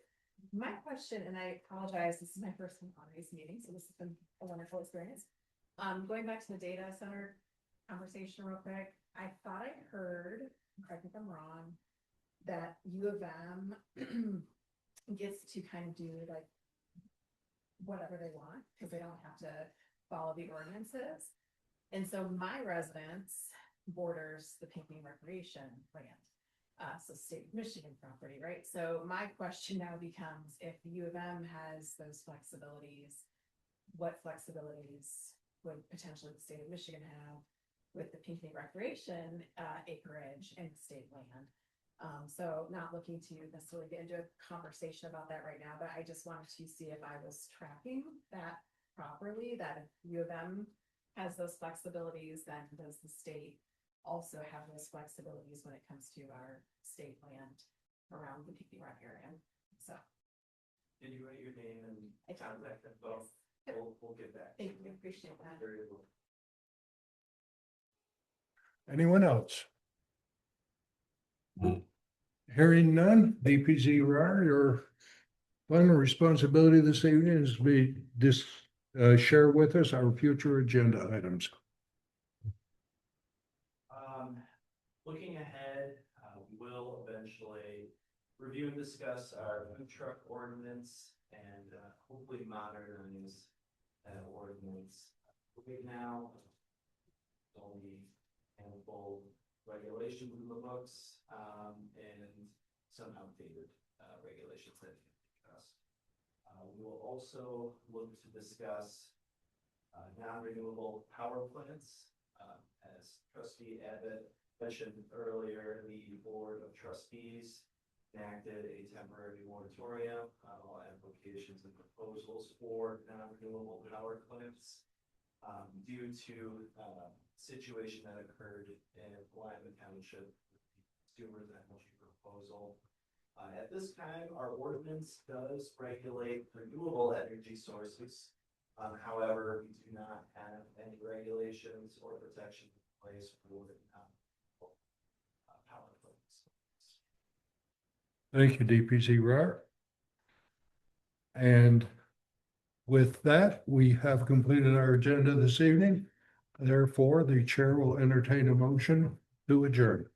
My question, and I apologize, this is my first time on these meetings, so this has been a wonderful experience. Going back to the data center conversation real quick, I thought I heard, correct me if I'm wrong, that U of M gets to kind of do like whatever they want because they don't have to follow the ordinances. And so my residence borders the Pinckney Recreation land. So state of Michigan property, right? So my question now becomes, if the U of M has those flexibilities, what flexibilities would potentially the state of Michigan have with the Pinckney Recreation acreage and state land? So not looking to necessarily get into a conversation about that right now, but I just wanted to see if I was tracking that properly, that if U of M has those flexibilities, then does the state also have those flexibilities when it comes to our state land around the Pinckney Rec area. So Did you write your name and I did. contact info? We'll get back. Thank you, appreciate that. Very well. Anyone else? Hearing none, DPZR, your final responsibility this evening is to be share with us our future agenda items. Looking ahead, we will eventually review and discuss our food truck ordinance and hopefully modernize that ordinance. Right now, only a handful regulations in the books, and some outdated regulations that we can discuss. We will also look to discuss non-renewable power plants. As Trustee Abbott mentioned earlier, the Board of Trustees enacted a temporary moratorium on all applications and proposals for non-renewable power plants due to situation that occurred in Lyman Township, consumers energy proposal. At this time, our ordinance does regulate renewable energy sources. However, we do not have any regulations or protections in place for power plants. Thank you, DPZR. And with that, we have completed our agenda this evening. Therefore, the chair will entertain a motion to adjourn.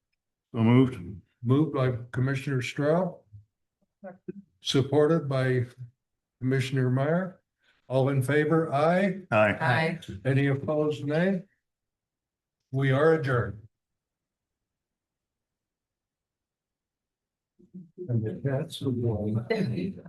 So moved. Moved by Commissioner Straugh, supported by Commissioner Meyer. All in favor, aye. Aye. Aye. Any opposed, nay? We are adjourned. And the cats are going.